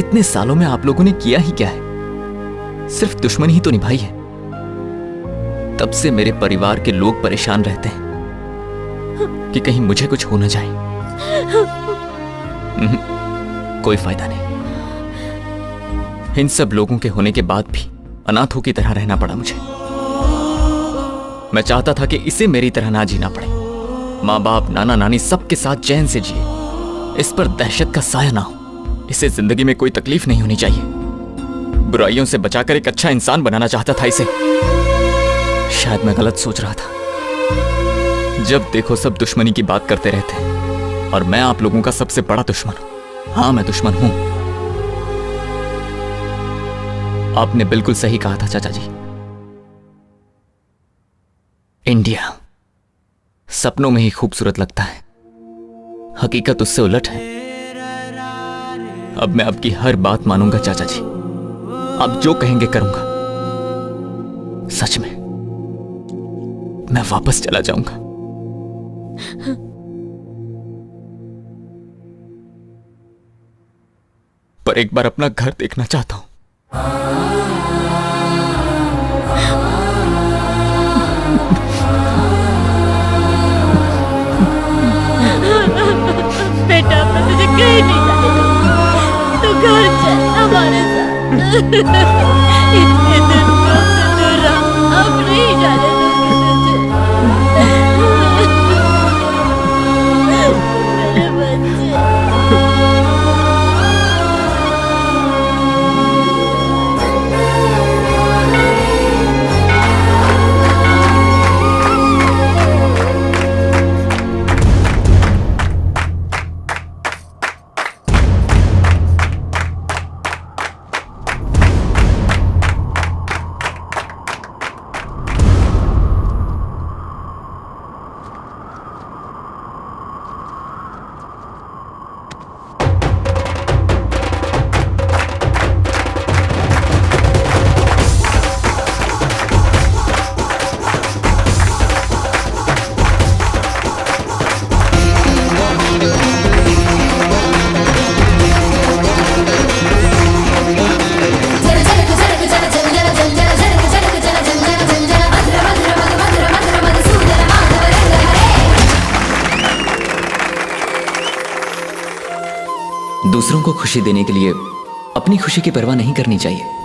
इतने सालों में आप लोगों ने किया ही क्या है? सिर्फ दुश्मनी ही तो निभाई है। तब से मेरे परिवार के लोग परेशान रहते हैं कि कहीं मुझे कुछ हो न जाए। कोई फायदा नहीं। इन सब लोगों के होने के बाद भी अनाथों की तरह रहना पड़ा मुझे। मैं चाहता था कि इसे मेरी तरह ना जीना पड़े। माँ बाप, नाना नानी सबके साथ चैन से जिए। इस पर दहशत का साया ना हो। इसे जिंदगी में कोई तकलीफ नहीं होनी चाहिए। बुराइयों से बचाकर एक अच्छा इंसान बनाना चाहता था इसे। शायद मैं गलत सोच रहा था। जब देखो सब दुश्मनी की बात करते रहते हैं और मैं आप लोगों का सबसे बड़ा दुश्मन हूं। हाँ, मैं दुश्मन हूं, आपने बिल्कुल सही कहा था चाचा जी। इंडिया सपनों में ही खूबसूरत लगता है, हकीकत उससे उलट है। अब मैं आपकी हर बात मानूंगा चाचा जी, आप जो कहेंगे करूंगा। सच में मैं वापस चला जाऊंगा। पर एक बार अपना घर देखना चाहता हूं। बेटा मैं तुझे कहीं नहीं जाने दूंगी, तू घर चल हमारे साथ। इतने दिन से दूर रहा, अब नहीं जाने दूंगी तुझे। मेरे बच्चे। दूसरों को खुशी देने के लिए अपनी खुशी की परवाह नहीं करनी चाहिए।